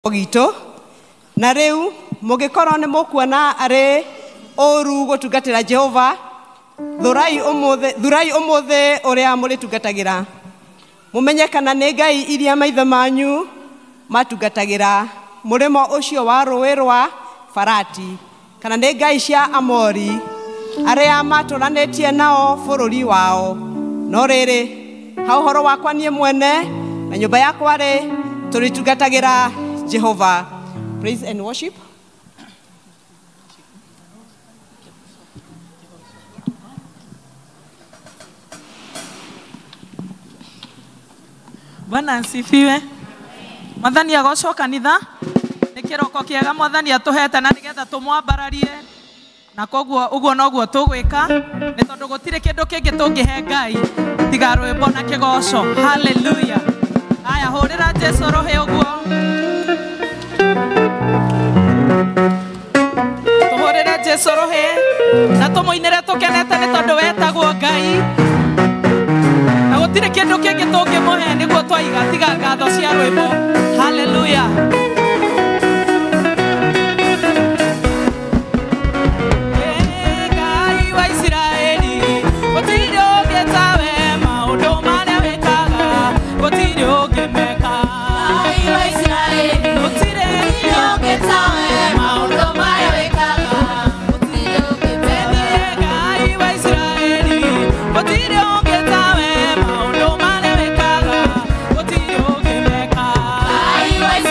Gitu na riu mũngĩkorũo nĩmũkuona arĩ ũũru gũtungatĩra Jehova, thurai ũmũthĩ ũrĩa mũrĩtungatagĩra. Mũmenye kana nĩ ngai iria maithe manyu maatungatagĩra, mũrĩmo ũcio wa rũũĩ rwa Farati, kana nĩ ngai cia Aamori, arĩa matũũranĩtie nao bũrũri wao. No rĩrĩ, ha ũhoro wakwa niĩ mwene na nyũmba yakwa-rĩ, tũrĩtungatagĩra Jehova. Praise and worship. Bwana asifiwe. Mwathani agocwo kanitha. Nĩ kĩroko kĩega Mwathani atũhete na nĩgetha tũmwambararie. Na koguo ũguo noguo tũgwĩka, nĩ tondũ gũtirĩ kĩndũ kĩngĩ tũngĩhe Ngai tiga rwĩmbo na kĩgoco. Hallelujah. Aya hũrĩra Jesũ rũhĩ ũguo. Tũhũrĩre Jesũ rũhĩ na tũmũinĩre tũkenete nĩ tondũ wetagwo Ngai. Na gũtirĩ kĩndũ kĩngĩ tũngĩmũhe nĩguo twaiga tiga ngatho cia rwĩmbo. Hallelujah. Why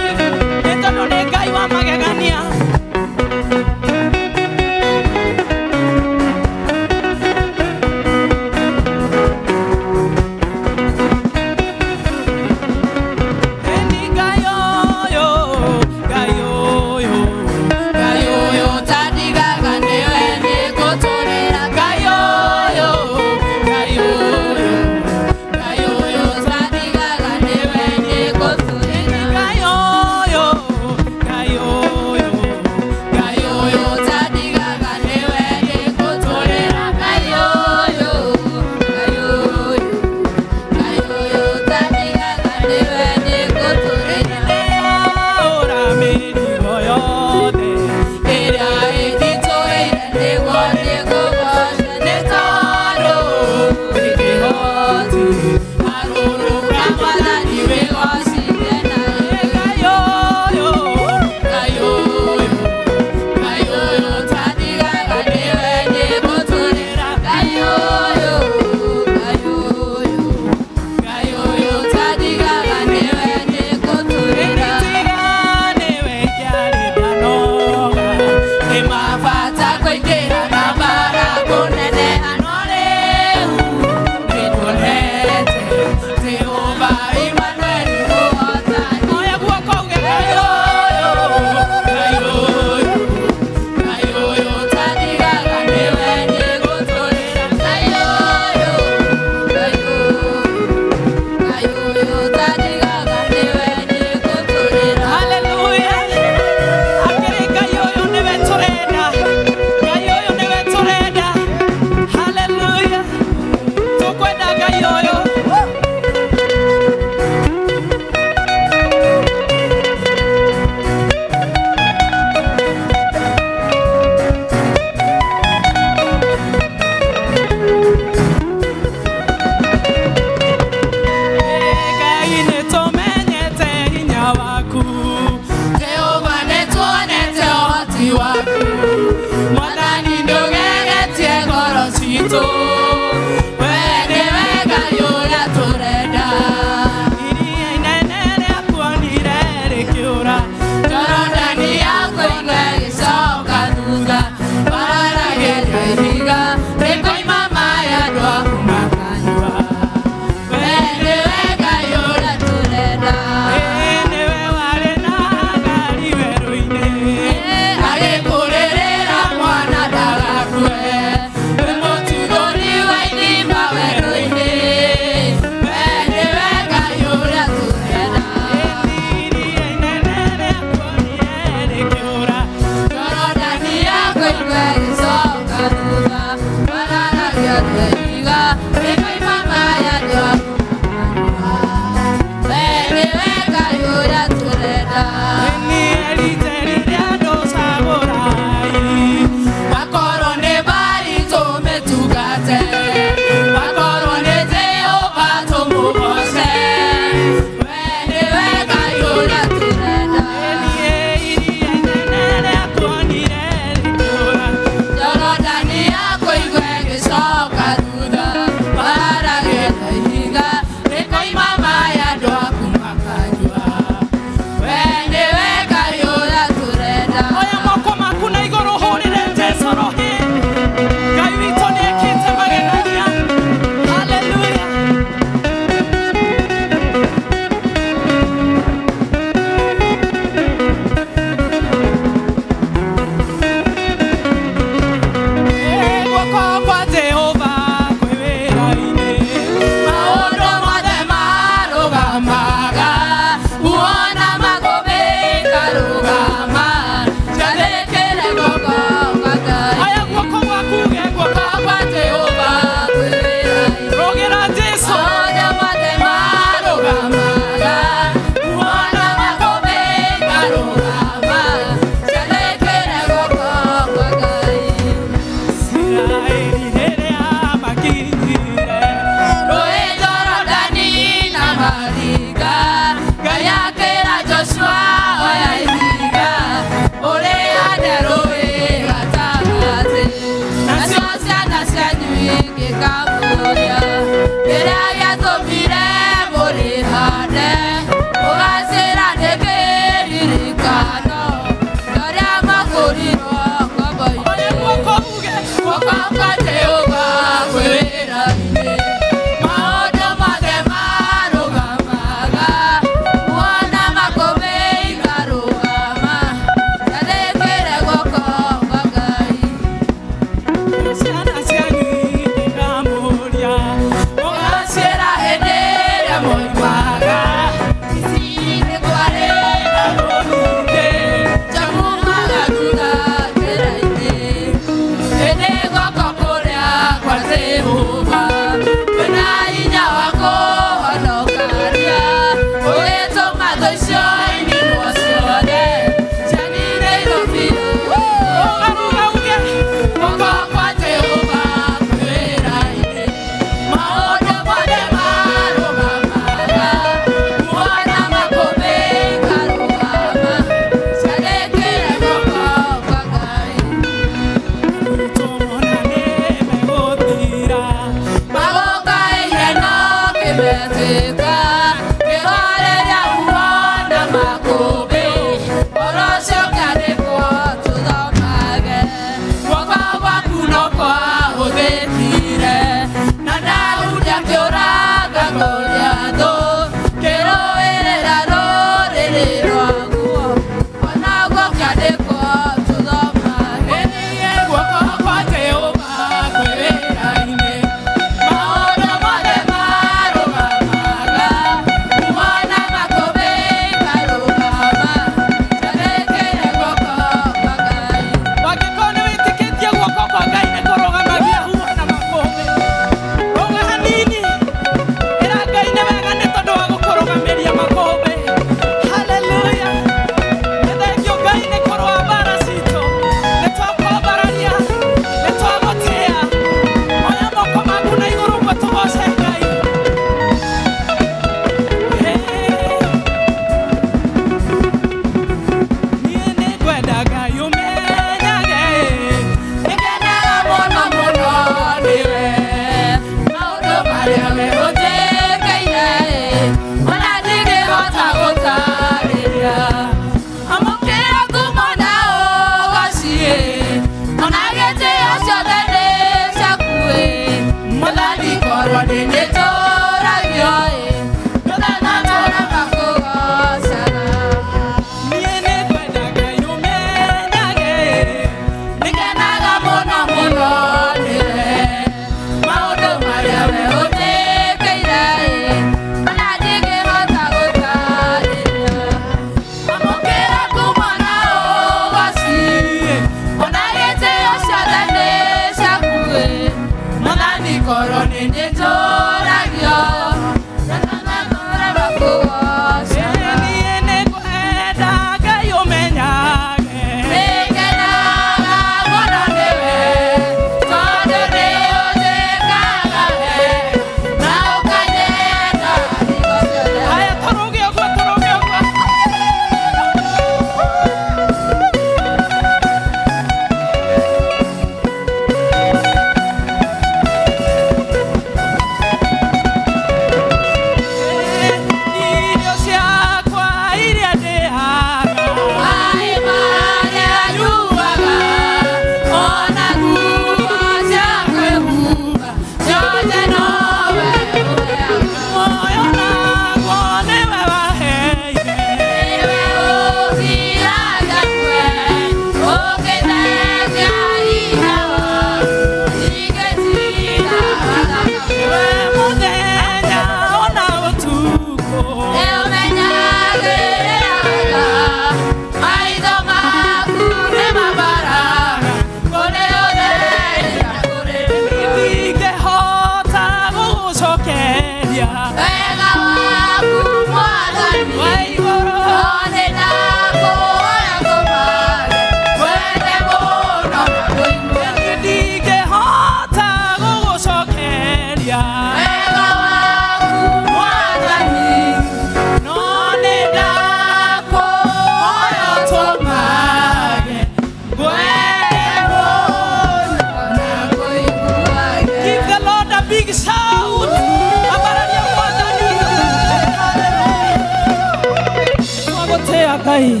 ngai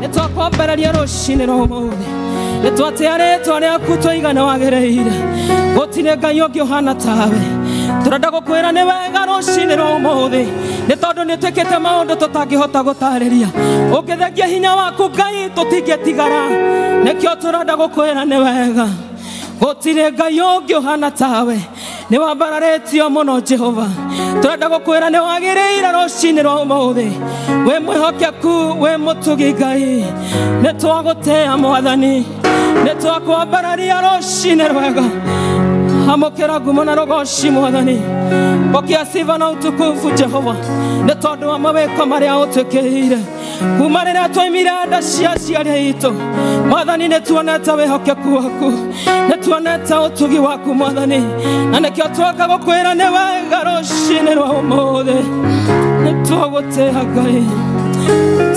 nĩ twakwambararia rũcinĩ rwa ũmũthĩ nĩ twatea rĩtwa rĩaku twaigana wagĩrĩire gũtirĩ ngai ũngĩ ũhana tawe tũrenda gũkwĩra nĩ wega rũcinĩ rwa ũmũthĩ nĩ tondũ nĩ twĩkĩte maũndũ tũtangĩhota gũtarĩria ũngĩthengia hinya waku ngai tũtingĩtigara nĩkĩo tũrenda gũkwĩra nĩ wega gũtirĩ ngai ũngĩ ũhana tawe nĩ wambararĩtio mũno Jehova tũrenda gũkwĩra nĩ wagĩrĩire rũcinĩ rwa ũmũthĩ wĩ mwĩhokeku wĩ mũtugi ngai nĩ twagũtĩa mwathani nĩ twakwambararia rũcinĩ rwega amũkĩra ngumo na rũgoci mwathani pokea sifa na utukufu Jehova nĩ tondũ wa mawĩko marĩa ũtwĩkĩire kuma rĩrĩa twaimire nda cia aciari aitũ mwathani nĩ tuonete wĩhokeku waku nĩ tuonete ũtugi waku mwathani na nĩkĩo twoka gũkwĩra nĩ wega rũcinĩ rwa ũmũthĩ nĩ twagũtĩa ngai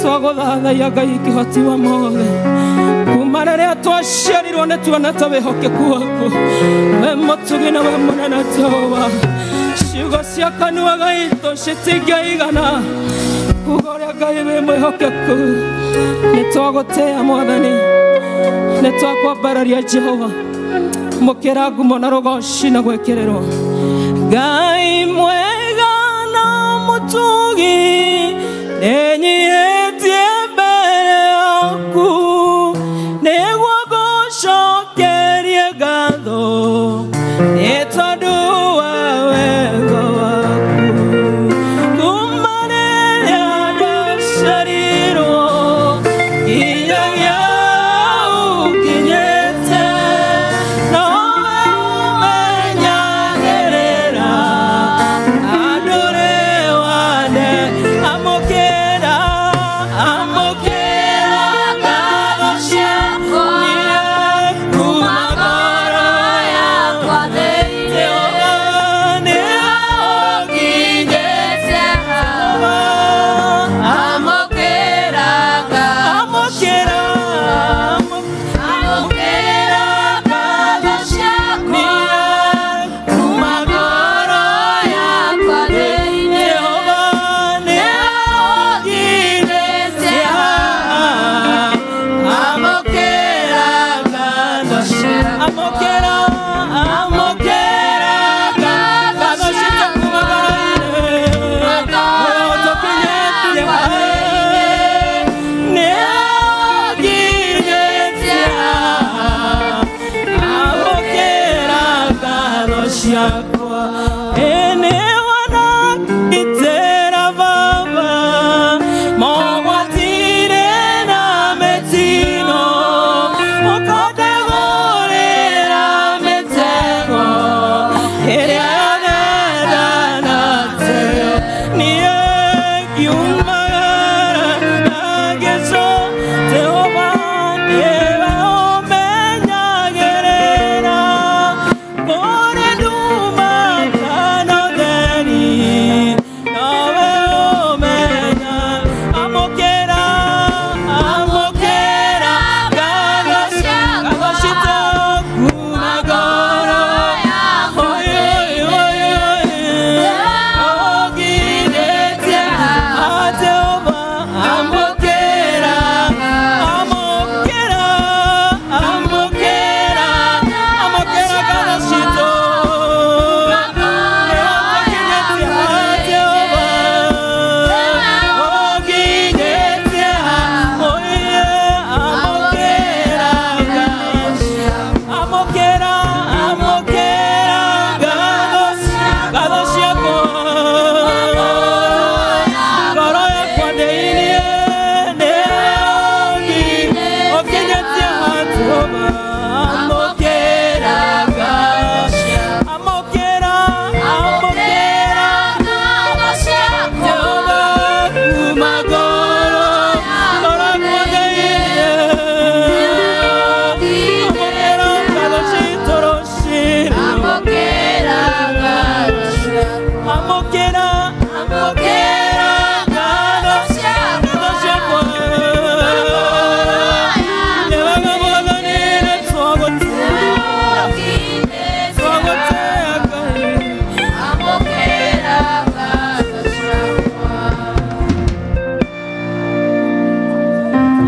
twagũthathaiya ngai kĩhoti wa mothe kuma rĩrĩa twaciarirwo nĩ tuonete wĩhokeku waku we mũtugi na we mũnene Jehova ciugo cia kanua gaitũ citingĩigana kuga ũrĩa ngai wĩ mwĩhokeku nĩ twagũtĩa mwathani nĩ twakwambararia Jehova mũkĩra ngumo na rũgoci na gwĩkĩrĩrwo ngai mwega na mũtugi nĩnyihĩtie mbere yaku nĩguo ngũcokerie ngatho nĩ tondũ wa wega waku kuma rĩrĩa ndaciarirwo nginyagia ũkinyĩte nowe ũmenyagĩrĩra na ndũrĩ wande amũkĩra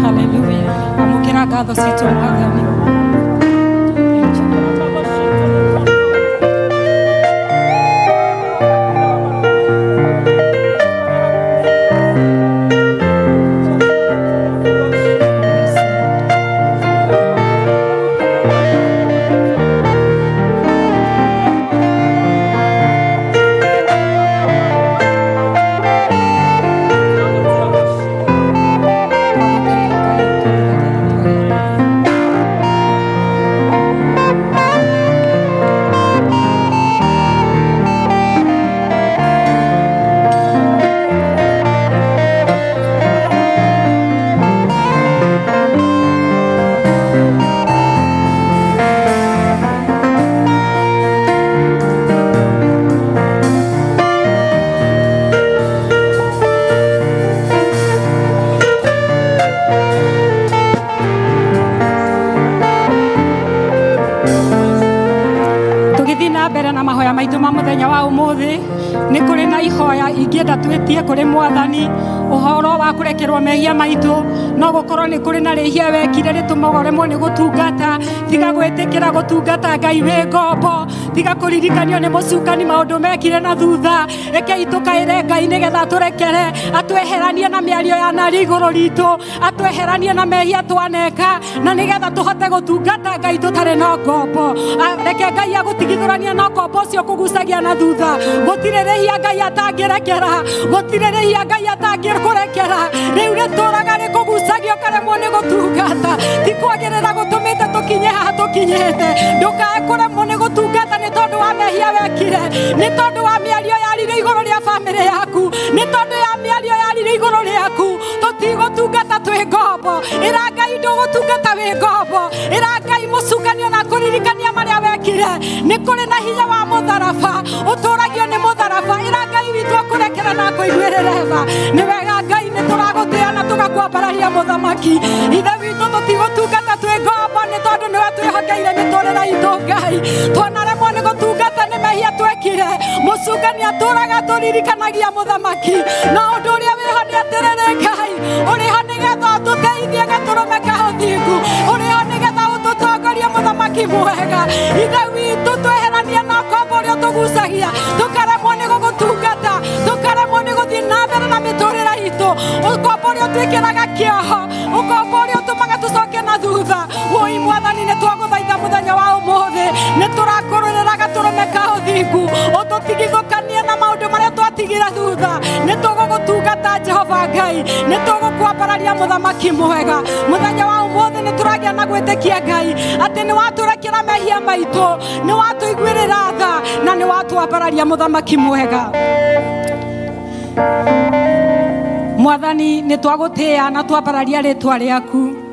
Haleluya. Amukĩra ngatho citũ Mwathani. Nĩ kũrĩ na ihoya ingĩenda twĩtie kũrĩ Mwathani ũhoro wa kũrekerwo mehia maitũ, no gũkorwo nĩ kũrĩ na rĩhia wekire rĩtũmaga ũremwo nĩ gũtungata, tiga gwĩtĩkĩra gũtungata Ngai wĩ ngombo, tiga kũririkanio nĩ mũcukani maũndũ mekire na thutha. Rekei tũkaĩre Ngai nĩgetha tũrekere, atweheranie na mĩario ya narĩ igũrũ ritũ, atweheranie na mehia twaneka, na nĩgetha tũhote gũtungata Ngai tũtarĩ na ngombo. Reke Ngai agũtigithũrania na ngombo ũcio kũgucagia na thutha. Gũtirĩ rĩhia Ngai atangĩrekera, gũtirĩ rĩhia Ngai atangĩkũrekera. Rĩu rĩtũraga rĩkũgucagio karemwo nĩ gũtungata, ti kwagĩrĩra gũtũmĩte tũkinye haha tũkinyĩte. Ndũkae kũremwo nĩ gũtungata nĩ tondũ wa mehia wekire, nĩ tondũ wa mĩario yarire igũrũ rĩa bamĩrĩ yaku, nĩ tondũ ya mĩario yarire igũrũ rĩaku. Tũtigũtungata twĩ ngombo, ĩra Ngai ndũgũtungata wĩ ngombo, ĩra Ngai mũcunganio na kũririkania marĩa wekire. Nĩ kũrĩ na hinya wa mũtharaba, ũtũragio nĩ mũtharaba, ĩra Ngai witũ akũrekera na akũiguĩrĩre tha. Nĩ wega Ngai nĩ tũragũtĩa na tũgakwambararia mũthamaki. Ithe witũ tũtigũtungata twĩ ngombo, nĩ tondũ nĩwe twĩhokeire mĩtũrĩre itũ Ngai. Twanaremwo nĩ gũtungata nĩ mehia twekire, mũcungani atũraga tũririkanagia mũthamaki. Na ũndũ ũrĩa wĩho nĩ atĩrĩrĩ Ngai, ũrĩho nĩgetha ũtũteithie gatũrũme ka ũthingu, ũrĩho nĩgetha ũtũtongorie mũthamaki mwega. Ithe witũ tweheranie na ngombo ũrĩa ũtũgucagia, tũkaremwo nĩ gũgũtungata, tũkaremwo nĩ gũthiĩ na mbere na mĩtũrĩre itũ. Ũkombo ũrĩa ũtwĩkĩraga kĩoho, ũkombo ũrĩa ũtũmaga tũcoke na thutha. Woi Mwathani nĩ twagũthaitha mũthenya wa ũmũthĩ, nĩ tũrakũrũrĩra gatũrũme ka ũthingu, ũtũtigithũkanie na maũndũ marĩa twatigira thutha. Nĩ tũgũgũtungata Jehova Ngai, nĩ tũgũkwambararia mũthamaki mwega. Mũthenya wa ũmũthĩ nĩ tũragĩa na gwĩtĩkia Ngai atĩ nĩ watũrekera mehia maitũ, nĩ watũiguĩrĩra tha, na nĩ watwambararia mũthamaki mwega. Mwathani nĩ twagũtĩa na twambararia rĩtwa rĩaku.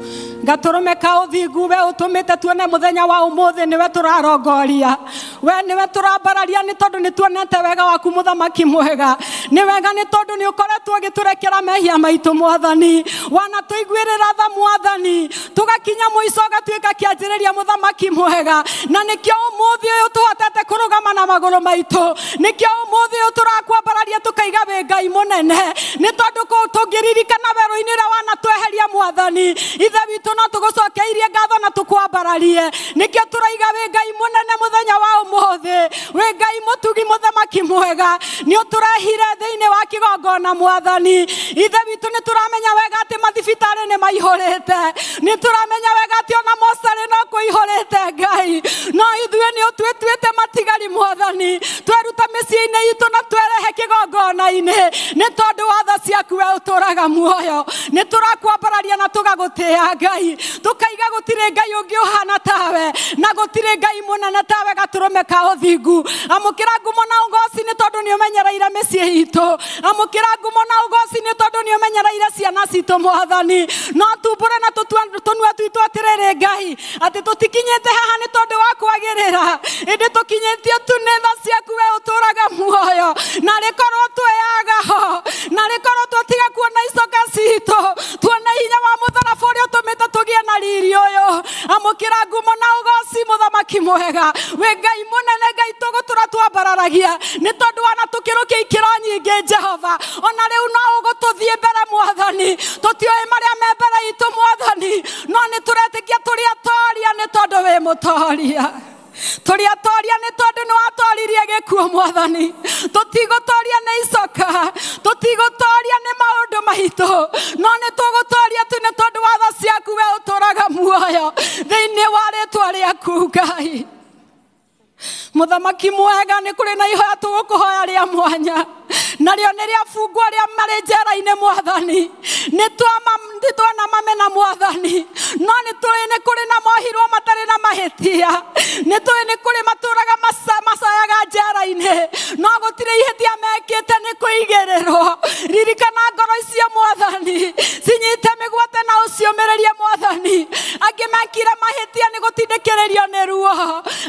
Gatũrũme ka ũthingu we ũtũmĩte tuone mũthenya wa ũmũthĩ nĩwe tũrarongoria, we nĩwe tũrambararia nĩ tondũ nĩ tuonete wega waku mũthamaki mwega. Nĩ wega nĩ tondũ nĩ ũkoretwo ũgĩtũrekera mehia maitũ Mwathani, wanatũiguĩrĩra tha Mwathani, tũgakinya mũico gatuĩka kĩanjĩrĩria mũthamaki mwega. Na nĩkĩo ũmũthĩ ũyũ tũhotete kũrũgama na magũrũ maitũ, nĩkĩo ũmũthĩ ũyũ tũrakwambararia tũkaiga wĩ Ngai mũnene, nĩ tondũ tũngĩririkana werũ-inĩ ũrĩa wanatweheria Mwathani, ithe witũ no tũgũcokeirie ngatho na tũkwambararie. Nĩkĩo tũraiga wĩ Ngai mũnene mũthenya wa ũmũthĩ, wĩ Ngai mũtugi mũthamaki mwega. Nĩ ũtũrehire thĩinĩ wa kĩgongona Mwathani, ithe witũ nĩ tũramenya wega atĩ mathibitarĩ nĩ maihũrĩte, nĩ tũramenya wega atĩ ona mocarĩ no kũihũrĩte Ngai, no ithuĩ nĩ ũtwĩtuĩte matigari Mwathani, tweruta mĩciĩ-inĩ itũ na twerehe kĩgongona-inĩ, nĩ tondũ wa tha ciaku we ũtũraga muoyo. Nĩ tũrakwambararia na tũgagũtĩa Ngai, tũkaiga gũtirĩ Ngai ũngĩ ũhana tawe, na gũtirĩ Ngai mũnene tawe gatũrũme ka ũthingu. Amũkĩra ngumo na ũgoci nĩ tondũ nĩ ũmenyereire mĩciĩ itũ, amũkĩra ngumo na ũgoci nĩ tondũ nĩ ũmenyereire ciana citũ Mwathani. No tumbũre na tũnua twitũ atĩrĩrĩ Ngai, atĩ tũtikinyĩte haha nĩ tondũ wa kwagĩrĩra, ĩndĩ tũkinyĩtio tu nĩ tha ciaku we ũtũraga muoyo. Na rĩkorwo twĩyaga ho, na rĩkorwo twatiga kuona icoka citũ, tuone hinya wa mũtharaba ũrĩa ũtũmĩte tũgĩe na riri ũyũ. Amũkĩra ngumo na ũgoci mũthamaki mwega, wĩ Ngai mũnene, Ngai tũgũtũra twambararagia, nĩ tondũ wanatũkĩrũkia ikĩro nyingĩ Jehova. Ona rĩu no ũgũtũthiĩ mbere Mwathani, tũtiũĩ marĩa me mbere itũ Mwathani. mũtoria tũrĩ atoria nĩ tondũ nĩ watoririe gĩkuũ Mwathani tũtigũtoria nĩ icoka tũtigũtoria nĩ maũndũ maitũ no nĩ tũgũtoria tu nĩ tondũ wa tha ciaku we ũtũũraga muoyo thĩinĩ wa rĩĩtwa rĩaku Ngai Mũthamaki mwega nĩ kũrĩ na ihoya tũgũkũhoya rĩa mwanya narĩo nĩ rĩa fungu arĩa marĩ njera-inĩ Mwathani nĩ twana mamena Mwathani no nĩ kũrĩ na mohirwo matarĩ na mahĩtia nĩ tũĩ nĩ kũrĩ matũũraga macayaga njera-inĩ no gũtirĩ ihĩtia mekĩte nĩ kũigĩrĩrwo ririkana ngoro icio Mwathani cinyite mĩgwate na ũciũmĩrĩrie Mwathani angĩ mekire mahĩtia nĩ gũtindĩkĩrĩrio nĩ ruo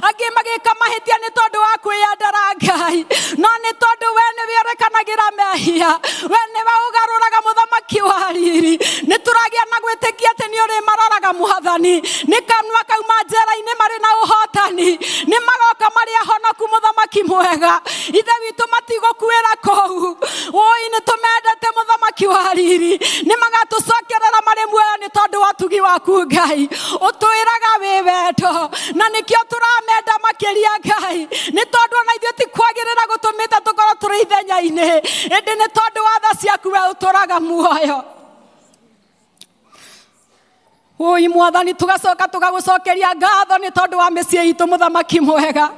angĩ magĩka mahĩtia nĩ tondũ wa kwĩyendera Ngai no nĩ tondũ we nĩwe ũrekanagĩra mehia we nĩwe ũgarũraga Mũthamaki wa riri nĩ tũragĩa na gwĩtĩkia atĩ nĩ ũrĩmaroraga Mwathani nĩ kanua kauma njera-inĩ marĩ na ũhotani nĩ magoka marĩ ahonoku Mũthamaki mwega ithe witũ matigũkuĩra kũu ũĩ nĩ tũmendete Mũthamaki wa riri nĩ magatũcokerera marĩ muoyo nĩ tondũ wa ũtugi waku Ngai ũtwĩraga wĩ wendo na nĩkĩo tũramenda makĩria Ngai nĩ tondũ ona ithuĩ ti kwagĩrĩra gũtũmĩte tũkorwo tũrĩ ithenya-inĩ ĩndĩ nĩ tondũ wa tha ciaku we ũtũũraga muoyo Oi Mwathani tugacoka tugagũcokeria ngatho nĩ tondũ wa mĩciĩ itũ Mũthamaki mwega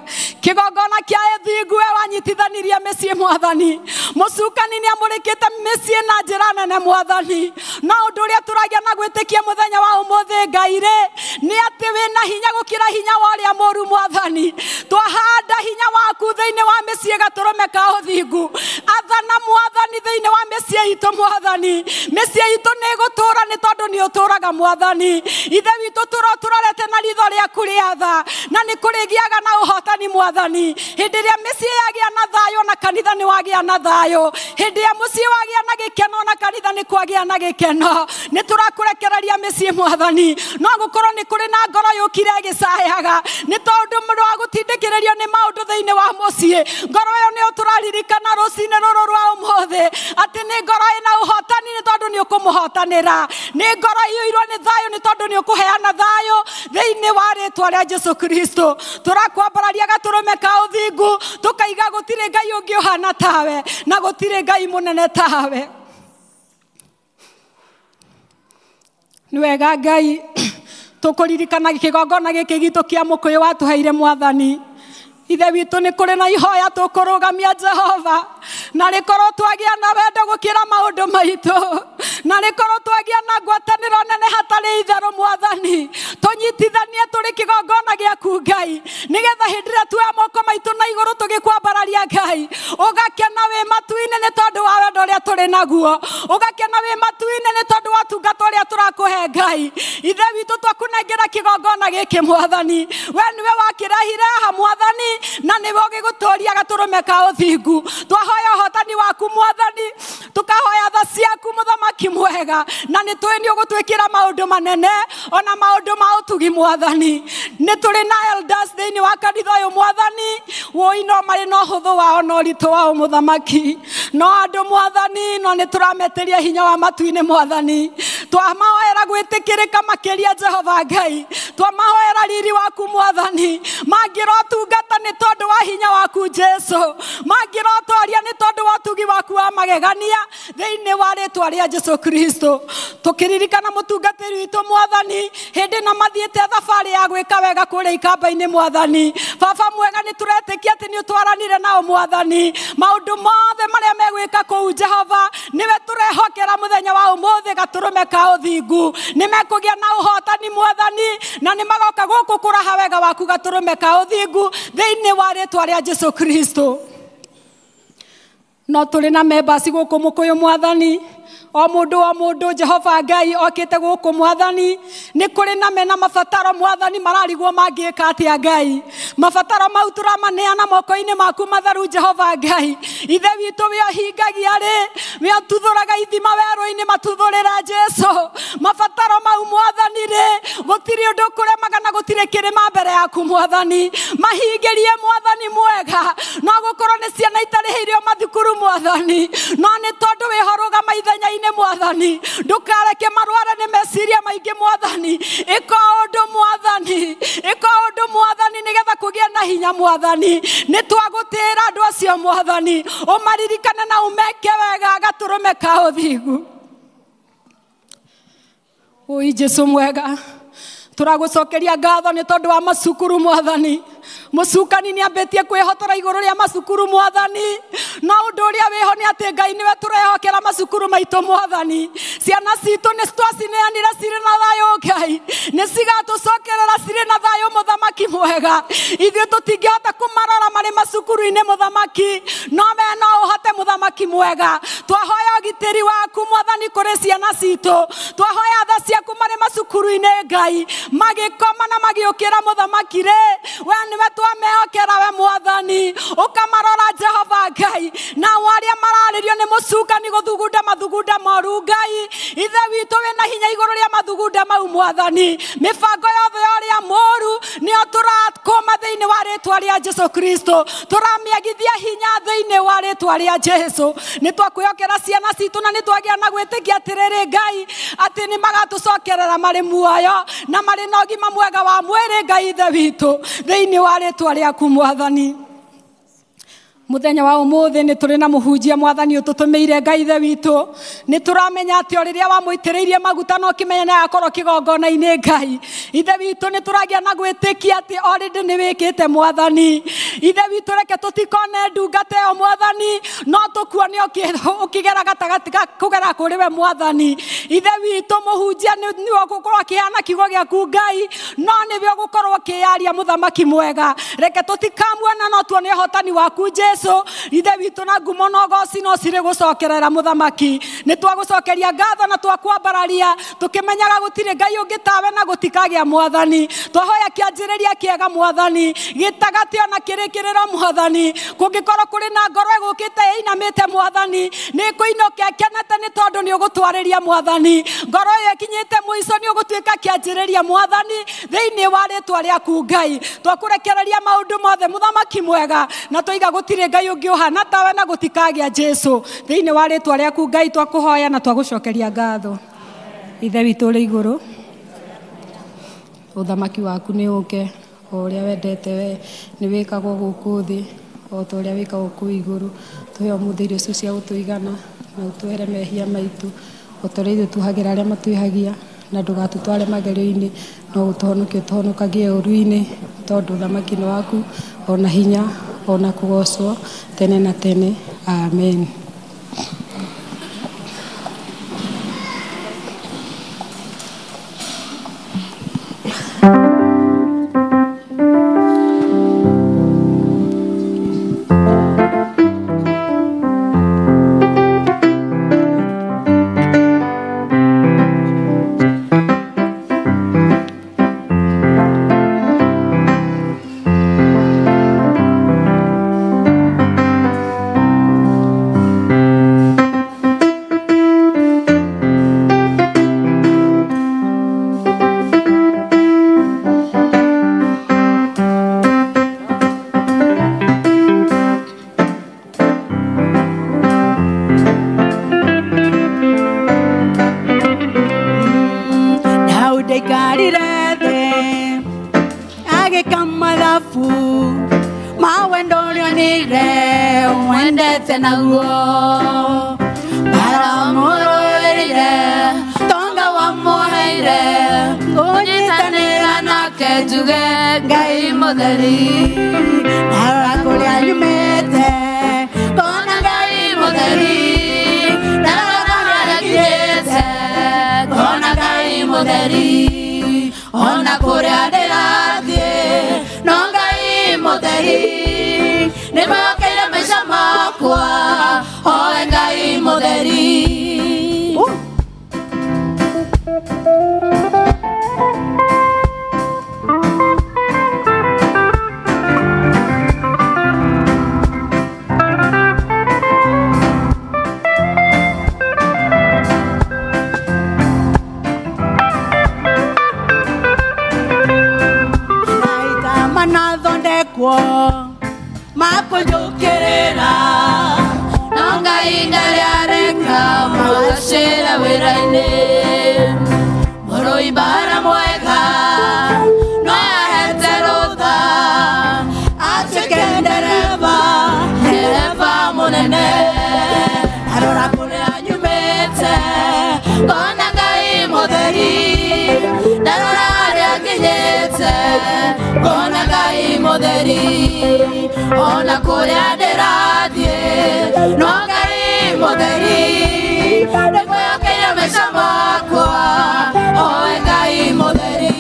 kĩgongona kĩa ũthingu we wanyitithanirie mĩciĩ Mwathani mũcukani nĩ amũrĩkĩte mĩciĩ na njĩra nene Mwathani na ũndũ ũrĩa tũragĩa na gwĩtĩkia mũthenya wa ũmũthĩ Ngai-rĩ nĩ atĩ wĩna hinya gũkĩra hinya wa ũrĩa mũũru Mwathani twahanda hinya waku thĩinĩ wa mĩciĩ gatũrũme ka ũthingu athana Mwathani thĩinĩ wa mĩciĩ itũ Mwathani mĩciĩ itũ nĩ ĩgũtũũra nĩ tondũ nĩ ũtũũraga Mwathani ithe witũ tũrorete na ritho rĩaku rĩa tha na nĩ kũrĩgĩaga na ũhotani Mwathani hĩndĩ ĩrĩa mĩciĩ yagĩa na thayũ na kanitha nĩ wagĩa na thayũ hĩndĩ ĩrĩa mũciĩ wagĩa na gĩkeno na kanitha nĩ kwagĩa na gĩkeno nĩ tũrakũrekereria mĩciĩ Mwathani no gũkorwo nĩ kũrĩ na ngoro yũkire ĩgĩcayaga nĩ tondũ mũndũ wa gũtindĩkĩrĩrio nĩ maũndũ thĩinĩ wa mũciĩ ngoro ĩyo nĩ ũtũraririkana rũcinĩ rũrũ rwa ũmũthĩ atĩ nĩ ngoro ĩna ũhotani nĩ tondũ nĩ ũkũmũhotanĩra nĩ ngoro ĩiyũirwo nĩ thayũ nĩ tondũ nĩ ũkũheana thayũ thĩinĩ wa rĩĩtwa rĩa Jesũ Kristo tũrakwambararia gatũrũme ka ũthingu tũkaiga gũtirĩ Ngai ũngĩ ũhana tawe na gũtirĩ Ngai mũnene tawe nĩ wega Ngai tũkũririkana kĩgongona gĩkĩ gitũ kĩa mũkũyũ watũheire Mwathani ithe witũ nĩ kũrĩ na ihoya tũkũrũgamia Jehova na rĩkorwo twagĩa na wendo gũkĩra maũndũ maitũ na rĩkorwo twagĩa na ngwatanĩro nene hatarĩ itherũ Mwathani tũnyitithanie tũrĩ kĩgongona gĩaku Ngai nĩgetha hĩndĩ ĩrĩa tuoya moko maitũ na igũrũ tũgĩkwambararia Ngai ũgakena wĩ matu-inĩ nĩ tondũ wa wendo ũrĩa tũrĩ naguo ũgakena wĩ matu-inĩ nĩ tondũ wa ũtungata ũrĩa tũrakũhe Ngai ithe witũ twakũnengera kĩgongona gĩkĩ Mwathani we nĩwe wakĩrehire haha Mwathani na nĩwe ũgĩgũtũũria gatũrũme ka ũthingu twahoya ũhotani waku Mwathani tukahoya tha ciaku Mũthamaki mwega na nĩ tũĩ nĩ ũgũtwĩkĩra maũndũ manene ona maũndũ ma ũtugi Mwathani nĩ tũrĩ na elders thĩinĩ wa kanitha ũyũ Mwathani woi no marĩ na ũhũthũ wao na ũritũ wao Mũthamaki no andũ Mwathani no nĩ tũrameteria hinya wa matu-inĩ Mwathani twamahoera gwĩtĩkĩrĩka makĩria Jehova Ngai twamahoera riri waku Mwathani mangĩrotungata nĩ tondũ wa hinya waku Jesũ mangĩrotoria nĩ tondũ wa ũtugi waku wa magegania thĩinĩ wa rĩĩtwa rĩa Jesũ Kristo tũkĩririkana mũtungatĩri witũ Mwathani hĩndĩ na mathiĩte thabarĩ ya gwĩka wega kũrĩa ikamba-inĩ Mwathani baba mwega nĩ tũretĩkia atĩ nĩ ũtwaranire nao Mwathani maũndũ mothe marĩa megwĩka kũu Jehova nĩwe tũrehokera mũthenya wa ũmũthĩ gatũrũme ka ũthingu nĩ mekũgĩa na ũhotani Mwathani na nĩ magoka gũkũ kũraha wega waku gatũrũme ka ũthingu thĩinĩ wa rĩĩtwa rĩa Jesũ Kristo no tũrĩ na members gũkũ mũkũyũ Mwathani o mũndũ Jehova Ngai okĩte gũkũ Mwathani nĩ kũrĩ na mena mabataro Mwathani mararigwo mangĩka atĩa Ngai mabataro mau tũramaneana moko-inĩ maku matheru Jehova Ngai ithe witũ we ũhingagia-rĩ we ũtuthũraga ithima werũ-inĩ matuthũrĩra Jesũ mabataro mau Mwathani-rĩ gũtirĩ ũndũ ũkũremaga na gũtirĩ kĩrĩma mbere yaku Mwathani mahingĩrie Mwathani mwega no gũkorwo nĩ ciana itarĩhĩirio mathukuru Mwathani no nĩ tondũ wĩho rũgama ithenya-inĩ Mwathani ndũkareke marware nĩ meciria maingĩ Mwathani ĩka ũndũ Mwathani ĩka ũndũ na hinya mwathani nĩ twagũtĩra andũ acio mwathani ũmaririkane na ũmeke wega gatũrũme ka ũthingu. Oi Jesu mwega tũragũcokeria ngatho nĩ tondũ wa macukuru mwathani. Mũcukani nĩ ambĩtie kwĩhotora igũrũ rĩa macukuru mwathani, no ũndũ ũrĩa wĩho nĩ atĩ Ngai nĩwe tũrehokera macukuru maitũ mwathani. Ciana citũ nĩ twacineanire cirĩ na thayũ Ngai, nĩ cigatũcokerera cirĩ na thayũ mũthamaki mwega. Ithuĩ tũtingĩhota kũmarora marĩ macukuru-inĩ mũthamaki, no we no ũhote mũthamaki mwega. Twahoya ũgitĩri waku mwathani kũrĩ ciana citũ, twahoya tha ciaku marĩ macukuru-inĩ Ngai, magĩkoma na magĩũkĩra mũthamaki rĩ, we nĩwe twamehokera we mwathani. Ũkamarora Jehova Ngai, nao arĩa mararĩrio nĩ mũcukani gũthugunda mathugunda moru Ngai, ithe witũ wĩna hinya igũrũ rĩa mathugunda mau mwathani. Mĩbango yothe ũrĩa mũru nĩo tũrakũma thĩinĩ wa rĩtwa rĩa Jesu Kristo, tũramĩagithia hinya thĩinĩ wa rĩtwa rĩa Jesu. Nĩ twakwĩhokera ciana citũ na nĩ twagĩa na gwĩtĩkia atĩrĩrĩ Ngai atĩ nĩ magatũcokerera marĩ muoyo na marĩ na ũgima mwega wa mwĩrĩ Ngai ithe witũ thĩinĩ wa rĩtwa rĩaku mwathani. Muthenya wa ũmũthĩ nĩ tũrĩ na mũhunjia mwathani ũtũtũmĩire Ngai ithe witũ. Nĩ tũramenya atĩ o rĩrĩa wamũitĩrĩirie maguta no kĩmenya nĩ agakorwo kĩgongona-inĩ Ngai. Ithe witũ nĩ tũragĩa na gwĩtĩkia atĩ already nĩ wĩkĩte mwathani. Ithe witũ reke tũtikone ndungata ĩyo mwathani, no tũkuone ũkĩgera gatagatĩ kũgera kũrĩ we mwathani. Ithe witũ mũhunjia nĩwe ũgũkorwo akĩheana kiugo gĩaku Ngai, no nĩwe ũgũkorwo ũkĩyaria mũthamaki mwega. Reke tũtikamuona no tuone ũhotani waku Jesu. Ithe witũ na ngumo na ũgooci no cirĩ gũcokerera mũthamaki. Nĩ twagũcokeria ngatho na twakwambararia tũkĩmenyaga gũtirĩ Ngai ũngĩ tawe na gũtikagĩa mwathani. Twahoya kĩanjĩrĩria kĩega mwathani, gĩtagatĩ ona kĩrĩkĩrĩro mwathani. Kũngĩkorwo kũrĩ na ngoro ĩgũkĩte ĩinamĩte mwathani, nĩ kũinũka ĩkenete nĩ tondũ nĩ ũgũtwarĩria mwathani. Ngoro ĩyo ĩkinyĩte mũico nĩ ũgũtuĩka kĩanjĩrĩria mwathani thĩinĩ wa rĩtwa rĩaku Ngai. Twakũrekereria maũndũ mothe mũthamaki mwega, na tũiga gũtirĩ Ngai ũngĩ ũhana tawe na gũtikagĩa Jesu. Thĩinĩ wa rĩtwa rĩaku Ngai twakũhoya na twagũcokeria ngatho. Ithe witũ ũrĩ igũrũ, ũthamaki waku nĩ ũke, o ũrĩa wendete we nĩ wĩkagwo gũkũ thĩ o ta ũrĩa wĩkagwo kũu igũrũ. Tũhe ũmũthĩ irio icio cia gũtũigana na ũtwehere mehia maitũ o ta ũrĩa ithuĩ tuhagĩra arĩa matwĩhagia, na ndũgatũtware magerio-inĩ, no ũtũhonokie ũtũhonokagie ũũru-inĩ, tondũ ũthamaki nĩ waku ona hinya ona kũgocwo tene na tene. Amen. ngona ngai mũtheri ona kũrĩa ndĩrathiĩ no ngai mũtheri nĩkwĩhokeire maica makwa oe ngai mũtheri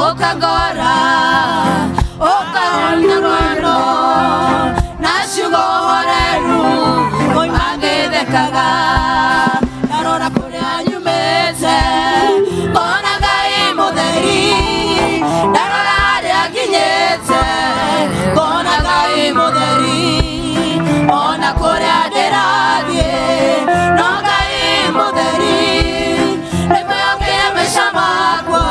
Ukagora, ukaona mwano, nashugo horeru, moi magethekaga, narora kuria nyumete, ngona ngai mũtheri, narora haria nginyĩte, ngona ngai mũtheri, ona kuria ndĩrathiĩ, no ngai mũtheri, nĩkwĩhokeire maica makwa.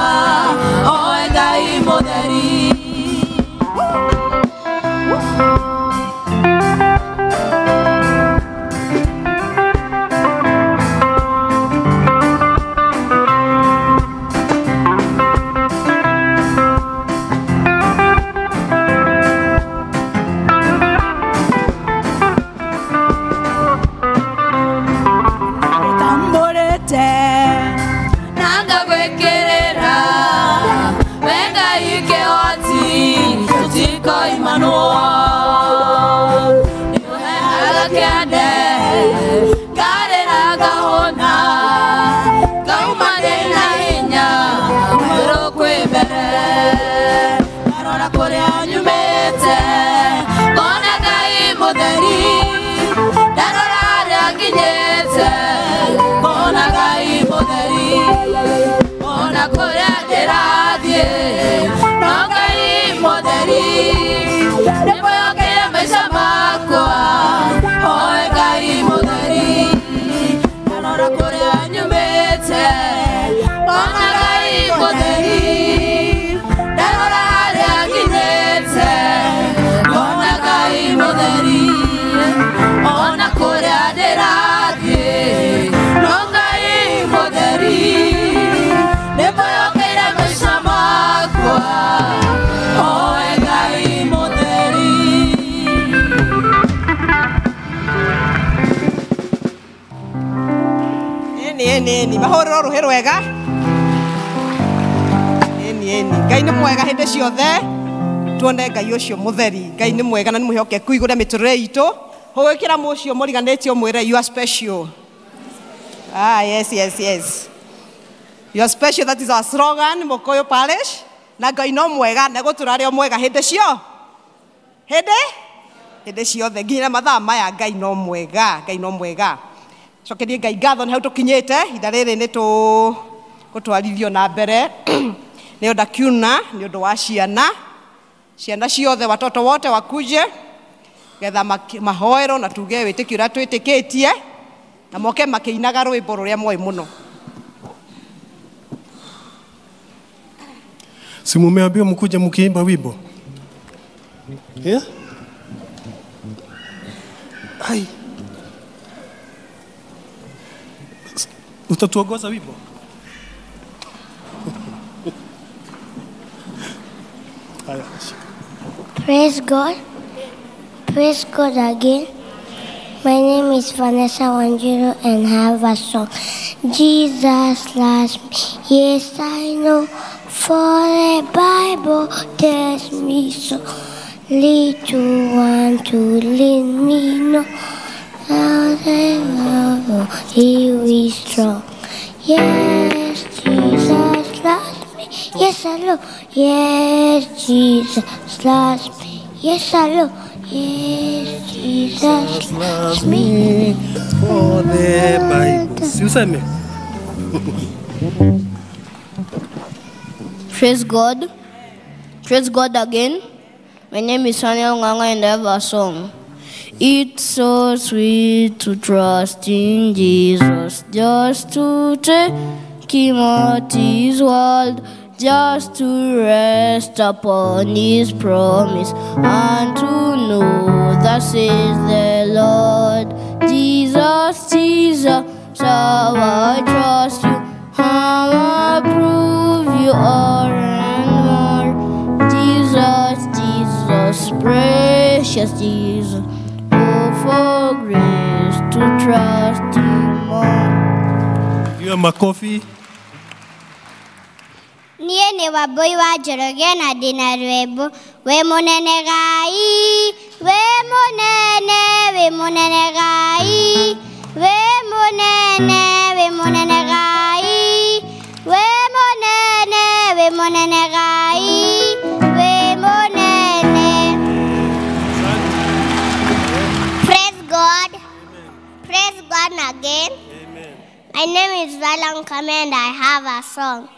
Nendeni mahoro ruhe rwega eni ngai nĩ mwega hĩndĩ ciothe tuone ngai ũcio mũtheri ngai nĩ mwega na nĩ mwĩhokeku igũrũ rĩa mĩtũrĩre itũ ũgwĩkĩra mũcio mũriganĩtie ũmwĩre you are special yes you are special, that is our slogan Mũkũyũ Parish na ngai no mwega na gũtũra arĩ o mwega hĩndĩ ciothe nginya mathaa maya ngai no mwega cokerie ngai ngatho nĩ hau tũkinyĩte ihinda rĩrĩ nĩ gũtwarithio na mbere nĩ ũndũ kiuna nĩ ũndũ wa ciana ciothe watoto wote wakuje getha mahoero na tuge wĩtĩkio ũrĩa twĩtĩkĩtie na moke makĩinaga rwĩmbo rũrĩa moĩ mũno. Si mumeambiwa mkuje mkiimba wimbo? Yeah? Hai. Utatuongoza wimbo? Praise God. Praise God again. My name is Vanessa Wanjiru and I have a song. Jesus loves me, yes I know, for the Bible tells me so. Little one to let me know how they love he is strong. Yes, Jesus loves me, yes I know. Yes, Jesus loves me, yes I know. Yes, Jesus loves me for the Bible. Useme. Praise God. Praise God again. My name is Sonia Nganga and I have a song. It's so sweet to trust in Jesus, just to take him at his word. just to rest upon his promise, and to know that says the Lord. Jesus, Jesus, shall I trust you? How I prove you are and more. Jesus, Jesus, precious Jesus, oh, for grace to trust you more. You are my coffee. Niĩ nĩ Wambui wa Njoroge na ndĩna rwĩmbo we mũnene Ngai, we mũnene, we mũnene Ngai, we mũnene, we mũnene Ngai, we mũnene, we mũnene Ngai, we mũnene. Praise God. Praise God again. My name is Valan Kame and I have a song.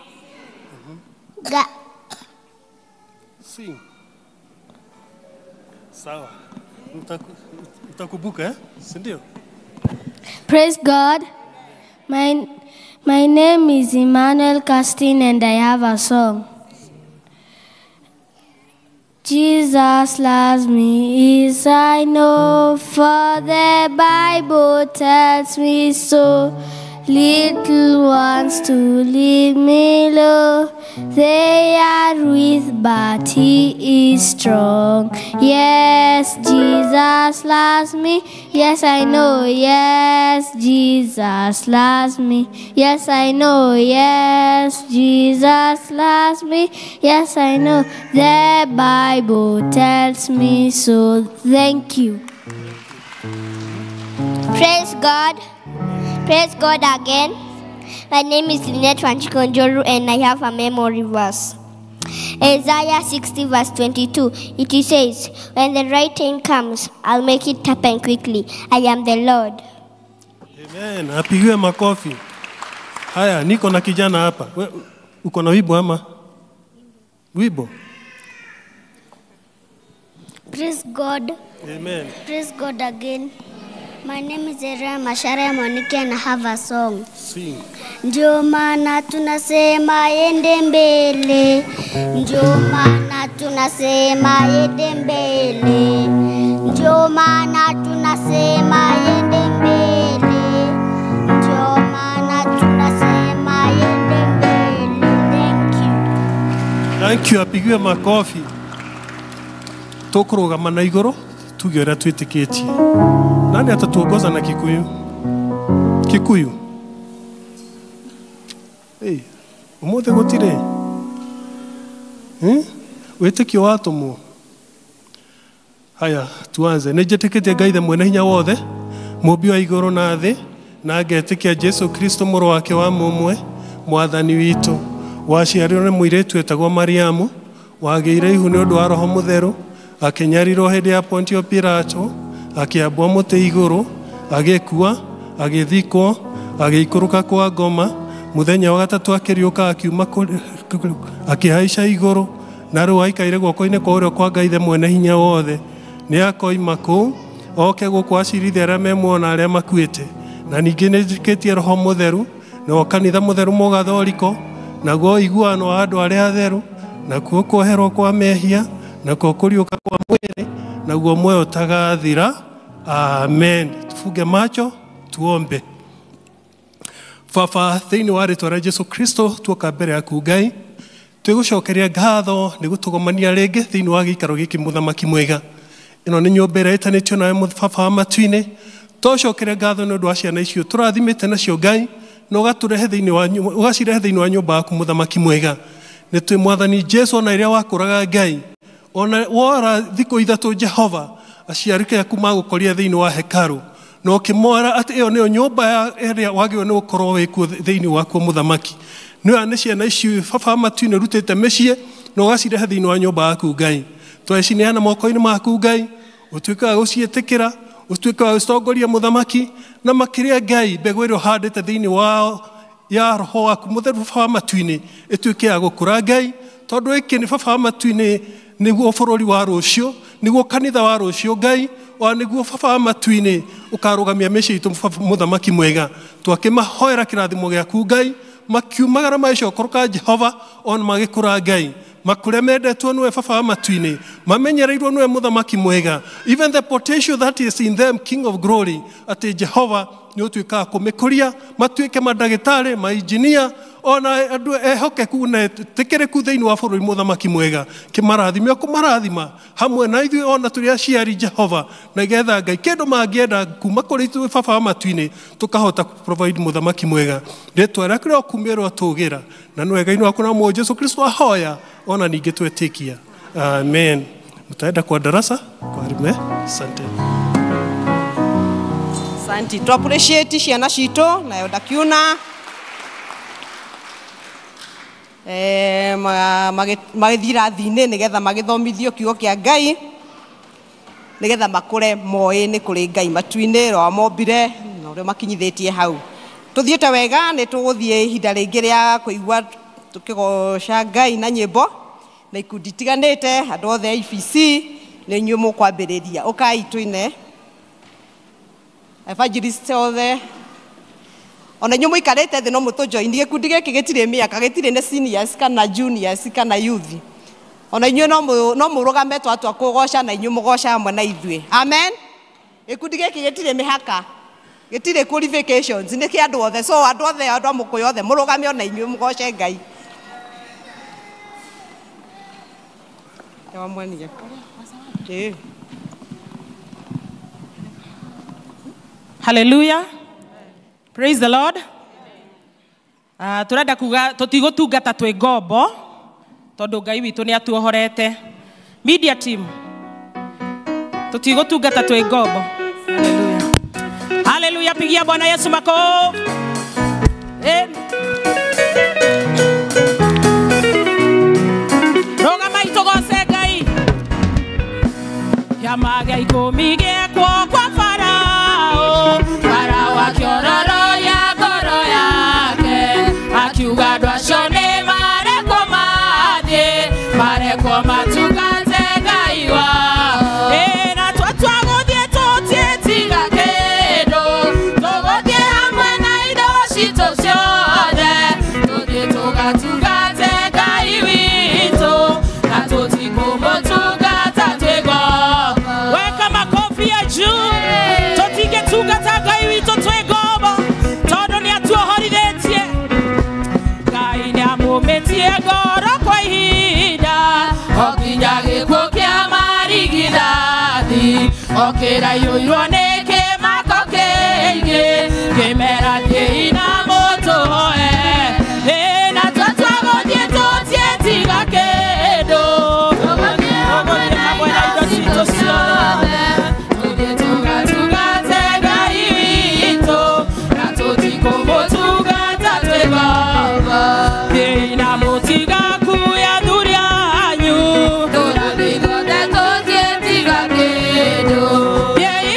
Sing. Sawa. Utakumbuka, sindio? Praise God. My name is Emmanuel Castin and I have a song. Jesus loves me, is I know, for the Bible tells me so. Little ones to leave me low, they are weak, but he is strong. Yes, Jesus loves me, yes I know, yes, Jesus loves me, yes I know, yes, Jesus loves me, yes I know, the Bible tells me so. Thank you. Praise God. Praise God again. My name is Lynette Wanchikonjoru and I have a memory verse. Isaiah 60 verse 22. It says, when the right time comes, I'll make it happen quickly. I am the Lord. Amen. Apigiwe makofi. Haya, niko na kijana hapa. Uko na wimbo ama? Wimbo. Praise God. Amen. Praise God again. My name is Arĩa Mashara Monike and I have a song. Sing. Ndio maana tunasema ende mbele. Ndio maana tunasema ende mbele. Ndio maana tunasema ende mbele. Ndio maana tunasema ende mbele. Thank you. Thank you. Apigiwe makofi. Tũkũrũgama na igũrũ tuge ũrĩa twĩtĩkĩtie. Nani atatuongoza na Kikuyu? Kikuyu. Hey, ũmũthĩ gũtirĩ. Wĩtĩkio watũmwo. Haya, tuanze. Nĩnjĩtĩkĩtie Ngai the mwene hinya wothe, mũmbi wa igũrũ na thĩ, na ngetĩkia Jesu Kristo mũrũ wake wa mũmwe, mwathani witũ, waciarirwo nĩ mũirĩtu wĩtagwo Mariamu, wagĩire ihu nĩ ũndũ wa Roho Mũtheru, akĩnyarirwo hĩndĩ ya Pontio Pilato, akĩambwo mũtĩ igũrũ, agĩkua, agĩthikwo, agĩikũrũka kwa ngoma, mũthenya wa gatatũ akĩriũka akiuma akĩhaica igũrũ, na rĩu aikaire guoko-inĩ kwa ũrĩo kwa Ngai the mwene hinya wothe. Nĩ akoima kũu, oke gũkũ acirithia arĩa memuona arĩa makuĩte. Na ningĩ nĩnjĩkĩtie Roho Mũtheru, na kanitha mũtheru mũgathoriko, naguo ũiguano wa andũ arĩa atheru, nakuo kuoherwo kwa mehia, nakuo kũriũka kwa mwĩrĩ, naguo muoyo ũtagathira. Amen. Tufunge macho tuombe. Baba, thĩinĩ wa rĩĩtwa rĩa Jesu Kristo, tuoka mbere yaku Ngai, twĩgũcokeria ngatho nĩ gũtũgomania rĩngĩ thĩinĩ wa gĩikaro gĩkĩ mũthamaki mwega. Ĩno nĩ nyũmba ĩrĩa ĩtanĩtio nawe Baba wa matu-inĩ. Tũcokeria ngatho nĩ ũndũ wa ciana icio tũrathimĩte nacio Ngai, na ũgacirehe thĩinĩ wa nyũmba yaku mũthamaki mwega. Nĩ twĩ Mwathani Jesu ona ĩrĩa wakũraga Ngai, ona wora thikũ ithatũ Jehova aciarĩke aku magũkoria thĩinĩ wa hekaru, na ũkĩmwara atĩ ĩyo nĩyo nyũmba ĩrĩa wagĩrĩirwo nĩ gũkorwo wĩkuo thĩinĩ wakuo mũthamaki. Nĩwe nĩ ciana ici Baba matu-inĩ rutĩte mĩciĩ, na ũgacirehe thĩinĩ wa nyũmba yaku Ngai. Twecineana moko-inĩ maku Ngai, ũtuĩke wa gũciĩtĩkĩra, ũtuĩke wa gũcitongoria mũthamaki, na makĩria Ngai mbegũ ĩrĩa ũhandĩte thĩinĩ wao ya Roho waku Mũtheru Baba matu-inĩ ĩtuĩke ya gũkũra Ngai, tondũ gĩkĩ nĩ Baba matu-inĩ nĩguo bũrũri wa rũciũ, nĩguo kanitha wa rũciũ Ngai, o nĩguo Baba matu-inĩ ũkarũgamia mĩciĩ itũ mũthamaki mwega. Twakĩmahoera kĩrathimo gĩaku Ngai, makiumagara magĩcokorũka Jehova ona magĩkũra Ngai makũrĩa mendetwo nĩwe baba wa matu-inĩ mamenyereirwo nĩwe mũthamaki mwega. Even the potential that is in them, King of glory, atĩ Jehova nĩ ũtuĩkaga kũmĩkũria matuĩke mandagĩtarĩ, mainjinia, ona andũ ehokeku na etĩkĩrĩku thĩinĩ wa bũrũri mũthamaki mwega. Kĩmarathime kũmarathima hamwe na ithuĩ ona tũrĩ aciari Jehova, na getha Ngai kĩndũ mangĩenda kuma kũrĩ ithuĩ baba wa matu-inĩ tũkahota provide mũthamaki mwega. Rĩtwa rĩaku rĩrokumĩrwo tũgĩra na nĩ wega-inĩ waku na mũndũ Jesũ Kristo ahoya ona ningĩ twetĩkia. Amen. Mtaenda kwa darasa kwa rime. Asante. Asante. Tu appreciate ciana citũ nayo ndakiuna magĩthiĩ irathi-inĩ nĩgetha magĩthomithio kiugo kĩa Ngai nĩgetha makũre moĩ nĩ kũrĩ Ngai matu-inĩ rwa mombire na ũrĩa makinyithĩtie hau. Tũthiĩte wega nĩ tũgũthiĩ ihinda rĩngĩ rĩa kũigua tũkĩgoca Ngai na nyĩmbo na ikundi itiganĩte. Andũ othe IBC nĩ inyuĩ mũkwambĩrĩria. Ũkai tũine evangelist othe ona inyuĩ mũikarĩte thĩ no mũtũjoini. Gĩkundi gĩkĩ gĩtirĩ mĩaka, gĩtirĩ nĩ seniors kana juniors kana youth. Ona inyuĩ no mũrũgame twatua kũgoca na inyuĩ mũgoca hamwe na ithuĩ. Amen. Gĩkundi gĩkĩ gĩtirĩ mĩhaka, gĩtirĩ qualifications, nĩ kĩa andũ othe. So andũ othe, andũ a Mũkũyũ othe mũrũgame ona inyuĩ mũgoce Ngai. Hallelujah. Praise the Lord. Turenda kuga tutigũtungata twĩ ngombo tondũ Ngai witũ nĩ atuohorete. Media team tutigũtungata twĩ ngombo. Hallelujah. Hallelujah. Pigia Bwana Yesu makofi. Rũgama itũgoce Ngai. Kĩama gĩa ikũmi gĩekwo kwa Farao. Farao akĩorororia ngoro yake akiuga andũ acio nĩ marekwo mathiĩ marekwo matungate Ngai wao. Na twagũthiĩ tũtiĩtiga kĩndũ tũgũthiĩ hamwe na indo citũ ciothe tũthiĩ tũgatungate Ngai witũ na tũtikũmũtungata twĩ ngombo. Weka makofi ya juu. Tũtingĩtungata Ngai witũ twĩ ngombo tondũ nĩ atuohorithĩtie. Ngai nĩ amũmĩtie ngoro kwa ihinda o nginya gĩkuũ kĩa marigithathi o kĩraihũirwo nĩ kĩmako kĩingĩ kĩmera thiĩi na mũtũhoe. Na twagũthiĩ tũtiĩtiga kĩndũ tũgũthiĩ hamwe na indo citũ ciothe tũthiĩ tũgatungate Ngai witũ na tũtikũmũtungata twĩ ngombo. Thiĩi na mũtigakuue athuri anyu tũrathiĩ tuothe tũtiĩtiga kĩndũ. Thiĩi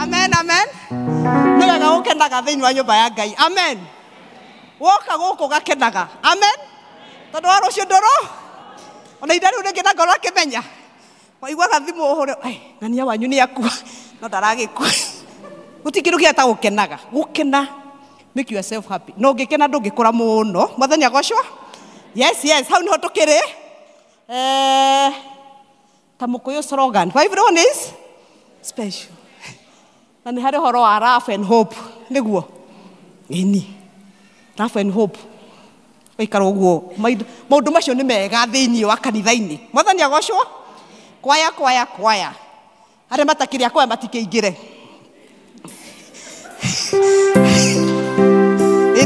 Amen, amen. Nĩ wega gũkenaga thĩinĩ wa nyũmba ya Ngai. Amen. Woka gũkũ gakenaga. Amen. Tondũ wa rũciũ ndũrũ. Ona ihinda rĩu rĩngĩ na ngoro akĩmenya. Waiguaga thimũ ũhũre, ng'ania wanyu nĩ akua. No ndaragĩkua. Gũtirĩ kĩndũ gĩa gũkenaga. Gũkena. Make yourself happy. No ũngĩkena ndũngĩkũra mũno. Mwathani agocwo. Yes, yes. Hau nĩho tũkĩrĩ. Ta mũkũyũ slogan. For everyone is special. Na nĩ harĩ ũhoro wa love and hope. Nĩguo. Ĩni. Love and hope. Waikara ũguo. Maũndũ macio nĩ mega thĩinĩ wa kanitha-inĩ. Mwathani agocwo. Kwaya. Arĩa matakĩrĩ akwaya matikĩingĩre.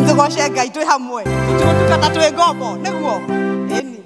Tũgoce Ngai twĩ hamwe. Tũtigũtungata twĩ ngombo. Nĩguo. Ĩni.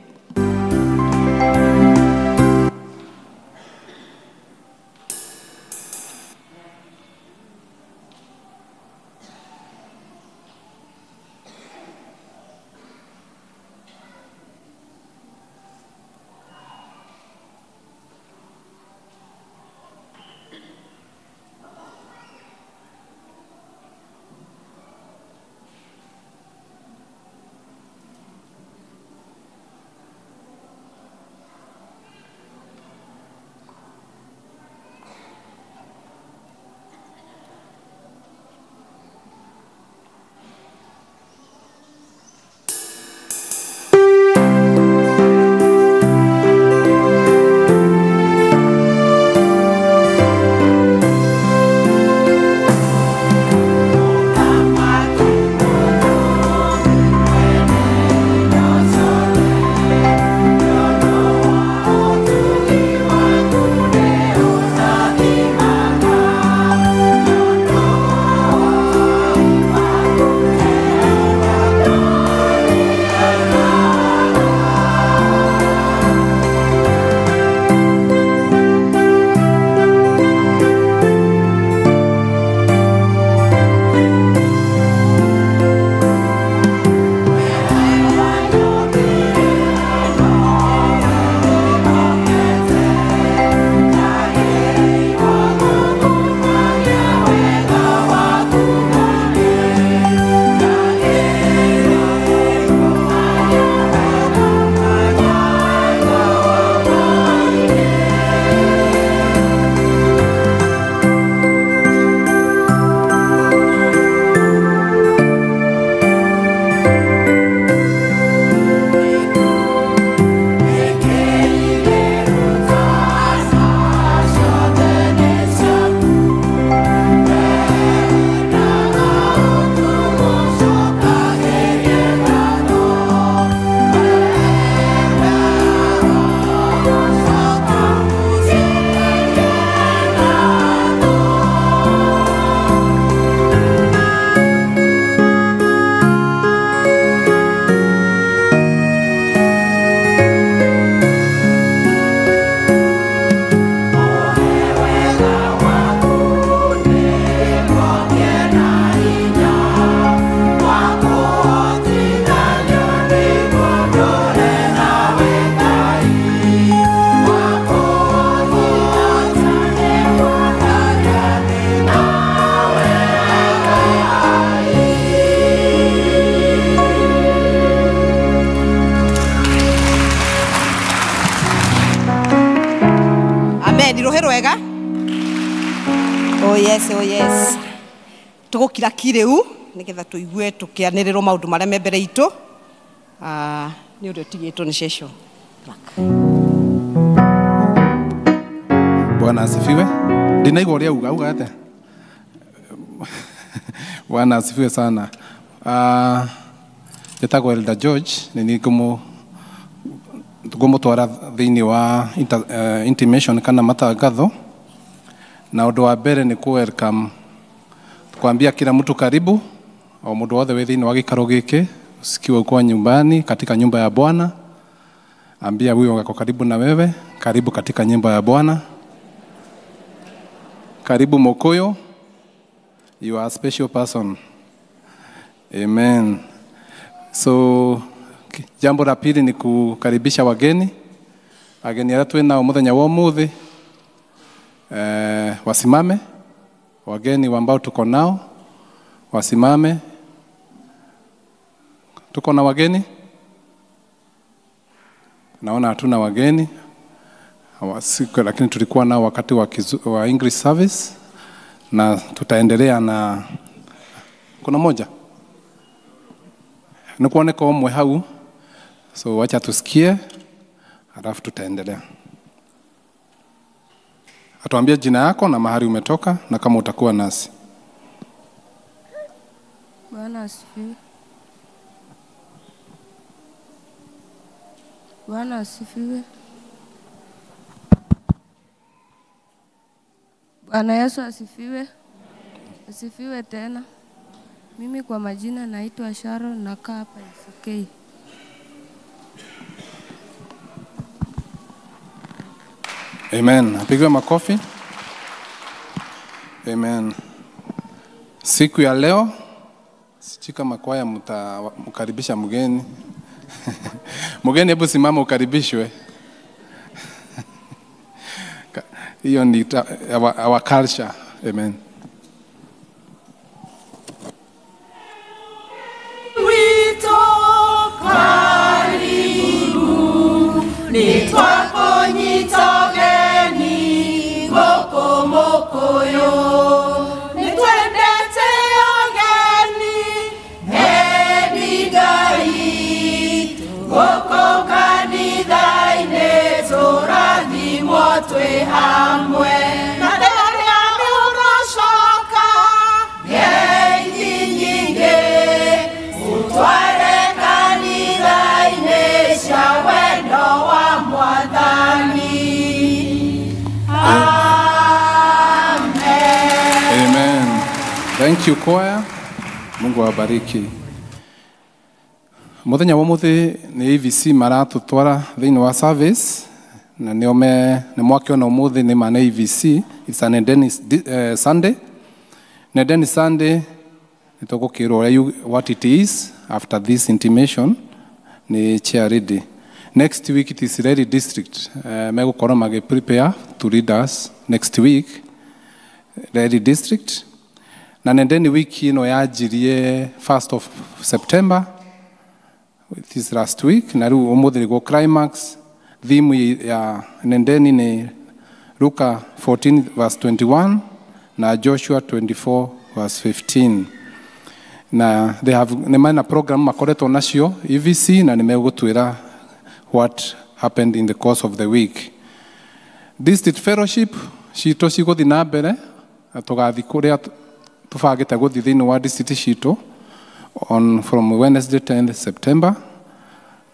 Oh yes. Tugukira kiriu nigetha tuigue tukianĩrĩrwo maũndũ marĩa me mbere itũ. Nĩ ũrĩa ũtigĩtwo nĩ Shesho. Bwana asifiwe. Ndinaigua ũrĩa uga ate. Bwana asifiwe sana. Njĩtagwo Elder George, nĩ ngũmũtwara thĩinĩ wa intimation kana matangatho. Na ũndũ wa mbere ni welcome kuambia kila mtu karibu au mtu wote wewe thĩinĩ wa gĩikaro gĩkĩ usikiwe kwa nyumbani katika nyumba ya Bwana. Ambia huyo wako karibu na wewe, karibu katika nyumba ya Bwana. Karibu Mokoyo, you are a special person. Amen. So jambo la pili ni kukaribisha wageni. Wageni wetu nao mũthenya wa ũmũthĩ wasimame wageni ambao tuko nao wasimame. Tuko na wageni? Naona hatuna wageni. Hawasiko, lakini tulikuwa nao wakati wa English service na tutaendelea na kuna moja. Nikuoneka omwe hau. So wacha tusikie halafu tutaendelea. Atuambie jina yako na mahali umetoka na kama utakuwa nasi. Bwana asifiwe. Bwana asifiwe. Bwana Yesu asifiwe. Asifiwe tena. Mimi kwa majina naitwa Sharon, nakaa hapa ICK. Amen. Apigwe makofi. Amen. Siku ya leo sijui kama kwaya mkaribisha mgeni. Mgeni hebu simama ukaribishwe. Hiyo ni our culture. Amen. Thank you choir. Mungu awabariki. Muthenya wa ũmũthĩ nĩ AVC maratũtwara thĩinĩ wa service na nĩ mwakiona ũmũthĩ nĩ mana AVC. It's a Nendeni Sunday. Nendeni Sunday nĩ tũgũkĩrwo what it is after this intimation nĩ charity. Next week it is Rĩrĩ district. Megũkorwo magĩ-prepare to lead us next week. Rĩrĩ district. Na Nendeni wiki ino yajirie 1st of September, this last week, na rĩu ũmũthĩ go climax. Theme ya Nendeni ni Luka 14 verse 21 na Joshua 24 verse 15. Na they have nemana program makoretwo nacio EVC na nimegũtwĩra what happened in the course of the week. District fellowship cito cigũthiĩ na mbere, tũgathi kũrĩa tũbangĩte gũthiĩ thĩinĩ wa district citũ from Wednesday 10th September,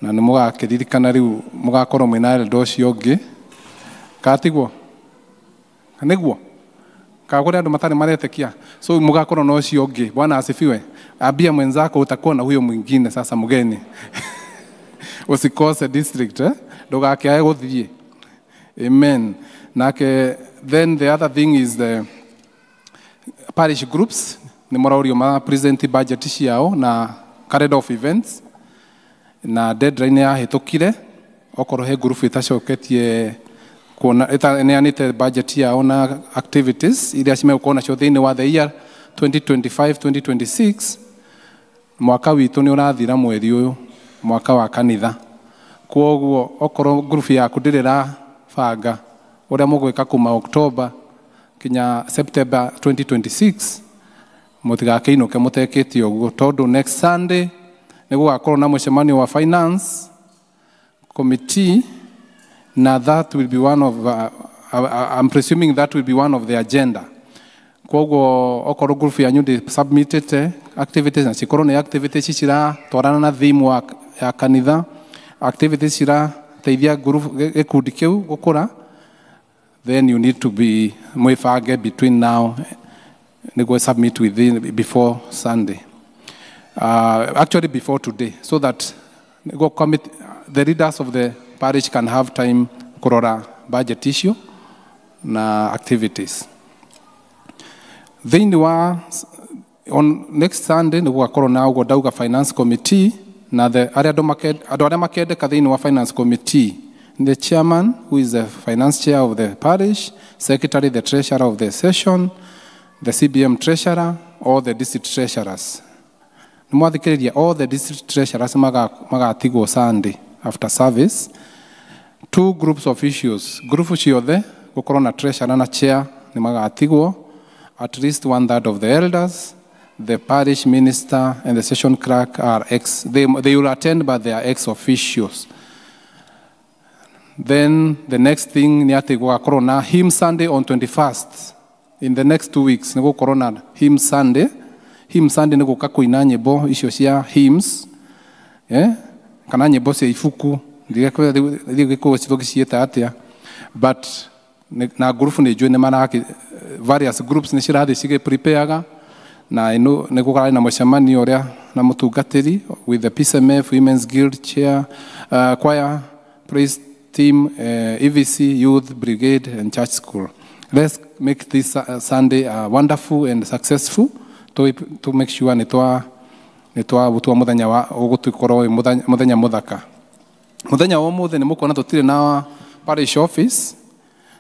na nĩ mũgakĩririkana rĩu mũgakorwo mwĩna elder ũcio ũngĩ katigwo nĩguo kagũrĩ andũ matarĩ maretĩkia, so mũgakorwo na ũcio ũngĩ. Bwana asifiwe. Ambia mwenzako utakuwa na huyo mwingine sasa mgeni. Usikose district, ndũgakĩae gũthiĩ. Amen. Then the other thing is the parish groups. Ni moraũrio ma present budget ciao na calendar of events na deadline yahĩtũkire. Okorwo he group itacoketie kuona neanĩte budget yao na activities iria cimegũkorwo nacio thĩinĩ wa the year 2025-2026, mwaka witũ nĩ ũrathira mweri ũyũ, mwaka wa kanitha. Kwoguo okorwo group yaku ndĩrĩ banga ũrĩa mũgwĩka kuma October kinya September 2026, mũtigakĩinũke mũtekĩtie ũguo, tondũ next Sunday nĩ gũgakorwo na mũcemanio wa finance committee, na that will be one of I'm presuming that will be one of the agenda. Kwoguo okorwo group yanyu ndĩ submitted activities na cikorwo nĩ activities ciratwarana na theme ya kanitha, activities cirateithia gĩkundi kĩu gũkũra, then you need to be mwĩbange between now nĩguo submit before Sunday, actually before today, so that the leaders of the parish can have time kurora budget issue na activities. Thĩinĩ wa on next Sunday nĩ gũgakorwo na ũguo ndauga finance committee, na andũ arĩa makendeka thĩinĩ wa finance committee, the chairman, who is the finance chair of the parish, secretary, the treasurer of the session, the CBM treasurer, all the district treasurers. Nimwathikiriria all the district treasurers magatigwo Sunday after service. 2 groups of issues. Group ciothe gukorwo na treasurer na chair ni magatigwo. At least 1/3 of the elders, the parish minister and the session clerk are they will attend, but they are ex-officials. Then the next thing ni ati gugakorwo na hymn Sunday on 21st. In the next 2 weeks ni gukorwo na hymn Sunday. Hymn Sunday ni guka kuina nyimbo icio cia hymns, kana nyimbo cia ifuku ndigeko citogicieta atia, but na group ni join maraki various groups ni cirathi cige prepareaga na ino ni gukara na mũcemanio ũrĩa na mũtungatĩri with the PCMF Women's Guild chair, choir, praise team, EVC youth brigade and church school. Let's make this Sunday wonderful and successful to make sure nitwa butua muthenya wa ugutukorwo muthenya muthaka. Muthenya wa ũmũthĩ nĩmũkuona tũtirĩ na parish office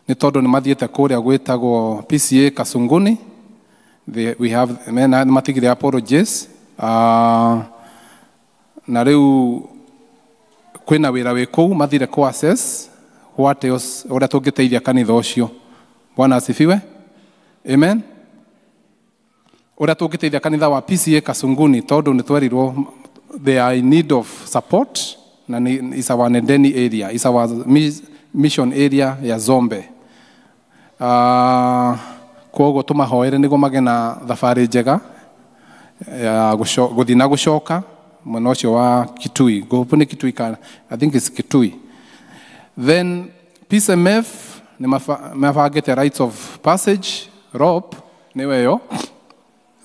nĩ tondũ nĩ mathiĩte kũrĩa gwĩtagwo PCA Kasunguni. We have matigire apologies. Na rĩu kwĩna wĩra wĩ kũu mathire kũ access what else ũrĩa tũngĩteithia kanitha ũcio. Bwana asifiwe. Amen. Ũrĩa tũngĩteithia kanitha wa PCA Kasunguni tondũ nĩ twerirwo they are in need of support na is our Nendeni area, is our mission area ya Zombe. Koguo tumahoere nĩguo magĩe na thabarĩ njega ya gũthiĩ na gũcoka mwena ũcio wa Kitui. Gũkũ nĩ Kitui kana I think it's Kitui. Then PCMF nĩ mabangĩte rites of passage rope nĩwe yo.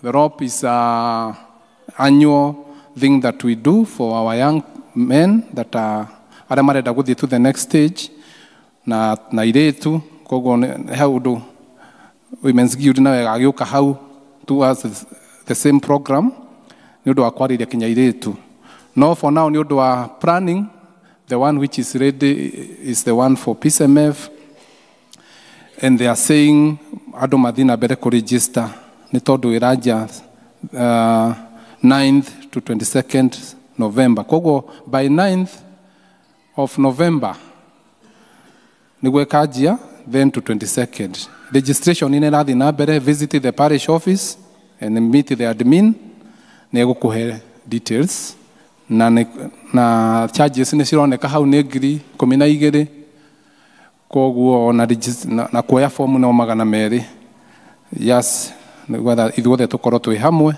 The rope is an annual thing that we do for our young men that are arĩa marenda gũthiĩ to the next stage na iretu. Koguo nĩ hau ũndũ Women's Guild nawe agĩũka hau towards the same program nĩ ũndũ wa kwarĩria kinya iretu. No for now nĩ ũndũ wa planning, the one which is ready is the one for PCMF, and they are saying andũ mathiĩ na mbere kũregister nĩ tondũ ĩranjia 9th to 22nd November. Koguo by 9th of November nĩguo ĩkanjia, then to 22nd. Registration in ĩrathiĩ na mbere. Visit the parish office and meet the admin. Nĩ egũkũhe details na charges nĩ cironeka hau nĩ 12,000. Koguo na kuoya form no 200. Yes, whether ithuothe tũkorwo twĩ hamwe.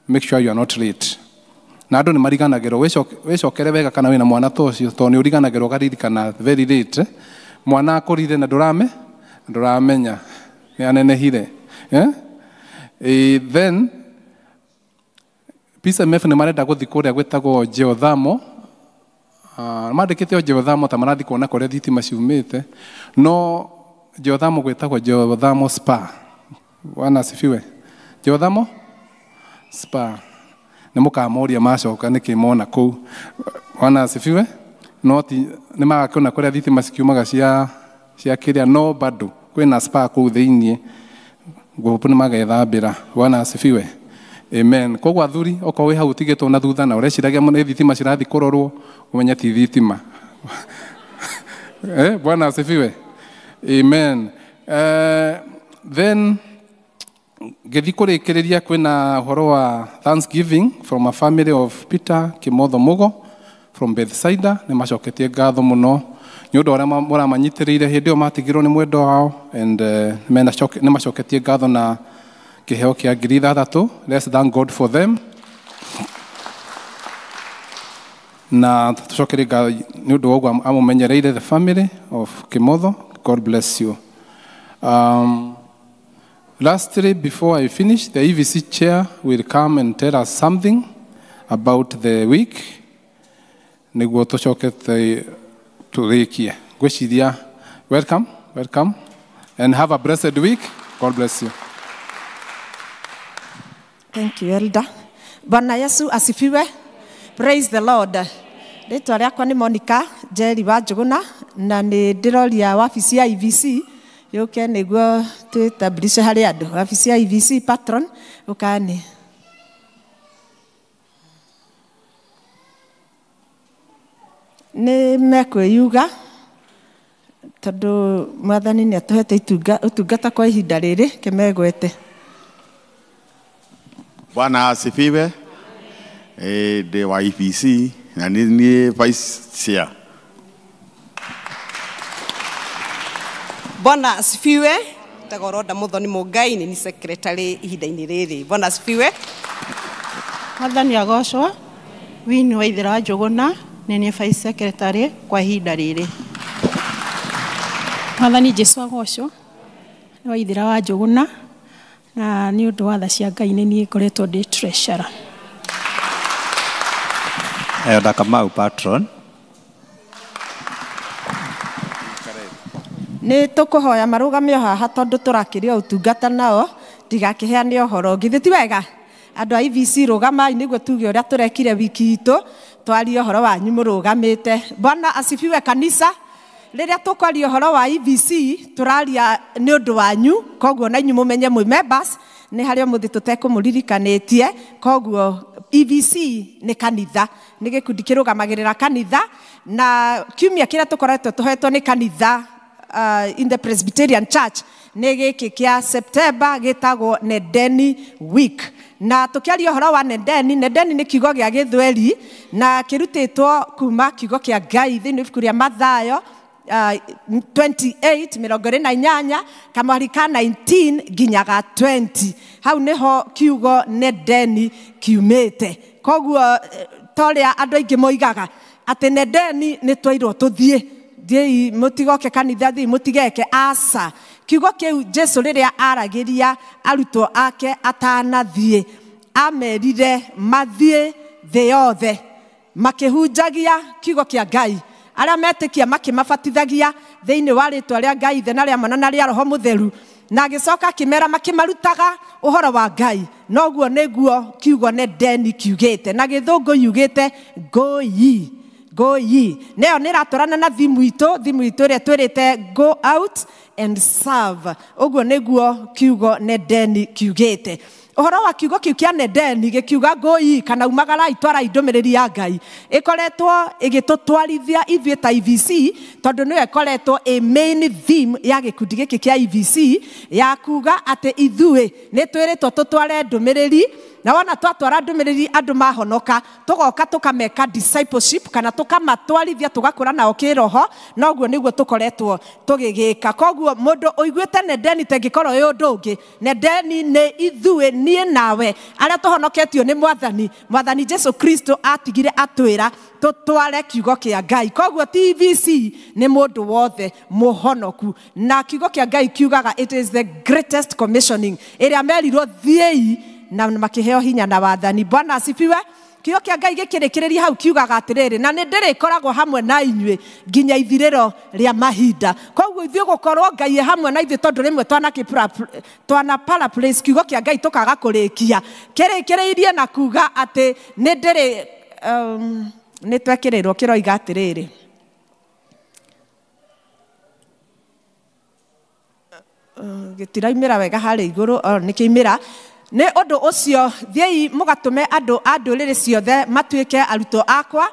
Make sure you are not late. Na andũ nĩ mariganagĩrwo wĩcokere wega kana wĩna mwana ta ũcio tondũ nĩ ũriganagĩrwo ũgaririkana very late. Mwana akũrire na ndũramenya nĩ anenehire. Then PCMF nĩ marenda gũthiĩ kũrĩa gwĩtagwo geothermal. Mandĩkĩte o geothermal ta marathiĩ kuona kũrĩa thitima ciumĩte, no geothermal gwĩtagwo geothermal spa. Bwana asifiwe. Geothermal spa nĩ mũkamoria macoka nĩkĩ mona kũu. Bwana asifiwe. No ti nĩ magakĩona kũrĩa thitima cikiumaga cia kĩrĩa, no bado kwĩna spa kũu thĩinĩ gũkũ nĩ magethambĩra. Bwana asifiwe. Amen. Koguo athuri okorwo wĩ hau ũtigĩtwo na thutha na ũreciragia nĩ thitima cirathiĩ kũrorwo, ũmenye ti thitima. Bwana asifiwe. Amen. Then ngĩthiĩ kũrĩkĩrĩria kwĩna ũhoro wa Thanksgiving from a family of Peter Kimotho Mugo from Bethsaida. Nĩ macoketie ngatho mũno nĩ ũndũ ũrĩa mũramanyitĩrĩire hĩndĩ ĩyo matigirwo nĩ mwendo wao, and nĩ macoketie ngatho na kĩheo kĩa 3,000. Let's thank God for them. Na tũcokerie ngatho nĩ ũndũ wa ũguo amũmenyereire the family of Kimotho. God bless you. Lastly, before I finish, the EVC chair will come and tell us something about the week. Nĩguo tũcokete tũrĩkie. Gwĩciria, welcome and have a blessed week. God bless you. Thank you, Elder. Bwana Yesu asifiwe. Praise the Lord. Rĩtwa rĩakwa nĩ Monica Njeri wa Njũgũna na nĩ ndĩroria wabici ya EVC yũke nĩguo twĩtambulishe harĩ andũ. Wabici ya IVC patron ũkani. Nĩ mekwĩyuga tondũ Mwathani nĩ atũhete ũtungata kwa ihinda rĩrĩ kĩmegwete. Bwana asifiwe. Ndĩ wa IVC na niĩ vice chair. Bwana asifiwe. Tagoroda Muthoni Mungai ni secretary ihinda-inĩ rĩrĩ. Bwana asifiwe. Mwathani agocwo. Wini wa ithira wa Njũgũna ni vice secretary kwa ihinda rĩrĩ. Mwathani Jesu agocwo. Ni wa ithira wa Njũgũna na ni ũndũ wa tha cia Ngai nĩ niĩ ngoretwo ndĩ treasurer. Elder Kamau patron. Nĩ tũkũhoya marũgame haha tondũ tũrakĩria ũtungata nao ndigakĩheane ũhoro ũngĩ. Ti wega andũ a IVC rũgamai nĩguo tuge ũrĩa tũrekire wiki itũ twarie ũhoro wanyu mũrũgamĩte. Bwana asifiwe kanisa. Rĩrĩa tũkwaria ũhoro wa IVC tũraria nĩ ũndũ wanyu, koguo na inyuĩ mũmenye mwĩ members nĩ harĩa mũthĩ tũtekũmũririkanĩtie. Koguo IVC nĩ kanitha, nĩ gĩkundi kĩrũgamagĩrĩra kanitha, na kiumia kĩrĩa tũkoretwo tũhetwo nĩ kanitha in the Presbyterian Church nĩ gĩkĩ kĩa September gĩtagwo Nendeni week. Na tukiaria ũhoro wa Nendeni, Nendeni nĩ kiugo gĩa Gĩthweri na kĩrutĩtwo kuma kiugo kĩa Ngai thĩinĩ wa ibuku rĩa Mathayo 28:28 kamwari ka 19 nginyaga 20. Hau niho kiugo Nendeni kiumĩte. Koguo torĩa andũ aingĩ moigaga atĩ Nendeni nĩ twairwo tũthiĩ thiĩ mũtigoke kanitha thiĩ mũtigeke aca. Kiugo kĩu Jesu rĩrĩa aragĩria arutwo ake atanathiĩ amerire mathiĩ thĩ yothe makĩhunjagia kiugo kĩa Ngai. Arĩa metĩkia makĩmabatithagia thĩinĩ wa rĩĩtwa rĩa Ngai Ithe na rĩa Mwana na rĩa Roho Mũtheru, na agĩcoka akĩmera makĩmarutaga ũhoro wa Ngai. Noguo nĩguo kiugo Nendeni kiugĩte, na Gĩthũngũ yugĩte go ye. Go ye. Nĩyo nĩ ĩratwarana na thimu itũ ĩrĩa twĩrĩte go out and serve. Ũguo nĩguo kiugo Nendeni kiugĩte. Ũhoro wa kiugo kĩu kĩa Nendeni gĩkiuga go ye kana umagarai twarai ndũmĩrĩri ya Ngai ĩkoretwo ĩgĩtũtwarithia ithuĩ ta IVC tondũ nĩyo ĩkoretwo a main theme ya gĩkundi gĩkĩ kĩa IVC ya kuga atĩ ithuĩ nĩ twĩrĩtwo tũtware ndũmĩrĩri, na wona twatwara ndũmĩrĩri andũ mahonoka tũgoka tũkameka discipleship kana tũkamatwarithia tũgakũra nao kĩroho. Noguo nĩguo tũkoretwo tũgĩgĩka. Koguo mũndũ ũiguĩte Nendeni tengĩkorwo ĩ ũndũ ũngĩ. Nendeni nĩ ithuĩ niĩ nawe arĩa tũhonoketio nĩ Mwathani Jesu Kristo atigire atwĩra tũtware kiugo kĩa Ngai. Koguo TVC nĩ mũndũ wothe mũhonoku, na kiugo kĩa Ngai kiugaga it is the greatest commissioning ĩrĩa merirwo thiĩi na makĩheo hinya na wathani. Bwana asifiwe. Kiugo kĩa Ngai gĩkĩrĩkĩrĩria hau kiugaga atĩrĩrĩ, na nĩ ndĩrĩkoragwo hamwe na inyuĩ nginya ithirĩro rĩa mahinda. Koguo ithuĩ gũkorwo Ngai hamwe na ithuĩ tondũ rĩmwe twana paraphrase kiugo kĩa Ngai tũkaga kũrĩkia kĩrĩkĩrĩirie na kuga atĩ nĩ ndĩrĩ nĩ twekĩrĩrwo kĩroiga atĩrĩrĩ, gĩtiraimĩra wega harĩ igũrũ nĩ kĩimĩra. Nĩ ũndũ ũcio thiĩi mũgatũme andũ a ndũrĩrĩ ciothe matuĩke arutwo akwa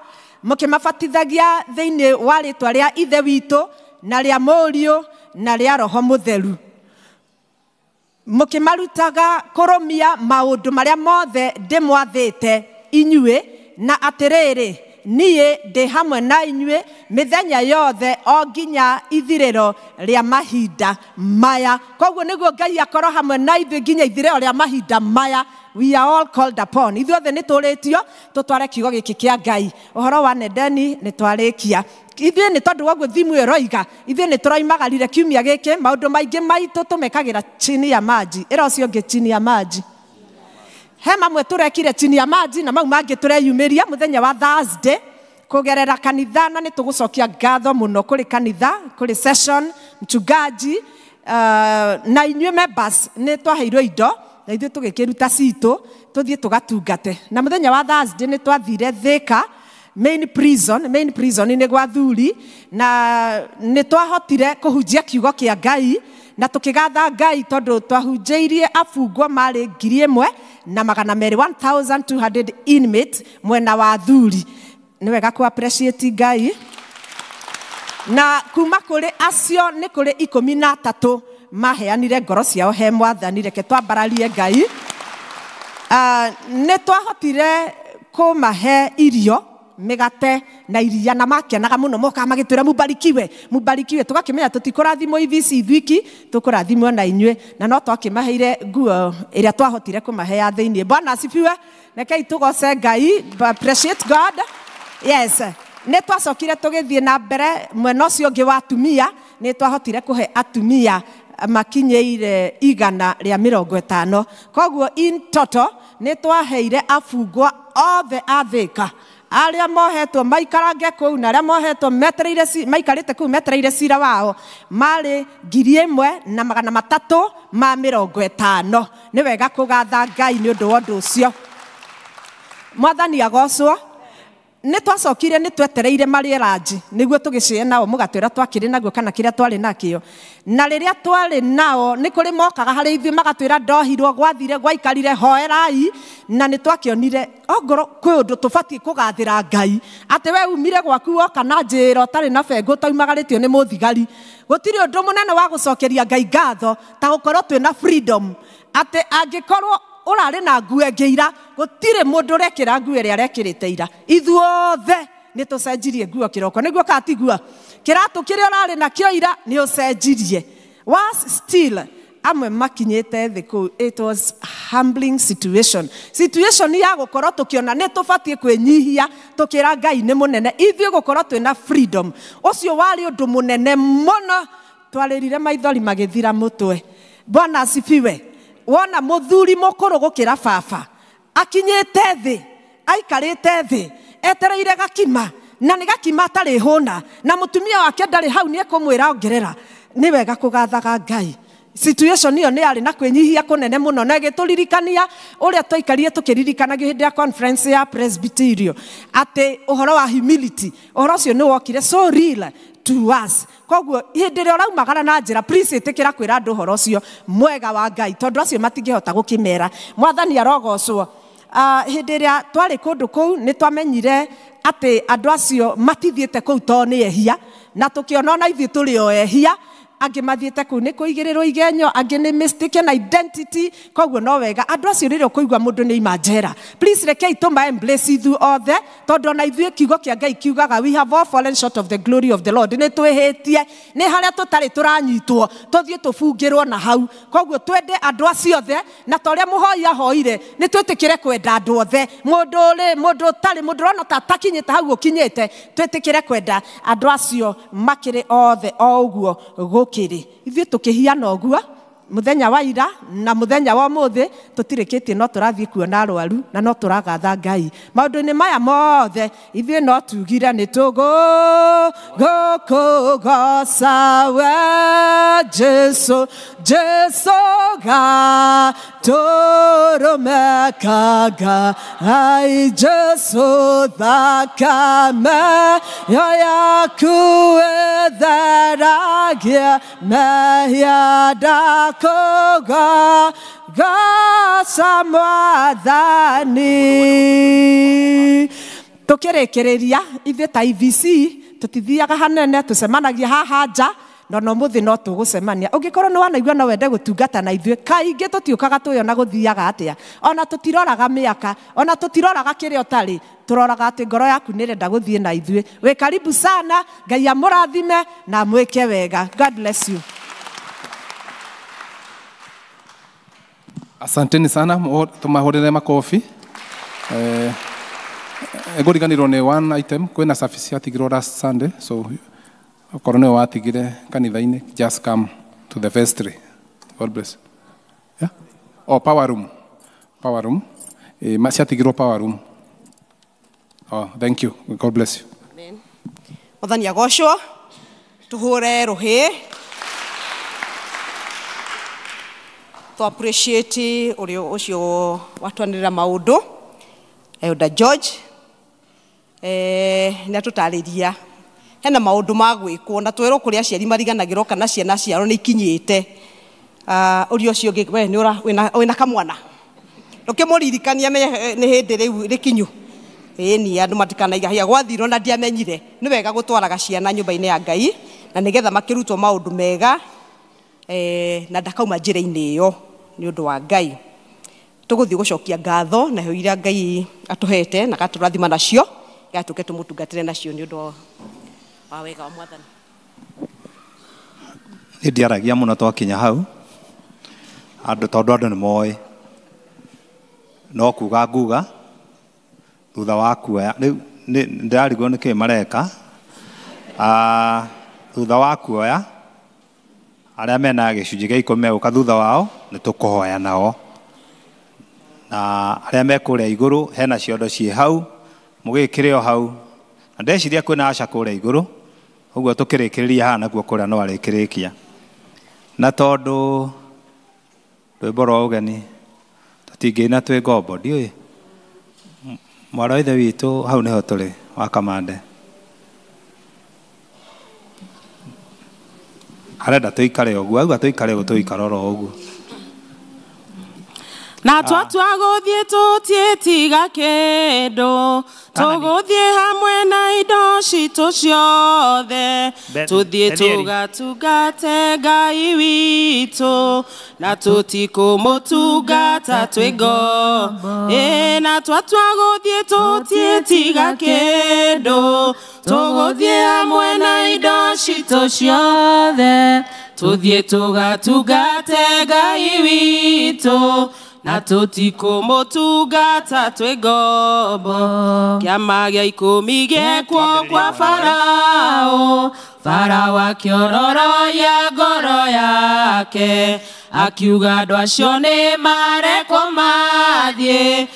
mũkĩmabatithagia thĩinĩ wa rĩĩtwa rĩa Ithe witũ na rĩa Mũriũ na rĩa Roho Mũtheru, mũkĩmarutaga kũrũmia maũndũ marĩa mothe ndĩmwathĩte inyuĩ, na atĩrĩrĩ niĩ ndĩ hamwe na inyuĩ mĩthenya yothe o nginya ithirĩro rĩa mahinda maya. Koguo nĩguo Ngai akorwo hamwe na ithuĩ nginya ithirĩro rĩa mahinda maya. We are all called upon. Ithuothe nĩ tũrĩtio tũtware kiugo gĩkĩ kĩa Ngai. Ũhoro wa Nendeni nĩ twarĩkia. Ithuĩ nĩ tondũ waguo thimu ĩyo roiga, ithuĩ nĩ tũroimagarire kiumia gĩkĩ maũndũ maingĩ maitũ tũmekagĩra chini ya maji. Ĩra ũcio ũngĩ chini ya maji. He mamwe tũrekire chini ya maji na mau mangĩ tũreyumĩria mũthenya wa Thursday kugerera kanitha, na nĩ tũgũcokia ngatho mũno kũrĩ kanitha, kũrĩ session mchungaji na inyuĩ members nĩ twaheirwo indo na ithuĩ tũgĩkĩruta citũ tũthiĩ tũgatungate. Na mũthenya wa Thursday nĩ twathire Thika main prison nĩ gwa thuri, na nĩ twahotire kũhunjia kiugo kĩa Ngai na tũkĩgatha Ngai tondũ twahunjĩirie afungwo marĩ 1,200 inmates mwena wa Thuri. Nĩ wega kũ appreciate Ngai. Na kuma kũrĩ acio nĩ kũrĩ 13 maheanire ngoro ciao he Mwathani. Reke twambararie Ngai. Nĩ twahotire kũmahe irio, mĩgate na iria, na makenaga mũno moka magĩtwĩra mubarikiwe tũgakĩmenya tũtikũrathimwo ivici thwiki, tũkũrathimwo na inyuĩ, na no twakĩmaheire nguo ĩrĩa twahotire kũmahe ya thĩinĩ. Bwana asifiwe. Rekei tũgoce Ngai. Appreciate God. Yes. Nĩ twacokire tũgĩthiĩ na mbere mwena ũcio ũngĩ wa atumia. Nĩ twahotire kũhe atumia makinyĩire 150. Koguo in total nĩ twaheire afungwa othe a Thĩka, arĩa mohetwo maikarange kũu na arĩa mohetwo maikarĩte kũu metereire cira wao marĩ 1,350. Nĩ wega kũgatha Ngai nĩ ũndũ wa ũndũ ũcio. Mwathani agocwo. Nĩ twacokire nĩ twetereire marĩ ranji nĩguo tũgĩcĩe nao mũgate ũrĩa twakĩrĩ naguo kana kĩrĩa twarĩ nakĩo. Na rĩrĩa twarĩ nao nĩ kũrĩ mokaga harĩ ithuĩ magatwĩra ndohirwo, gwathire gwaikarire, hoerai, na nĩ twakĩonire ongorwo kwĩ ũndũ tũbatiĩ kũgathĩra Ngai, atĩ we umire gwaku woka na njĩra ũtarĩ na bengũ taumagarĩtio nĩ mũthigari. Gũtirĩ ũndũ mũnene wa gũcokeria Ngai ngatho ta gũkorwo twĩna freedom, atĩ angĩkorwo ũrarĩ na nguo ngĩira, gũtirĩ mũndũ ũrekĩra nguo ĩrĩa arekĩrĩte ira. Ithuothe nĩ tũcenjirie nguo kĩroko, nĩguo katigua kĩratũ kĩrĩa ũrarĩ nakĩo ira nĩ ũcenjirie. Was still amwe makinyĩte thĩ kũu. It was humbling situation ya gũkorwo tũkĩona nĩ tũbatiĩ kwĩnyihia tũkĩra Ngai nĩ mũnene, ithuĩ gũkorwo twĩna freedom. Ũcio warĩ ũndũ mũnene mũno, twarĩrire maithori magĩthira mũtwe. Bwana asifiwe. Wona mũthuri mũkũrũ gũkĩra baba akinyĩte thĩ, aikarĩte thĩ, etereire gakima, na nĩ gakima atarĩ hũna, na mũtumia wake ndarĩ hau nĩ ekũmwĩra ongerera. Nĩ wega kũgathaga Ngai. Situation ĩyo nĩ yarĩ na kwĩnyihia kũnene mũno, na ĩgĩtũririkania ũrĩa twaikarire tũkĩririkanagio hĩndĩ ya conference ya Presbyterio, atĩ ũhoro wa humility, ũhoro ũcio nĩ wokire so real to us. Koguo hĩndĩ ĩrĩa ũraumagara na njĩra, please ĩtĩkĩra kwĩra andũ ũhoro ũcio mwega wa Ngai, tondũ acio matingĩhota gũkĩmera. Mwathani arogocwo. Hĩndĩ ĩrĩa twarĩ kũndũ kũu nĩ twamenyire atĩ andũ acio matithiĩte kũu to nĩ ehia, na tũkĩona ona ithuĩ tũrĩ o ehia. Angĩ mathiĩte kũu nĩ kũigĩrĩrwo igenyo, angĩ nĩ mistaken identity. Koguo no wega andũ acio rĩrĩa ũkũigua mũndũ nĩ ima njera, please rekei tũma embrace ithuĩ othe, tondũ ona ithuĩ kiugo kĩa Ngai kiugaga we have all fallen short of the glory of the Lord. Nĩ twĩhĩtie, nĩ harĩa tũtarĩ tũranyitwo tũthiĩ tũbungĩrwo na hau. Koguo twende andũ acio othe, na ta ũrĩa mũhoi ahoire nĩ twĩtĩkĩre kwenda andũ othe, mũndũ ũrĩ, mũndũ ũtarĩ, mũndũ ũrona ta atakinyĩte hau ũkinyĩte, twĩtĩkĩre kwenda andũ acio makĩrĩ othe o ũguo gũkĩrĩ. Ithuĩ tũkĩhiana ũguo mũthenya wa ira na mũthenya wa ũmũthĩ tũtirĩkĩtie, no tũrathiĩ kuona arwaru na no tũragatha Ngai. Maũndũ-inĩ maya mothe ithuĩ no tugire nĩ tũgũkũgoca we Jesu, Jesu gatũrũmekaga, ai Jesu thakame yo yaku ĩtheragia mehia ndakuga goca Mwathani. Tũkĩrĩkĩrĩria ithuĩ ta IVC tũtithiaga hanene, tũcemanagia haha nja, no mũthĩ no tũgũcemania. Ũngĩkorwo nĩ wanaigua no wende gũtungata na ithuĩ, kaingĩ tũtiũkaga twĩona gũthiaga atĩa, ona tũtiroraga mĩaka, ona tũtiroraga kĩrĩa ũtarĩ, tũroraga atĩ ngoro yaku nĩ ĩrenda gũthiĩ na ithuĩ. Wĩ karibu sana. Ngai amũrathime na mwĩke wega. God bless you. Asanteni sana, tumahũrĩre makofi. Ngũriganĩrwo nĩ one item, kwĩna service yatigirwo last Sunday, so okorwo nĩwe watigire kanitha-inĩ, just come to the vestry. God bless. Yeah? Oh, power room. Power room. Ciatigirwo power room. Oh, thank you. God bless you. Amen. Mwathani agocwo. Tũhũre rũhĩ. To appreciate ũcio watwanĩrĩra maũndũ. Elder George. Nĩ atũtarĩria hena maundu ma gwikwo na twirwo kuria aciari mariganagirwo kana ciana ciaro ni ikinyite urio cio ngi we ni wina kamwana ndukimuririkania ni hindi riu rikinyu ni andu matikanaiga hia gwathirwo na ndiamenyire ni wega gutwaraga ciana nyumba-ini ya Ngai na nigetha makirutwo maundu mega na ndakauma njira-ini iyo ni undu wa Ngai tuguthii gucokia ngatho na iria Ngai atuhete na gaturathima nacio gatuke tumutungatire nacio ni undu wa wega wa Mwathani. Ni ndiaragia muno twakinya hau tondu andu ni moe no kuga nguga thutha wa kuoya riu ndirarigwo niki mareka thutha wa kuoya aria mena gicunji gia 10 meguka thutha wao ni tukuhoya nao na aria mekuria iguru hena ciondo cie hau mugikire o hau na ndeciria kwina aca kuria iguru uguo tukirikiriria haha naguo kuria no arikirikia na tondu rwimbo rwa ugeni tutingina twi ngombo ndiui mwana wa ithe witu hau niho turi wa kamande arenda tuikare uguo auga tuikare uguo tuikara oro uguo na twatua guthie tutietiga kindu tuguthie hamwe na indo citu ciothe tuthie tugatungate Ngai witu na tutikumutungata twi ngombo na twatua guthie tutietiga kindu tuguthie hamwe na indo citu ciothe tuthie tugatungate Ngai witu na tutikumutungata twi ngombo kiama gia 10 giekwo kwa Farao Farao akiororoia ngoro yake akiuga andu acio ni marekwo mathie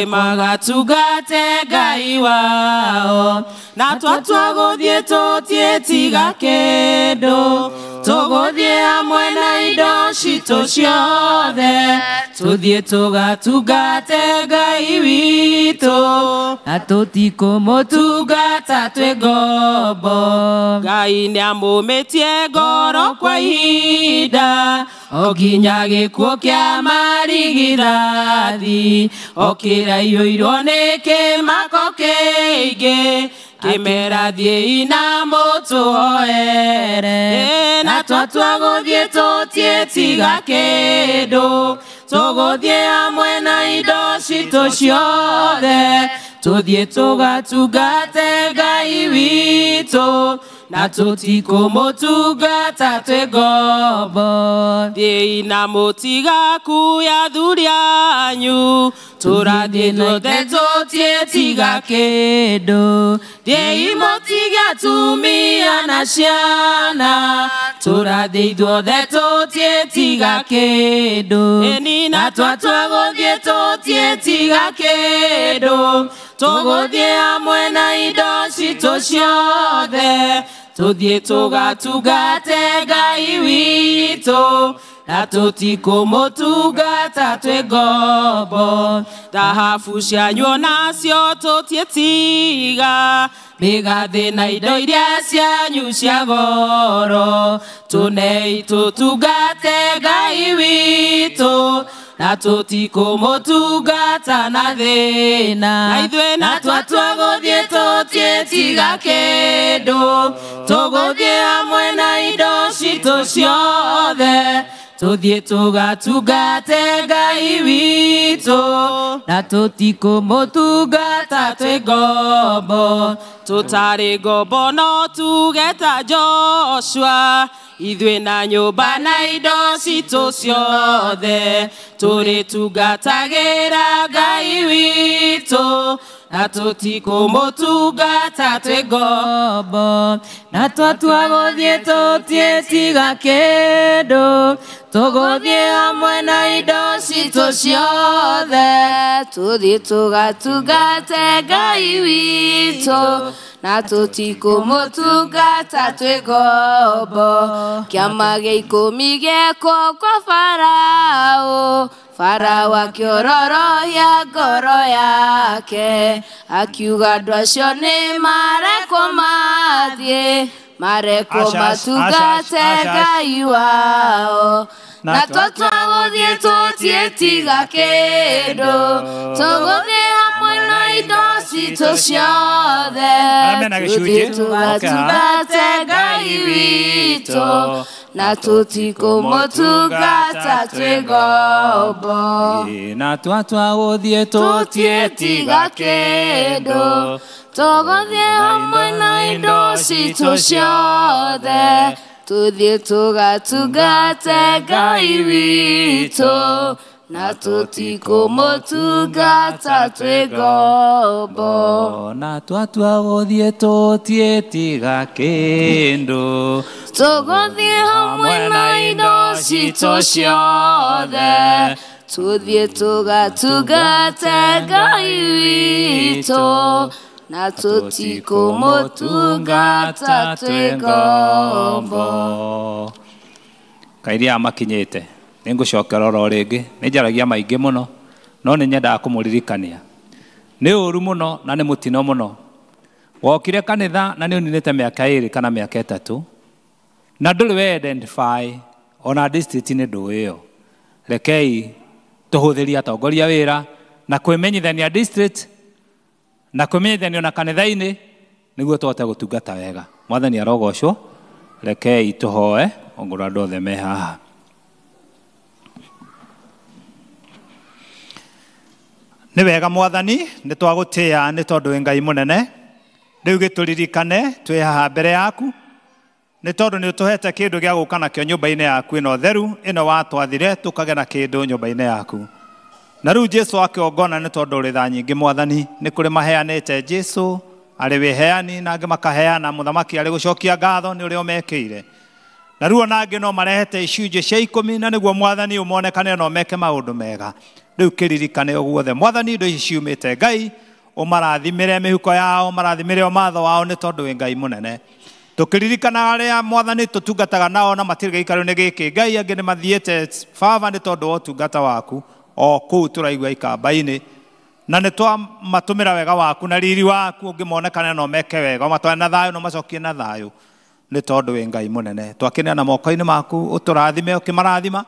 magatungate Ngai wao na twatua guthie tutietiga kindu tuguthie hamwe na indo citu ciothe tuthie tugatungate Ngai witu na tutikumutungata twi ngombo Ngai ni amumitie ngoro kwa ihinda o nginya gikuo kia marigithathi okiraiyuirwo ni kimako kiingi kimera thiei na mutuhoere na twatua guthie tutietiga kindu tuguthie hamwe na indo citu ciothe tuthie tugatungate Ngai witu na tutikumutungata twi ngombo thiei na mutiga kuya thuri anyu turathie tuothe tutietiga kindu thiei mutiga atumia na ciana turathie ithuothe tutietiga kindu na twatua guthie tutietiga kindu tuguthie hamwe na indo citu ciothe tuthie tugatungate Ngai witu na tutikumutungata twi ngombo thahabu cianyu nacio tutietiga migathi na indo iria cianyu cia goro tunei tutungate Ngai witu na tutikumutungata na thina na ithue na twatua guthie tutietiga kindu tuguthie hamwe na indo citu ciothe tuthie tugatungate Ngai witu na tutikumutungata twi ngombo tutari ngombo no tugeta Joshua ithue na nyũmba na indo citu ciothe tũrĩtungatagĩra Ngai witũ na tũtikũmũtungata twĩ ngombo na twatua gũthiĩ tũtiĩtiga kĩndũ tũgũthiĩ hamwe na indo citũ ciothe tũthiĩ tũgatungate Ngai witũ na tũtikũmũtungata twĩ ngombo. Kĩama gĩa ikũmi gĩekwo kwa Farao, Farao akĩororohia ngoro yake, akiuga andũ acio nĩ marekwo mathiĩ, marekwo matungate Ngai wao. Na twatwagũthiĩ tũtiĩtiga kĩndũ, tũgũthiĩ hamwe na indo citũ ciothe, tũthiĩ tũgatungate Ngai witũ, na tũtikũmũtungata twĩ ngombo. Na twatwagũthiĩ tũtiĩtiga kĩndũ, tũgũthiĩ hamwe na indo citũ ciothe, tũthiĩ tũgatungate Ngai witũ, na tũtikũmũtungata twĩ ngombo. Na twatwagũthiĩ tũtiĩtiga kĩndũ, tũgũthiĩ hamwe na indo citũ ciothe, tũthiĩ tũgatungate Ngai witũ, na tũtikũmũtungata twĩ ngombo. Kairi amakinyĩte nĩ ngũcokera oro rĩngĩ, nĩ njaragia maingĩ mũno, no nĩ nyendaga kũmũririkania nĩ ũũru mũno na nĩ mũtino mũno. Wokire kanitha na nĩ ũninĩte mĩaka 2 kana mĩaka 3 na ndũrĩ we identify ona district nĩ ndũĩ ĩyo. Rekei tũhũthĩrie atongoria wĩra na kwĩmenyithania district na kwĩmenyithania na kanitha-inĩ nĩguo tũhote gũtungata wega. Mwathani arogocwo. Rekei tũhoe ongorwo andũ othe me haha. Nĩ wega Mwathani, nĩ twagũtĩĩa nĩ tondũ wĩ Ngai mũnene. Rĩu gĩtũririkane twĩ haha mbere yaku, nĩ tondũ nĩ ũtũhete kĩndũ gĩa gũka nakĩo nyũmba-inĩ yaku ĩno theru, ĩno watwathire tũkagĩa na kĩndũ nyũmba-inĩ yaku. Na rĩu Jesũ akĩongona nĩ tondũ ũrĩ tha nyingĩ Mwathani, nĩ kũrĩ maheanĩte Jesũ arĩ wĩheani, na angĩ makaheana mũthamaki arĩ gũcokia ngatho nĩ ũrĩa ũmekĩire. Na rĩu ona angĩ no marehete icunjĩ cia 10 na nĩguo Mwathani ũmonekane no meke maũndũ mega. Rĩu kĩririkane ũguothe Mwathani, indo ici ciumĩte Ngai, ũmarathimĩre mĩhuko yao, marathimĩre o matho wao nĩ tondũ wĩ Ngai mũnene. Tũkĩririkana arĩa Mwathani tũtungataga nao na matirĩ gĩikaro-inĩ gĩkĩ, Ngai angĩ nĩ mathiĩte baba nĩ tondũ wa ũtungata waku o kũu tũraigua ikamba-inĩ, na nĩ twamatũmĩra wega waku na riri waku, ũngĩ monekane no meke wega, ũmatware na thayũ no macokie na thayũ nĩ tondũ wĩ Ngai mũnene. Twakenera moko-inĩ maku, ũtũrathime ũkĩmarathima,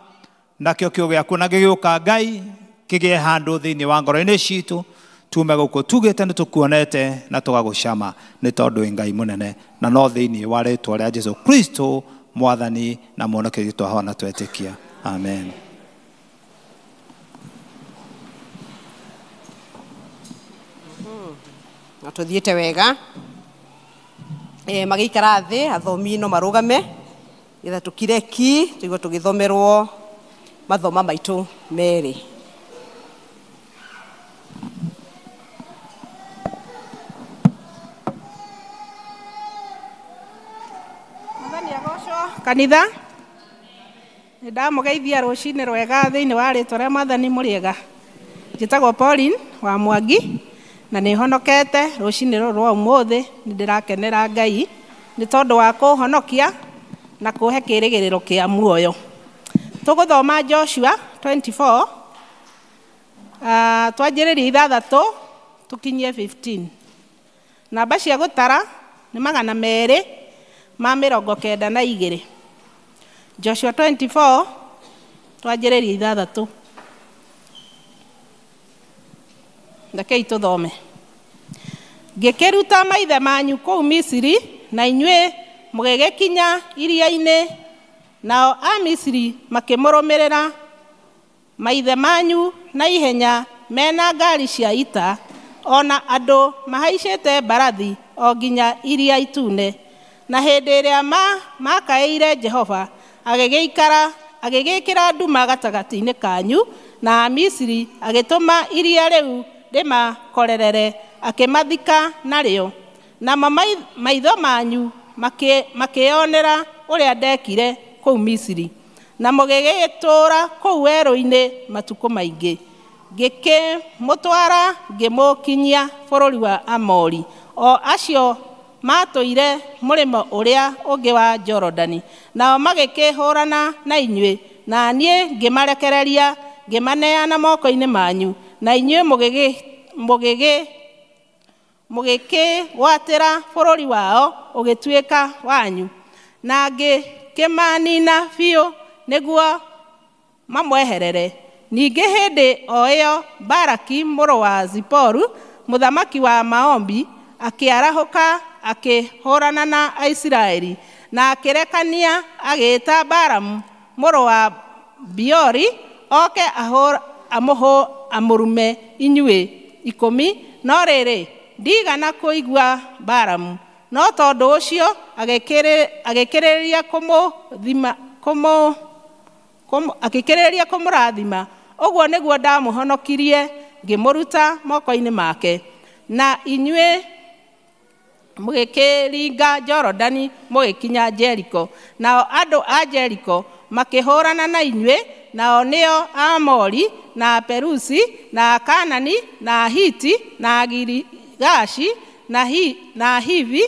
nakĩo kĩo gĩaku na gĩgĩũka Ngai kĩgĩe handũ thĩinĩ wa ngoro-inĩ citũ, tume gũkũ tugĩte nĩ tũkuonete na tũgagũcama nĩ tondũ wĩ Ngai mũnene, na no thĩinĩ wa rĩĩtwa rĩa Jesũ Kristo Mwathani na mwonekeria twahoya na twetĩkia, amen. Na tuthiĩte wega magĩikara thĩ, athomi no marũgame getha tũkire ki tũigua tũgĩthomerwo mathoma maitũ merĩ. Mwathani agocwo. Kanitha nĩ ndamũgeithia rũcinĩ rwega thĩinĩ wa rĩĩtwa rĩa Mwathani mũrĩega. Njĩtagwo Pauline wa Mwangi na nĩ honokete rũcinĩ rũrũ rwa ũmũthĩ. Nĩ ndĩrakenera Ngai nĩ tondũ wa kũhonokia na kũhe kĩĩrĩgĩrĩro kĩa muoyo. Tũgũthoma Joshua 24 twanjĩrĩrie 6 tũkinyie 15. Namba cia gũtara nĩ 292. Joshua 24 twanjĩrĩrie 6. Ndakei tũthome. Ngĩkĩruta maithe manyu kũu Misiri, na inyuĩ mũgĩgĩkinya iria-inĩ, nao a Misiri makĩmũrũmĩrĩra maithe manyu na ihenya mena ngari cia ita, ona andũ mahaicĩte mbarathi o nginya iria itune. Na hĩndĩ ĩrĩa makaĩire Jehova, agĩgĩkĩra nduma gatagatĩ-inĩ kanyu, na Misiri agĩtũma iria rĩu rĩmakorerere, akĩmathika narĩo. Namo maitho manyu makĩonera ũrĩa ndekire kũu Misiri, na mũgĩgĩtũũra kũu werũ-inĩ matukũ maingĩ. Ngĩkĩmũtwara ngĩmũkinyia bũrũri wa Aamori, o acio matũire mũrĩmo ũrĩa ũngĩ wa Jorodani, nao magĩkĩhũrana na inyuĩ, na niĩ ngĩmarekereria, ngĩmaneana moko-inĩ manyu, na inyuĩ mũgĩkĩgwatĩra bũrũri wao ũgĩtuĩka wanyu, na ngĩkĩmanina biũ nĩguo mamweherere. Ningĩ hĩndĩ o ĩyo Baraki mũrũ wa Ziporu, mũthamaki wa Maombi, akĩarahũka akĩhũrana na Aisiraeli, na akĩrekania, agĩĩta Balamu mũrũ wa Biori oke amũrume inyuĩ 10, no rĩrĩ ndigana kũigua Balamu, no tondũ ũcio agĩkĩrĩrĩria kũmũrathima. Ũguo nĩguo ndamũhonokirie, ngĩmũruta moko-inĩ make. Na inyuĩ mũgĩkĩringa Jorodani mũgĩkinya Jeriko, nao andũ a Jeriko makĩhũrana na inyuĩ, nao nĩo Aamori na Perusi na Kanani na Hiti na Girigashi na Hivi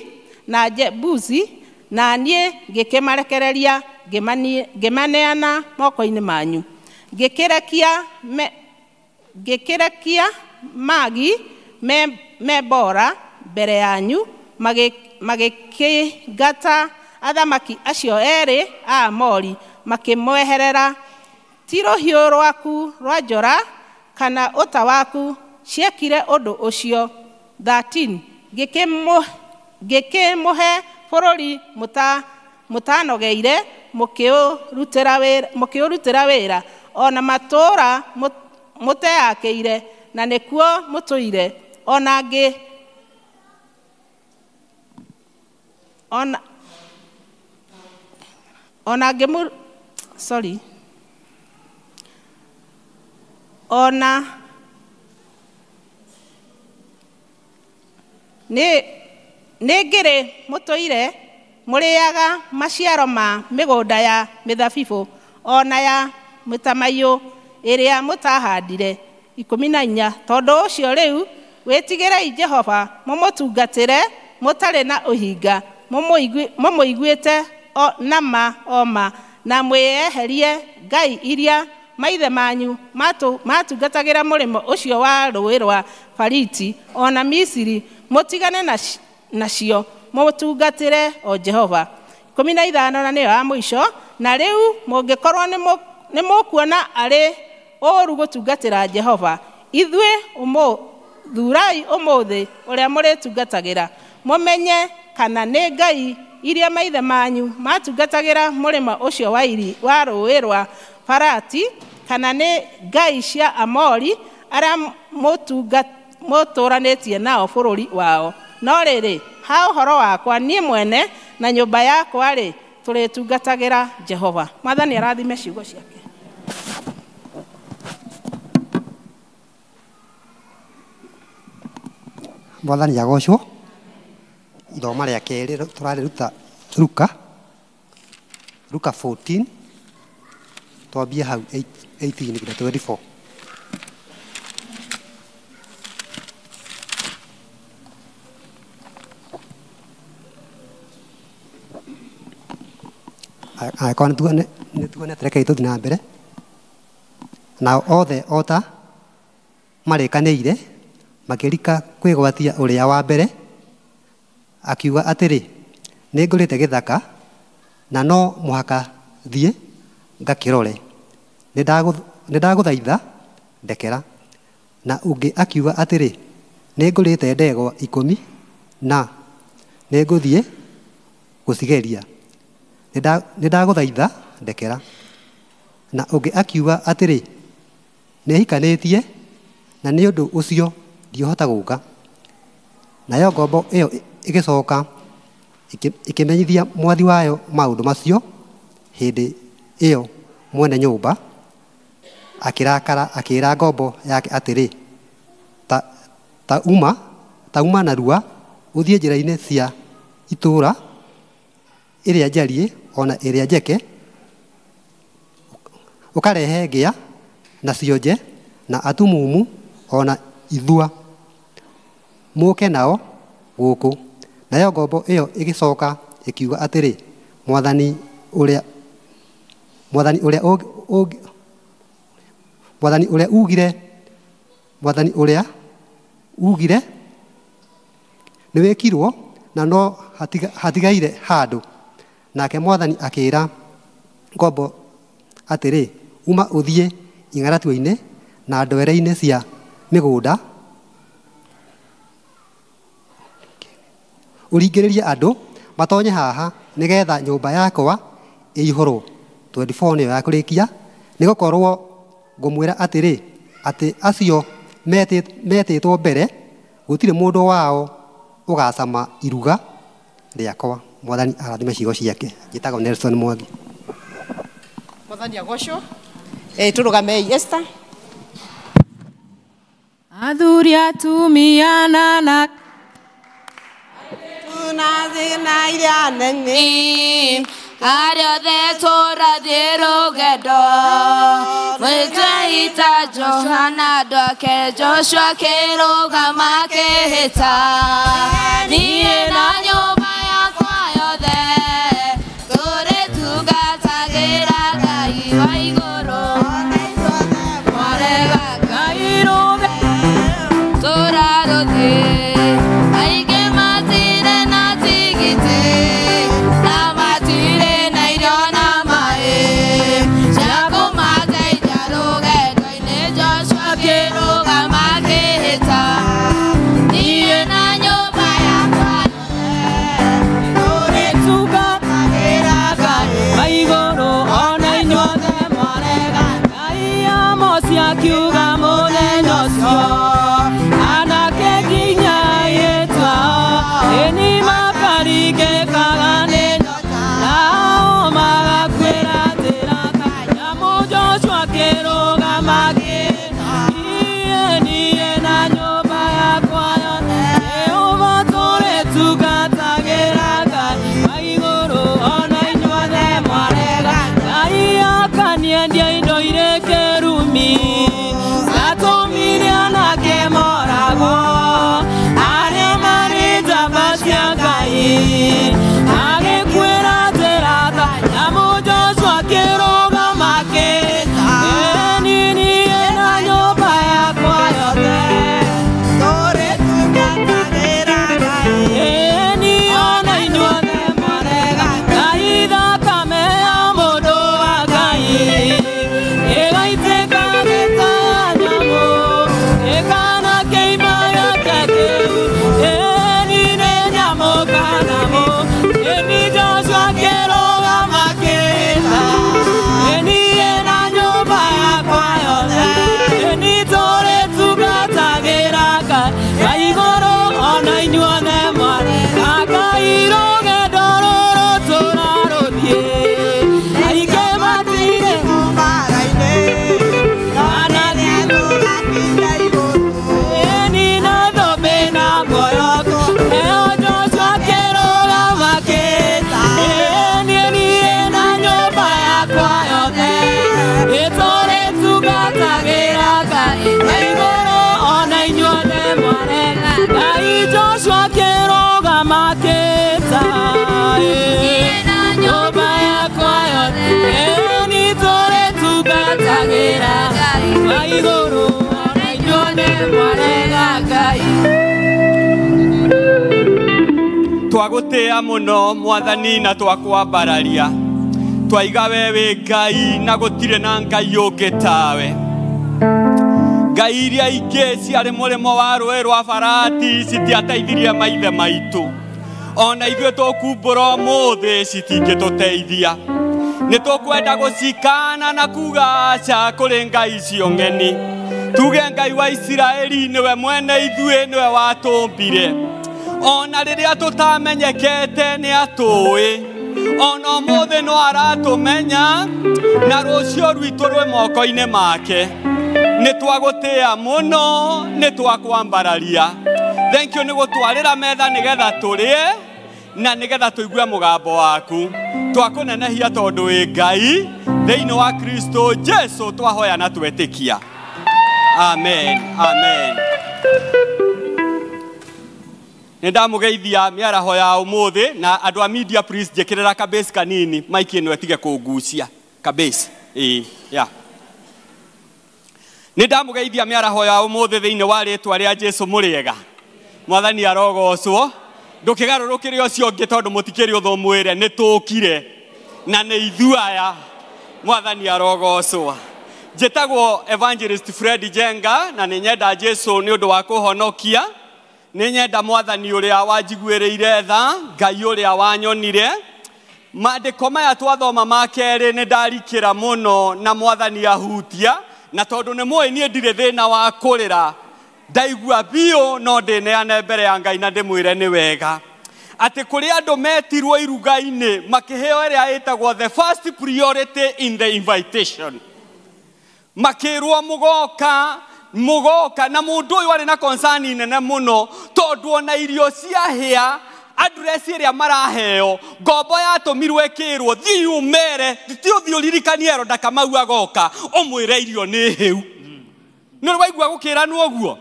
na Jebusi, na niĩ ngĩkĩmarekereria, ngĩmaneana moko-inĩ manyu. Ngĩkĩrekia Magi Mebora mbere yanyu, magĩkĩngata athamaki acio erĩ a Aamori, makĩmweherera. Ti rũhiũ rwaku rwa njora kana ũta waku ciekire ũndũ ũcio. 13 ngĩkĩmũhe bũrũri mũtanogeire, mũkĩũrutĩra wĩra, ona matũũra mũteyakĩire, na nĩkuo mũtũire, nĩngĩrĩ mũtũire mũrĩaga maciaro ma mĩgũnda ya mĩthabibũ, ona ya mĩtamaiyũ ĩrĩa mũtahandire. 14 Tondũ ũcio rĩu wĩtigĩrei Jehova, mũmũtungatĩre mũtarĩ na ũhinga, mũmũiguĩte na ma, na mwĩyeherie ngai iria maithe manyu maatungatagĩra mũrĩmo ũcio wa rũũĩ rwa Farati, ona Misiri, mũtigane nacio, mũtungatĩre o Jehova. 15 na nĩyo ya mũico. Na rĩu mũngĩkorũo nĩmũkuona arĩ ũũru gũtungatĩra Jehova, ithuĩ thurai ũmũthĩ ũrĩa mũrĩtungatagĩra, mũmenye kana nĩ ngai iria maithe manyu maatungatagĩra mũrĩmo ũcio wa rũũĩ rwa Farati, kana nĩ ngai cia Aamori arĩa mũtũũranĩtie nao bũrũri wao. No rĩrĩ, ha ũhoro wakwa niĩ mwene na nyũmba yakwa-rĩ, tũrĩtungatagĩra Jehova. Mwathani arathime ciugo ciake. Mwathani agocwo. Ithoma rĩa kerĩ tũrarĩruta Luka 14, twambie hau 18 nginya 24. Angĩkorwo nĩtuonete, rekei tũthiĩ na mbere. Nao othe ota marĩkanĩire makĩrika kwĩgwatia ũrĩa wa mbere, akiuga atĩrĩ, nĩngũrĩte gĩthaka na no mũhaka thiĩ ngakĩrore, nĩndagũthaitha ndekera. Na ũngĩ akiuga atĩrĩ, nĩngũrĩte ndegwa 10 na nĩngũthiĩ gũcigeria, nĩndagũthaitha ndekera. Na ũngĩ akiuga atĩrĩ, nĩhikanĩtie na nĩ ũndũ ũcio ndiohota gũka. Nayo ngombo ĩyo ĩgĩcoka ĩkĩmenyithia mwathi wayo maũndũ macio. Hĩndĩ ĩyo mwene nyũmba akĩrakara, akĩĩra ngombo yake atĩrĩ, ta uma narua ũthiĩ njĩra-inĩ cia itũũra, ĩrĩa njariĩ ona ĩrĩa njeke, ũkarehe ngĩa na cionje na atumumu ona ithua, mũke nao gũkũ, nayo ngombo ĩyo ĩgĩcoka ĩkiuga atĩrĩ, mwathani ũrĩa ugire nĩ wĩkirwo na no hatigaire handũ. Nake mwathani akĩĩra ngombo atĩrĩ, uma ũthiĩ ing'aratua-inĩ na ndwere-inĩ cia mĩgũnda ũringĩrĩrie andũ matonye haha nĩgetha nyũmba yakwa ĩihũrwo. 24 nĩyo ya kũrĩkia. Nĩ gũkorwo ngũmwĩra atĩrĩ, atĩ acio metĩtwo mbere gũtirĩ mũndũ wao ũgacama iruga rĩakwa. Mwathani arathime ciugo ciake. Njĩtagwo Nelson Mwangi. Mwathani agocwo. Tũrũgamei Esther. Athuri atumia na tunazina iria nene arĩa othe tũrathiĩ rũgendo mwĩtweita Johana andũ ake Joshua akĩrũgama akĩhĩta niĩ na nyũmba yakwa yothe tũrĩtungatagĩra Ngai wa igũrũ mwarega Ngai rũge tũrarũthiĩ aingĩ matire na tigiti na matire na irio na maĩ cia kũmateithia rũgendo-inĩ Joshua akĩrũgama akĩhĩta niĩ na nyũmba yakwa tũrĩtungatagĩra Ngai wa igũrũ ona inyuothe mwarega Ngai Amosi akiuga mũthenya ũcio anake nginya agĩtwa ĩni makaringĩkaga nĩ nyota nao magakwĩra atĩra kanyamũ Joshua akĩrũgama akĩhĩta niĩ na nyũmba yakwa yothe Jehova tũrĩtungatagĩra Ngai wa igũrũ ona inyuothe mwarega Ngai akaniendia indo irĩ kĩrumi zatũmire anake moragwo arĩa marĩ njamba cia Ngai agĩkwĩra atĩra kanyamũ Joshua akĩrũgama akĩhĩta niĩ na nyũmba yakwa yothe tũrĩtungatagĩra Ngai niĩ ona inyuothe mwarega Ngai thakame ya mũndũ wa Ngai ĩgaitĩka gĩtaya nyamũ ĩkana kĩimba gĩake kĩu ĩni nĩ nyamũ kana mũ ĩni Joshua akĩrũgama akĩhĩta niĩ na nyũmba yakwa yothe ĩni tũrĩtungatagĩra Ngai wa igũrũ ona inyuothe mwarega Ngai rũgendo rũrũ tũrarũthiĩ aingĩ matirĩ mbara-inĩ kana tũgakinya igũrũ ĩni na thũmbĩ na mboyoko ĩyo Joshua akĩrũgama akĩhĩta niĩ na nyũmba yakwa yothe nĩtũrĩtungatagĩra Ngai wa igũrũ ona inyuothe mwarega Ngai Joshua akĩrũgama akĩhĩta niĩ na nyũmba yakwa yothe nĩtũrĩtungatagĩra Ngai wa igũrũ ona inyuothe mwarega Ngai. twagũtĩa mũno mwathani na twakwambararia twaiga we wĩ Ngai na gũtirĩ na Ngai ũngĩ tawe Ngai iria ingĩ ciarĩ mũrĩmo wa rũũĩ rwa Farati citiateithirie maithe maitũ ona ithuĩ tũkumbũra ũmũthĩ citingĩtũteithia nĩ tũkwenda gũcikana na kuga aca kũrĩ ngai icio ng'eni tuge Ngai wa Isiraeli nĩwe mwene ithuĩ nĩwe watũmbire ona rĩrĩa tũtamenyekete nĩ atũĩ ona ũmũthĩ no aratũmenya na rũciũ rwitũ rwĩ moko-inĩ make nĩ twagũtĩa mũno nĩ twakwambararia thank you nĩ gũtwarĩra metha nĩgetha tũrĩe na nĩgetha tũigue mũgambo waku twakũnenehia tondũ wĩ Ngai thĩinĩ wa Kristo Jesu twahoya na twetĩkia amen amen. Nindamugeithia miaraho ya ũmũthĩ na andũ a media please njĩkĩrĩra kabase kanini maiki ĩno ĩtige kũngucia kabase yeah. Nindamugeithia miaraho ya ũmũthĩ thĩinĩ wa rĩĩtwa rĩa Jesũ mũrĩega. Mwathani arogocwo. Ndũkĩgarũrũkĩre ũcio ũngĩ tondũ mũtikĩrĩ ũthomwĩre nĩtũkire na nĩ ithuaya. Mwathani arogocwo. Njĩtagwo Evangelist Fred Jenga na nĩ nyenda Jesũ nĩ ũndũ wa kũhonokia. Nĩ nyenda Mwathani ũrĩa wanjiguĩrĩire tha, Ngai ũrĩa wanyonire. Maandĩko maya twathoma ma kerĩ nĩ ndarikĩra mũno na Mwathani ahutia, na tondũ nĩ mũĩ niĩ ndirĩ thĩna wa kũrĩra, ndaigua biũ no ndĩneane mbere ya Ngai na ndĩmwĩre nĩ wega. Atĩ kũrĩ andũ metirwo iruga-inĩ makĩheo ĩrĩa ĩtagwo the first priority in the invitation. Makĩrwo mũgoka na mũndũ ũyũ arĩ na concern nene mũno tondũ ona irio ciahĩa address ĩrĩa maraheo ngombo yatũmirwo ĩkĩrwo thiĩ umere ti ũthiĩ ũririkanie Eroda Kamau agoka ũmwĩre irio nĩ hĩu. Nĩ waigua gũkĩranwo ũguo?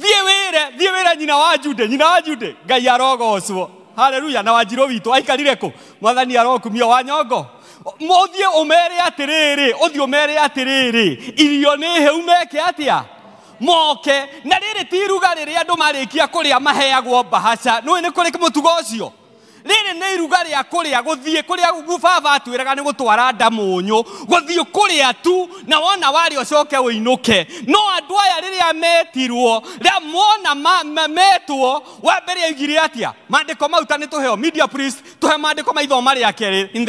Thiĩ wĩre nyina wa Jude Ngai arogocwo. Haleluya. Na Wanjirũ witũ aikarire kũ? Mwathani arokumia wa nyongo. Mũthiĩ ũmere atĩrĩrĩ irio nĩ hĩu meke atĩa moke. Na rĩrĩ ti iruga rĩrĩa andũ marĩkia kũrĩa maheagwo bahaca. Nĩ kũrĩ mũtugo ũcio. Rĩrĩ nĩ iruga rĩa kũrĩa gũthiĩ kũrĩa baba atwĩraga nĩ gũtwara ndamũnyũ gũthiĩ kũrĩa tu na wona warĩ ũcoke ũinũke. No andũ aya rĩrĩa metirwo rĩa mona metwo wa mbere aigire atĩa? Maandĩko mau ta nĩ tũheo media priest tũhe maandĩko maithoma rĩa kerĩ in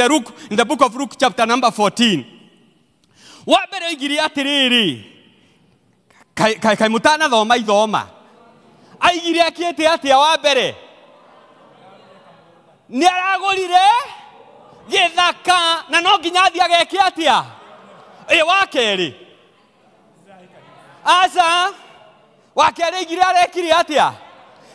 the book of Luke chapter number 14. Wa mbere aigire atĩrĩrĩ kai mũtanathoma ithoma. Aigire akĩte atĩa wa mbere? Nĩ aragũrire gĩthaka na no nginya athiĩ ageke atĩa? Wa kerĩ aca wa kerĩ aigire arekire atĩa?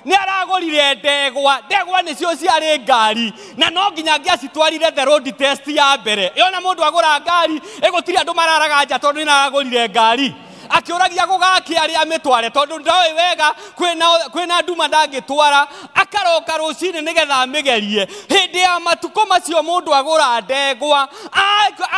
Nĩ aragũrire ndegwa nĩcio ciarĩ ngari na no nginya angĩacitwarire the road test ya mbere. Yona mũndũ agũra ngari gũtirĩ andũ mararaga nja tondũ nĩ aragũrire ngari. Akĩũragia gũgakia arĩa amĩtware tondũ ndoĩ wega kwĩna nduma ndangĩtwara. Akaroka rũcinĩ nĩgetha amĩgerie. Hĩndĩ ya matukũ macio mũndũ agũra ndegwa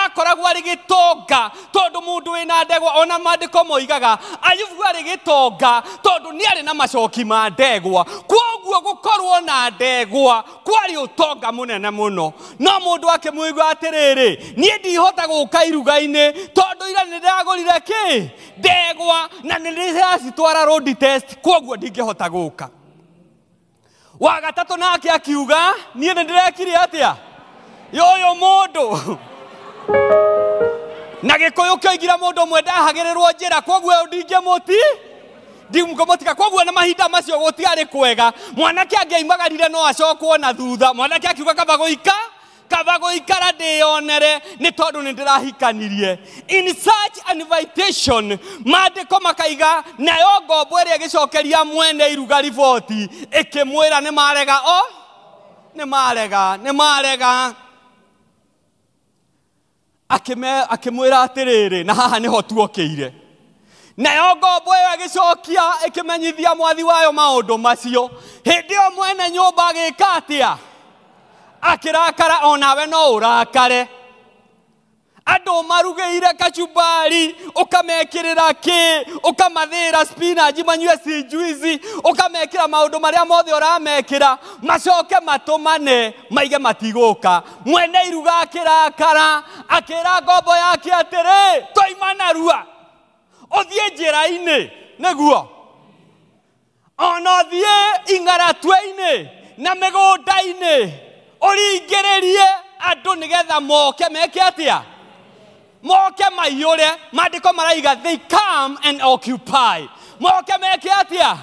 akoragwo arĩ gĩtonga tondũ mũndũ wĩna ndegwa ona maandĩko moigaga Ayubu arĩ gĩtonga tondũ nĩ arĩ na macoki ma ndegwa. Kwoguo gũkorwo na ndegwa kwarĩ ũtonga mũnene mũno. No mũndũ akĩmũigua atĩrĩrĩ niĩ ndihota gũka iruga-inĩ tondũ ira nĩ ndagũrire kĩ? Ndegwa na nĩndĩracitwara road test kwoguo ndingĩhota gũka. Wa gatatũ nake akiuga niĩ nĩndĩrekire atĩa? Ũyũ mũndũ na Gĩkũyũ kĩoigire mũndũ ũmwe ndahagĩrĩrwo njĩra kwoguo ndingĩmũtika kwoguo na mahinda macio gũtiarĩ kwega. Mwanake angĩaimagarire no acokwo na thutha. Mwanake akiuga kaba gũikara ndĩyonere nĩ tondũ nĩ ndĩrahikanirie. In such an invitation maandĩko makaiga nayo ngombo ĩrĩa ĩgĩcokeria mwene iruga riboti ĩkĩmwĩra nĩ marega. Akĩmwĩra atĩrĩrĩ na haha nĩho tuokĩire. Nayo ngombo ĩyo ĩgĩcokia ĩkĩmenyithia mwathi wayo maũndũ macio. Hĩndĩ ĩyo mwene nyũmba agĩka atĩa? Akĩrakara onawe no ũrakare. Andũ marugĩire kachumbari ũkamekĩrĩra ũkamathĩra spinach manyue juice ũkamekĩra maũndũ marĩa mothe ũramekĩra macoke matũmane maige matigũka. Mwene iruga akĩrakara akĩra ngombo yake atĩrĩ toima narua ũthiĩ njĩra-inĩ nĩguo ona ũthiĩ ing'aratue-inĩ na mĩgũnda-inĩ ũringĩrĩrie andũ nĩgetha moke meke atĩa? Moke maiyũre. Maandĩko maraiga they come and occupy. Moke meke atĩa?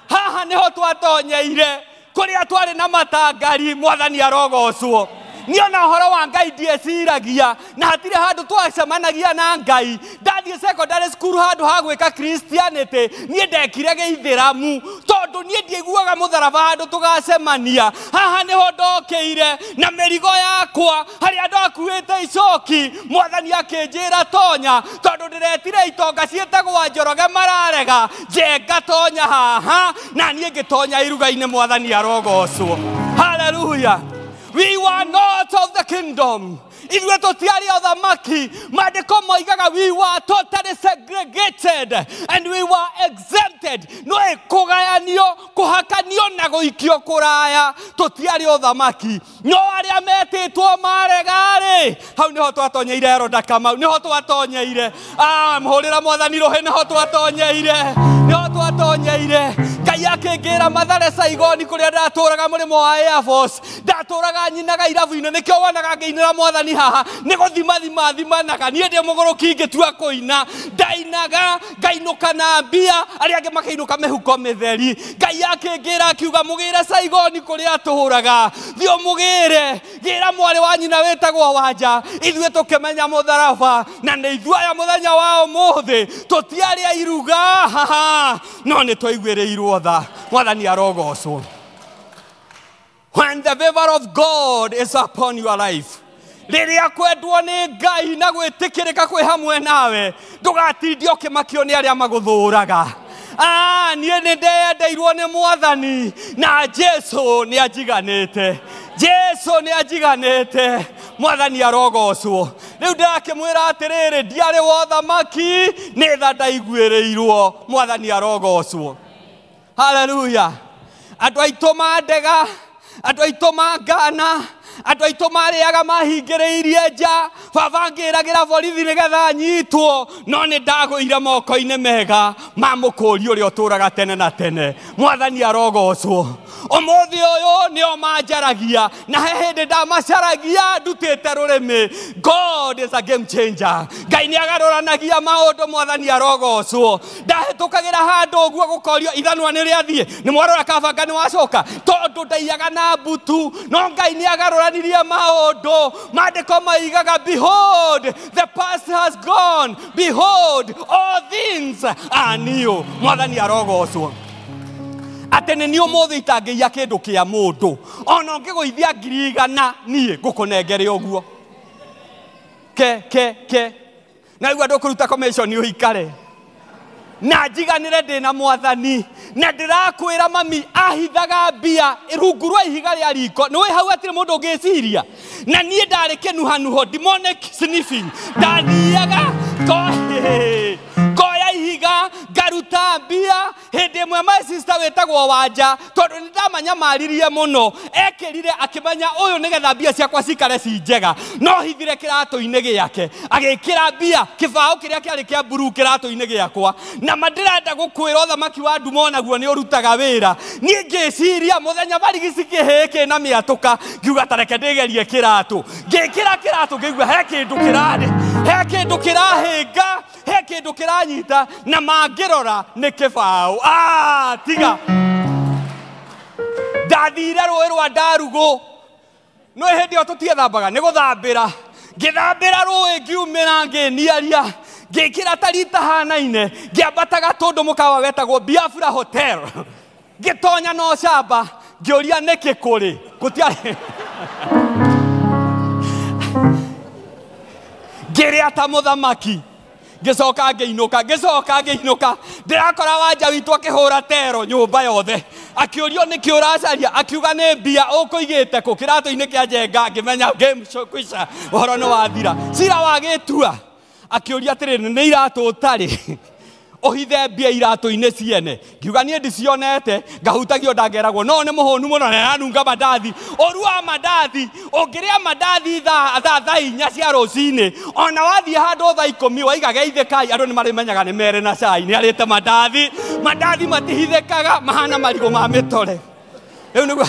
Haha nĩho twatonyeire kũrĩa twarĩ na matangari. Mwathani arogocwo. niĩ ona ũhoro wa ngai ndieciragia na hatirĩ handũ twacemanagia na ngai ndathiĩ secondary school handũ ha gwĩka Christianity niĩ ndekire gĩithĩramu tondũ niĩ ndiaiguaga mũtharaba handũ tũgacemania haha nĩho ndokĩire na mĩrigo yakwa harĩa ndakuĩte icoki mwathani akĩnjĩra tonya tondũ ndĩretire itonga ciĩtagwo njoroge mararega njenga tonya haha na niĩ ngĩtonya iruga-inĩ mwathani arogocwo. Hallelujah. We were not of the kingdom. Ithuĩ tũtiarĩ othamaki. Maandĩko moigaga we were totally segregated and we were exempted. No kũgayanio, kũhakanio na gũikio kũraya. Tũtiarĩ othamaki. No arĩa metĩtwo marega-rĩ, hau nĩho twatonyeire Heroda Kamau, nĩho twatonyeire. Mũhũrĩra mwathani rũhĩ, nĩho twatonyeire. Nĩho twatonyeire. Ngai akĩngĩra Mathare Saigoni kũrĩa ndatũraga mũrĩmo wa Air Force. Ndatũraga nyinaga irabu-inĩ, nĩkĩo wonaga ngĩinĩra mwathani haha nĩ gũthimanaga niĩ ndĩ mũgũrũki ngĩtua kũina ndainaga ngainũka na mbia arĩa angĩ makainũka mĩhuko mĩtheri. Ngai akĩngĩra akiuga mũgĩre Saigoni kũrĩa tũraga thiĩ mũgĩre gĩra mwarĩ wa nyina wĩtagwo Wanja ithuĩ tũkĩmenya mũtharaba na nĩ ithuaya mũthenya wa ũmũthĩ tũtiarĩ airuga no nĩ twaiguĩrĩirwo tha. Mwathani arogocwo. When the favor of God is upon your life, rĩrĩa kwendwo nĩ Ngai na gwĩtĩkĩrĩka kwĩ hamwe nawe ndũgatinde ũkĩmakio nĩ arĩa magũthũraga. Niĩ nĩ ndeyendeirwo nĩ mwathani na Jesu nĩ anjiganĩte. Jesu nĩ anjiganĩte. Mwathani arogocwo. Rĩu ndĩrakĩmwĩra atĩrĩrĩ ndiarĩ wothamaki nĩ tha ndaiguĩrĩirwo. Mwathani arogocwo. Hallelujah. Andũ aitũ mandega, andũ aitũ mangana, andũ aitũ marĩaga mahingĩrĩirie nja, baba ngĩragĩra borithi nĩgetha nyitwo, no nĩ ndagũire moko-inĩ mega ma mũkũũri ũrĩa ũtũũraga tene na tene. Mwathani arogocwo. Ũmũthĩ ũyũ nĩo manjaragia na he hĩndĩ ndamacaragia ndutĩte rũrĩmĩ. God is a game changer. Ngai nĩ agarũranagia maũndũ. Mwathani arogocwo. Ndahĩtũkagĩra handũ ũguo gũkorio ithanwa nĩ rĩathiĩ nĩ mwarora kabanga nĩ wacoka tondũ ndaiyaga na mbutu, no Ngai nĩ agarũranirie maũndũ. Maandĩko maigaga behold the past has gone, behold all things are new. Mwathani arogocwo. Atĩ nĩ niĩ ũmũthĩ itangĩiya kĩndũ kĩa mũndũ ona ũngĩgũithia 100,000 niĩ ngũkũnengere ũguo. Na igua ndũkũruta commission ũikare na njiganĩre ndĩna mwathani na ndĩrakwĩra mami ahithaga mbia rungu rwa ihiga rĩa riko. Nĩwe hau hatirĩ mũndũ ũngĩciria na niĩ ndarĩ kĩnuhanuho demonic sniffing. Ndathiaga ngoya ihiga ngaruta mbia. Hĩndĩ ĩmwe my sister wĩtagwo Wanja tondũ nĩ ndamanyamaririe mũno ekĩrire akĩmenya ũyũ nĩgetha mbia ciakwa cikare ci njega no hithire kĩratũ-inĩ gĩake agĩkĩra mbia kĩbaũ kĩrĩa kĩarĩ kĩa mburu kĩratũ-inĩ gĩakwa na mandĩrenda gũkwĩra ũthamaki wa nduma naguo nĩ ũrutaga wĩra. Niĩ ngĩciria mũthenya barigici kĩhĩĩ na mĩatũka ngiuga ta reke ndĩgerie kĩratũ. Ngĩkĩra kĩratũ ngĩigua he kĩndũ kĩrarĩ, he kĩndũ kĩrahĩnga, he kĩndũ kĩranyita na mangĩrora nĩ kĩbaũ. Tiga ndathire rũĩ rwa Ndarugũ no hĩndĩ ĩyo tũtiethambaga nĩ gũthambĩra. Ngĩthambĩra rũĩ ngiumĩra ngĩniaria ngĩkĩra ta rita hanaine ngĩambata Gatũndũ mũkawa wetagwo Biafra Hotel ngĩtonya no camba ngĩũria nĩkĩ kũrĩ gũtiarĩ ngĩrĩa ta mũthamaki. Ngĩcoka ngĩinũka ndĩrakora Wanja witũ akĩhũra tero nyũmba yothe akĩũrio nĩkĩ ũracaria akiuga nĩ mbia ũkũigĩte kũ kĩratũ-inĩ kĩa njenga. Ngĩmenya game kwica ũhoro nĩ wathira. Cira wagĩtua akĩũria atĩrĩrĩ nĩ iratũ ũtarĩ ũhithe mbia iratũ-inĩ ciene. Ngiuga niĩ ndicionete ngahutagio ndangeragwo no nĩ mũhũnu mũno na yanunga mandathi. Ũru wa mandathi ũngĩrĩa mandathi thaa 4 cia rũcinĩ ona wathiĩ handũ thaa 10 waiga geithĩkai andũ nĩ marĩmenyaga nĩ mere na cai nĩ arĩte mandathi. Mandathi matihithĩkaga mahana marigũ ma mĩtore. Rĩu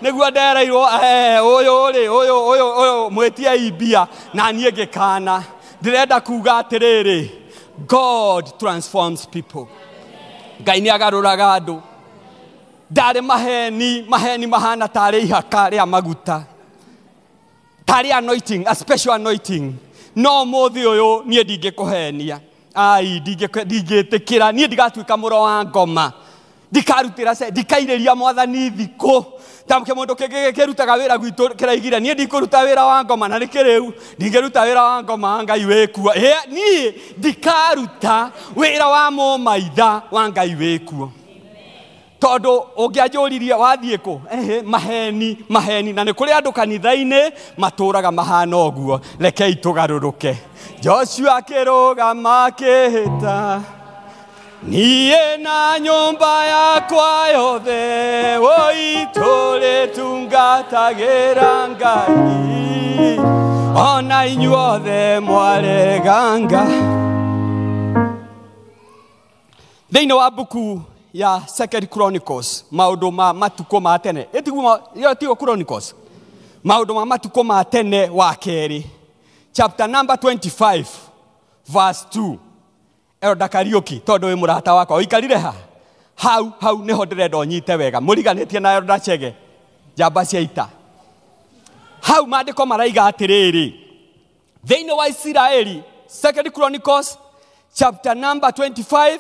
nĩguo ndereirwo ũyũ mwĩtie mbia na niĩ ngĩkana. Ndĩrenda kuga atĩrĩrĩ God transforms people. Ngai nĩ agarũraga andũ. Ndarĩ maheni mahana tarĩ ihaka rĩa maguta Tari anointing, a special anointing. No mũthĩ ũyũ niĩ ndingĩkũhenia. Ai ndingĩtĩkĩra niĩ ndigatuĩka mũro wa ngoma. Ndikarutĩra ndikairĩria Mwathani thikũ. Tamke mũndũ kĩrutaga wĩra gwitũ kĩraigire niĩ ndikũruta wĩra wa ngoma na nĩkĩrĩu ndingĩruta wĩra wa ngoma ngai wĩkuo. Niĩ ndikaruta wĩra wa mũmaitha wa ngai wĩkuo. Tondũ ũngĩanjũririe wathiĩ kũ? Maheni na nĩ kũrĩ andũ kanitha-inĩ matũraga mahana ũguo. Rekei tũgarũrũke. Joshua akĩrũgama akĩhĩta, niĩ na nyũmba yakwa yothe tũrĩtungatagĩra Ngai, ona inyuothe mwareganga. Thĩinĩ wa buku ya Second Chronicles, maũndũ ma matukũ ma tene, tigo Chronicles, maũndũ ma matukũ ma tene wa kerĩ, chapter number 25 verse 2. Elder Kariuki, tondũ wĩ mũrata wakwa ũikarire ha hau nĩho ndĩrenda ũnyite wega. Mũriganĩtie na Elder Chege, njamba cia ita. Hau maandĩko maraiga atĩrĩrĩ, thĩinĩ wa Isiraeli, Second Chronicles chapter number 25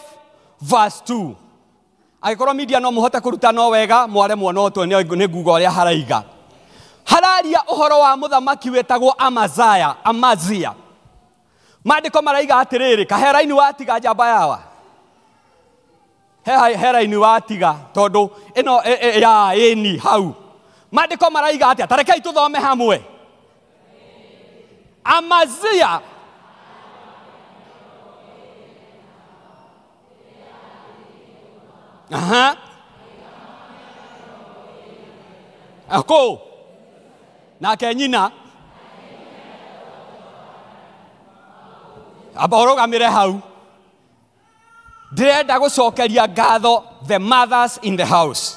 verse 2. Agĩkorwo media no mũhote kũruta no wega, mwaremwo no twe nĩ nguga ũrĩa haraiga. Hararia ũhoro wa mũthamaki wetagwo Amazia. Maandĩko maraiga atĩrĩrĩ, kahera-inĩ watiga njamba yawa. Hera-inĩ watiga tondũ ĩno ya ĩni hau. Maandĩko maraiga atĩa? Tarekei tũthome hamwe. Amazia Ako nake nyina abarogamire hau. Ndĩrenda gũcokeria ngatho the mothers in the house.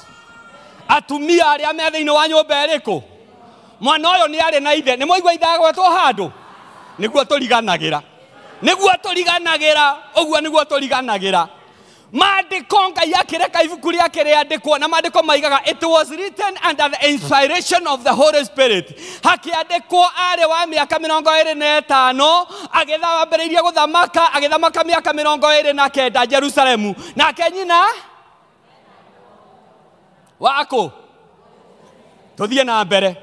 Atumia arĩa me thĩinĩ wa nyũmba ĩrĩkũ? Mwana ũyũ nĩ arĩ na ithe. Nĩ mũigua ithe agwetwo handũ? Nĩguo tũriganagĩra. Ũguo nĩguo tũriganagĩra. Maandĩko Ngai akĩreka ibuku rĩake rĩandĩkwo na maandĩko maigaga it was written under the inspiration of the Holy Spirit. Hakĩandĩkwo arĩ wa mĩaka 25 agĩthambĩrĩirie gũthamaka mĩaka 29 Jerusalemu. Nake nyina wako tũthiĩ na mbere.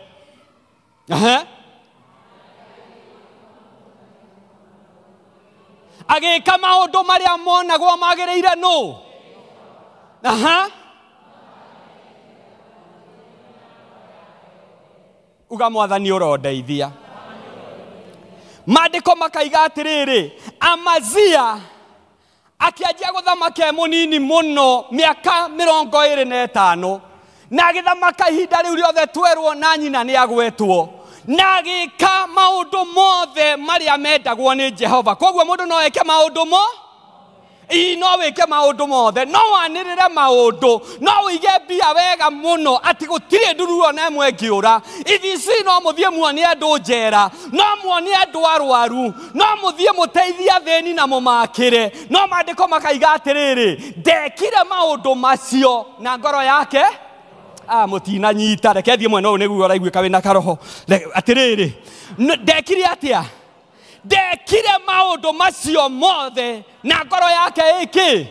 Agĩka maũndũ marĩa monagwo magĩrĩire nũ? Uga Mwathani ũrondeithia. Maandĩko makaiga atĩrĩrĩ, Amazia akĩanjia gũthamaka mũnini mũno mĩaka 25 na agĩthamaka ihinda rĩu rĩothe twerwo na nyina nĩ agwetwo. Na agĩka maũndũ mothe marĩa mendagwo nĩ Jehova. Koguo mũndũ no eke maũndũ no wĩke maũndũ mothe, no wanĩrĩre maũndũ, no ũige mbia wega mũno atĩ gũtirĩ nduru ona ĩmwe ĩngĩũra. Ici no mũthiĩ muonie andũ njera, no muonie andũ arwaru, no mũthiĩ mũteithie athĩni na mũmakĩre. No maandĩko makaiga atĩrĩrĩ, ndekire maũndũ macio na ngoro yake mũtina nyita. Reke thiĩ mwena ũyũ nĩguo ũraiguĩka wĩna karoho. Atĩrĩrĩ, ndekire atĩa? Ndekire maũndũ macio mothe na ngoro yake ĩkĩ?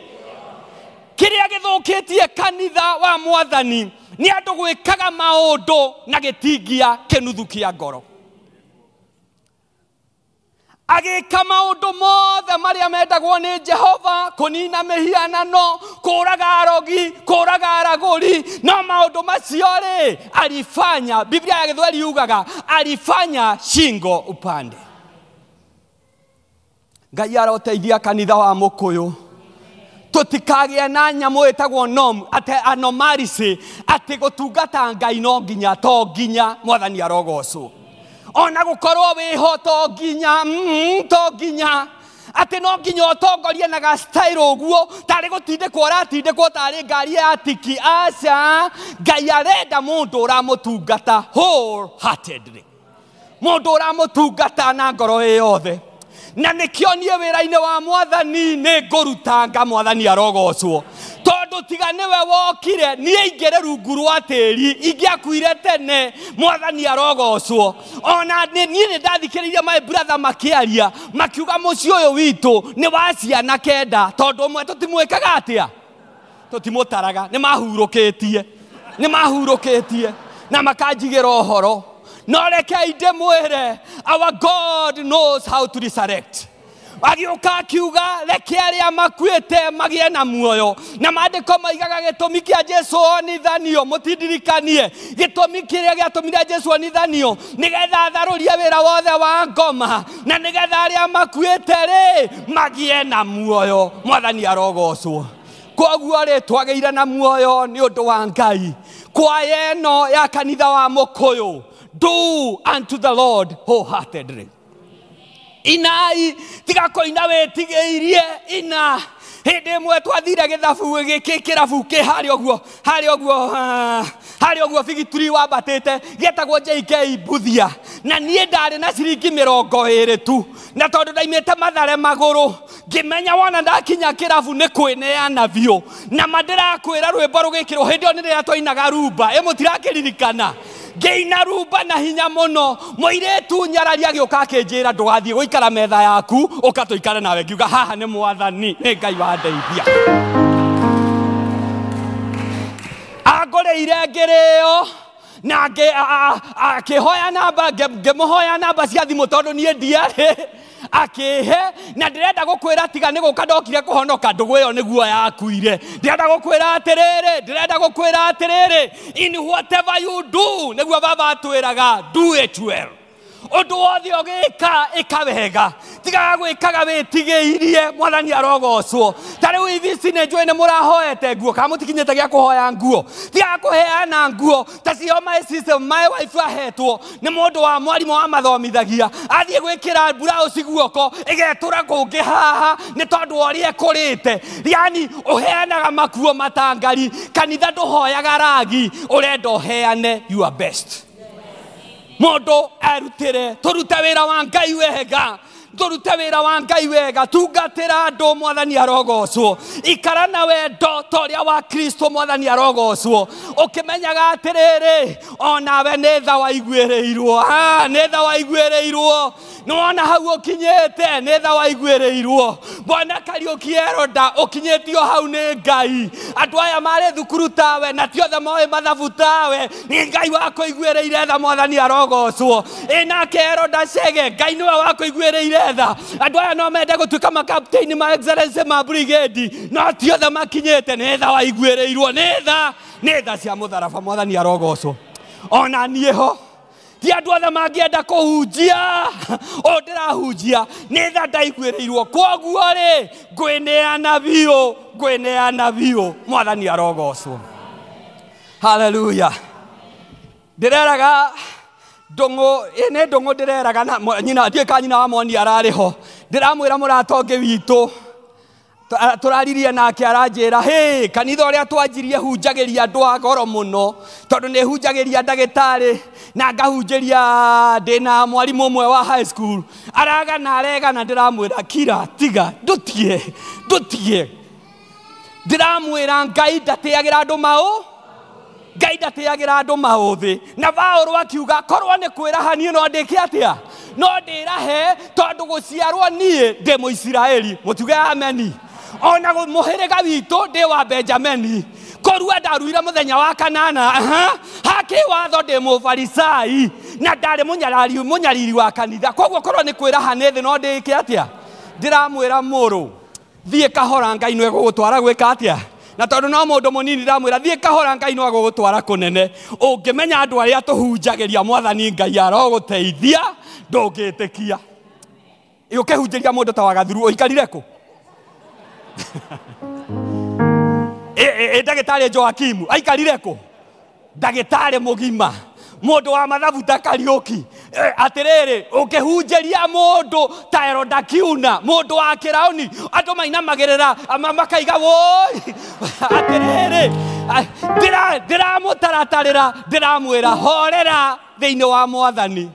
Kĩrĩa gĩthũkĩtie kanitha wa Mwathani nĩ andũ gwĩkaga maũndũ na gĩtingia kĩnuthu kĩa ngoro. Agĩka maũndũ mothe marĩa mendagwo nĩ Jehova, kũnina mĩhianano, kũũraga arogi, kũũraga aragũri. No maũndũ macio rĩ alifanya, Biblia ya Gĩthweri yugaga alifanya shingo upande. Ngai aroteithia kanitha wa Mũkũyũ tũtikagĩe na nyamũ ĩtagwo anomalisi atĩ gũtungata Ngai no nginya to nginya Mwathani arogocwo. Ona gũkorwo wĩho to nginya atĩ no nginya ũtongorie na ga style ũguo tarĩ gũtindĩkwo ũratindĩkwo tarĩ ngari ya tiki. Aca, Ngai arenda mũndũ ũramũtungata wholeheartedly, mũndũ ũramũtungata na ngoro yothe. Na nĩkĩo niĩ wĩra-inĩ wa Mwathani nĩ ngũrutanga Mwathani arogocwo, tondũ tondu tiga niwe wokire nie ingere rungu rwa tĩri ingĩakuire tene mwathani arogocwo ona nie ndathikĩrĩirie my brother makĩaria makiuga mũciĩ ũyũ witũ nĩ wa ciana kenda tondu ũmwe tũtimwĩkaga atĩa tũtimũtaraga nĩ mahurũkĩtie na makanjigĩra ũhoro no rekei ndĩmwĩre our God knows how to resurrect agĩũka akiuga reke arĩa makuĩte magĩe na muoyo na maandĩko maigaga gĩtũmi kĩa Jesũ onithanio mũtindirikanie gĩtũmi kĩrĩa gĩatũmire Jesũ onithanio nĩgetha atharũrie wĩra wothe wa ngoma na nĩgetha arĩa makuĩte rĩ magĩe na muoyo mwathani arogocwo koguo rĩ twagĩire na muoyo nĩ ũndũ wa Ngai kwaya ĩno ya kanitha wa Mũkũyũ do unto the Lord wholeheartedly inai tiga koina wetigĩirie ina hĩndĩ ĩmwe twathire gĩthabu gĩkĩ kĩrabu kĩ harĩa ũguo bigituri wambatĩte gĩtagwo JK Buthia na niĩ ndarĩ na ciringi 20 tu na tondũ ndaimĩte Mathare magũrũ ngĩmenya wona ndakinya kĩrabu nĩ kwĩneana biũ na mandĩrakwĩra rwĩmbo rũgĩkĩrwo hĩndĩ ĩyo nĩ rĩrĩa twainaga rumba mũtirakĩririkana ngĩina rumba na hinya mũno mũirĩtu nyararia agĩũka akĩnjĩra ndũgathiĩ gũikara metha yaku ũka tũikare nawe ngiuga haha nĩ mwathani nĩ Ngai wandeithia angũrĩire ngĩrĩo na akĩhoya namba ngĩmũhoya namba cia thimũ tondũ niĩ ndiarĩ akĩhe na ndĩrenda gũkwĩra tiga nĩ gũka ndokire kũhonoka ndũgũ ĩyo nĩguo yakuire ndĩrenda gũkwĩra atĩrĩrĩ in whatever you do nĩguo baba atwĩraga do it well ũndũ wothe ũgĩka ĩka wega tiga gwĩkaga wĩtigĩirie mwathani arogocwo ta rĩu ici nĩ njũĩ nĩ mũrahoete nguo kana mũtikinyĩte gĩa kũhoya nguo tiga kũheana nguo ta cio my system my wife ahetwo nĩ mũndũ wa mwarimũ wa mathomithagia athiĩ gwĩkĩra blouse guoko ĩgetũra kũngĩ haha nĩ tondũ ũrĩa ekũrĩte yani ũheanaga makuo matangari kanitha ndũhoyaga ragi ũrenda ũheane your best mũndũ arutĩre tũrute wĩra wa Ngai wega tungatĩra andũ mwathani arogocwo ikara na wendo ta ũrĩa wa Kristo mwathani arogocwo ũkĩmenyaga atĩrĩrĩ onawe nĩ tha waiguĩrĩirwo nĩwona hau ũkinyĩte nĩ tha waiguĩrĩirwo Bwana Kariũki Eroda ũkinyĩtio hau nĩ Ngai andũ aya marĩ thukuru tawe na ti othe moĩ mathabu tawe nĩ Ngai wakũiguĩrĩire tha mwathani arogocwo nake Eroda Chege Ngai nĩwe wakũiguĩrĩire tha andũ aya no mende gũtuĩka makapteini ma excellence ma brigade no ti othe makinyĩte nĩ tha waiguĩrĩirwo nĩ tha cia mũtharaba mwathani arogocwo ona niĩ ho ti andũ othe mangĩenda kũhunjia ndĩrahunjia nĩ tha ndaiguĩrĩirwo koguo rĩ ngwĩneana biũ mwathani arogocwo haleluya ndĩreraga ndũngũ nĩ ndũngũ ndĩreraga nyina ndiĩka nyina wa Moni ararĩ ho ndĩramwĩra mũratonge witũ tũraririe nake aranjĩra hĩ kanitha ũrĩa twanjirie hunjagĩria andũ a goro mũno tondũ nĩ hunjagĩria ndagĩtarĩ na ngahunjĩria ndĩna mwarimũ ũmwe wa high school aregana ndĩramwĩra kira tiga ndũtie ndĩramwĩra Ngai ndatĩagĩra andũ maũthĩ na Paũlũ akiuga korwo nĩ kwĩraha niĩ no ndĩke atĩa no ndĩrahe tondũ gũciarwo niĩ ndĩ Mũisiraeli mũtuge ameni ona mũhĩrĩga witũ ndĩ wa Benjamini korua ndaruire mũthenya wa kanana hakĩ watho ndĩ mũfarisai na ndarĩ mũnyariri wa kanitha koguo korwo nĩ kwĩraha nĩ thĩ no ndĩke atĩa ndĩramwĩra mũrũ thiĩ kahora Ngai nĩ egũgũtwara gwĩka atĩa na tondũ no mũndũ mũnini ndamwĩra thiĩ kahora Ngai no agũgũtwara kũnene ũngĩmenya andũ arĩa tũhunjagĩria mwathani Ngai arogũteithia ndũngĩtĩkia ũkĩhunjĩria mũndũ ta wa Gathuru ũikarire kũ ndagĩtarĩ Joakimu aikarire kũ ndagĩtarĩ mũgima mũndũ wa mathabu ta Kariũki atĩrĩrĩ ũkĩhunjĩria mũndũ ta Eroda Kiuna mũndũ wa Kĩraũni andũ mainamagĩrĩra makaiga woi atĩrĩrĩ ndĩramũtaratarĩra ndĩramwĩra horera thĩinĩ wa mwathani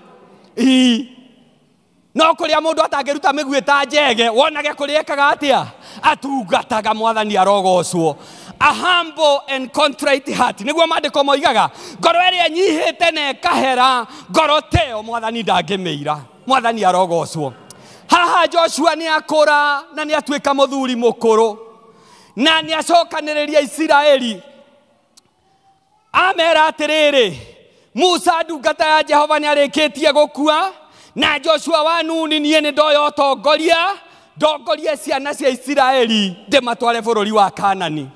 no kũrĩa mũndũ atangĩruta mĩguĩ ta njege wonage kũrĩa ekaga atĩa atungataga mwathani arogocwo a humble and contrite heart. Niguo maandĩko moigaga ngoro ĩrĩa nyihĩte na ĩkahera, ngoro teo Mwathani ndangĩmĩira. Mwathani arogocwo. Haha Joshua nĩ akũra na nĩ atuĩka mũthuri mũkũrũ na nĩ acokanĩrĩria Isiraeli. Amera atĩrĩrĩ, Musa ndungata ya Jehova nĩ arĩkĩtie gũkua, na Joshua wa Nuni niĩ nĩ ndoya ũtongoria, ndongorie ciana cia Isiraeli ndĩmatware bũrũri wa Kanani.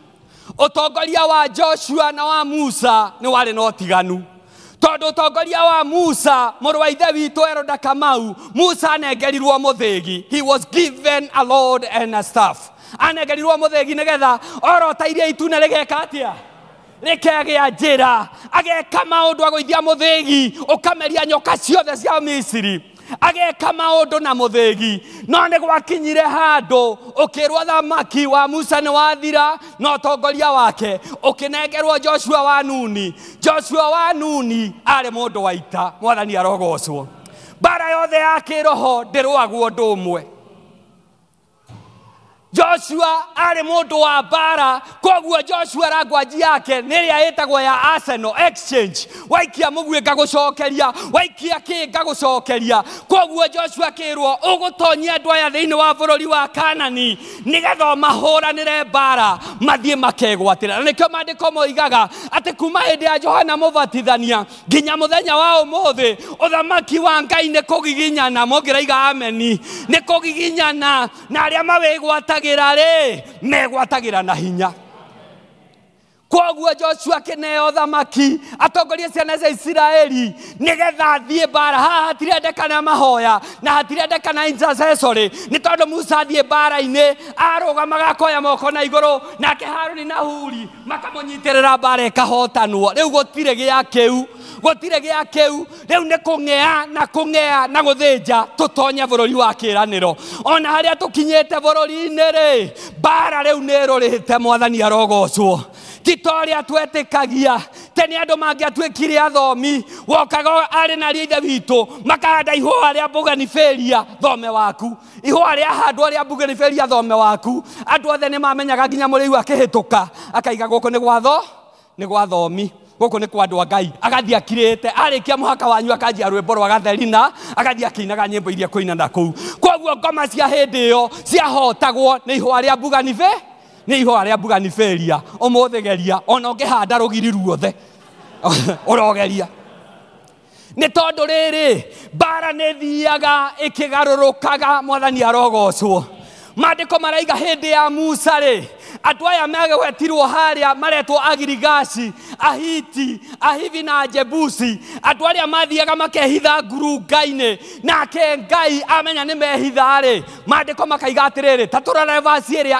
Ũtongoria wa Joshua na wa Musa nĩ warĩ na ũtiganu. Tondũ ũtongoria wa Musa, mũrũ wa ithe witũ Eroda Kamau, Musa anengerirwo mũthĩgi. He was given a rod and a staff. Anengerirwo mũthĩgi nĩgetha orota iria itune rĩgeka atĩa? Rĩkagĩa njĩra. Ageka maũndũ agũithia mũthĩgi, ũkameria nyoka ciothe cia Misiri. Ageka maũndũ na mũthĩgi. No nĩ gwakinyire handũ ũkĩrwo thamaki wa Musa nĩ wathira na ũtongoria wake ũkĩnengerwo Joshua wa Nuni. Joshua wa Nuni arĩ mũndũ wa ita. Mwathani arogocwo. Mbara yothe ya kĩroho ndĩrũagwo ũndũ ũmwe. Joshua arĩ mũndũ wa mbara, koguo Joshua rangwaji yake nĩrĩa ĩtagwo ya Arsenal exchange. Waikia mũguĩ ngagũcokeria, waikia kĩ ngagũcokeria. Koguo Joshua kĩrwo ũgũtonyia andũ aya thĩinĩ wa bũrũri wa Kanani nĩgetha mahũranĩre mbara mathiĩ makegwatĩra. Na nĩkĩo maandĩko moigaga atĩ kuma hĩndĩ ya Johana Mũbatithania nginya mũthenya wa ũmũthĩ ũthamaki wa Ngai nĩ kũgiginyana. Mũngĩraiga ameni. Nĩ kũgiginyana na arĩa mawĩgwatagĩra megwatagĩra na hinya. Koguo Joshua kĩneo thamaki atongoria ciana cia Isiraeli nĩgetha athiĩ mbara. Haha hatirendekana mahoya na hatirendekana intercessory, nĩ tondũ Musa athiĩ mbara-inĩ arũgamaga akoya moko na igũrũ, nake Harũni na Huri makamũnyitĩrĩra mbara ĩkahotanwo. Rĩu gũtirĩ gĩa kĩu, gũtirĩ gĩa kĩu. Rĩu nĩ kũng'ea na gũthĩnja tũtonye bũrũri wa kĩĩranĩro. Ona harĩa tũkinyĩte bũrũri-inĩ rĩ, mbara rĩu nĩ ĩrũrĩte. Mwathani arogocwo. Tito ũrĩa twetĩkagia tene andũ mangĩatuĩkire athomi, wokaga arĩ na ithe witũ makahanda ihũa rĩa bougainvillea thome waku, ihũa rĩa handwo rĩa bougainvillea thome waku. Andũ othe nĩ mamenyaga nginya mũrĩu akĩhĩtũka akaiga gũkũ nĩ gwa thomi, gũkũ nĩ kwa andũ a Ngai. Agathiĩ akirĩte, arĩkia mũhaka wanyu akanjia rwĩmbo rwa gatherina, agathiĩ akĩinaga nyĩmbo iria kũinana kũu. Koguo ngoma cia hĩndĩ ĩyo ciahotagwo nĩ ihũa rĩa bougainvillea, nĩ ihũa rĩa bougainvillea. Ũmũthĩ geria ona ũngĩhanda rũgiri ruothe ũrogeria. Nĩ tondũ rĩrĩ mbara nĩ thiaga ĩkĩgarũrũkaga. Mwathani arogocwo. Maandĩko maraiga hĩndĩ ya Musa rĩ, andũ aya megwetirwo harĩa maretwo Agirigashi, Ahiti, Ahivi na Ajebusi. Andũ arĩa mathiaga makehitha ngurunga-inĩ, nake Ngai amenya nĩ mehitha rĩ, maandĩko makaiga atĩrĩrĩ, ta tũrore vasi ĩrĩa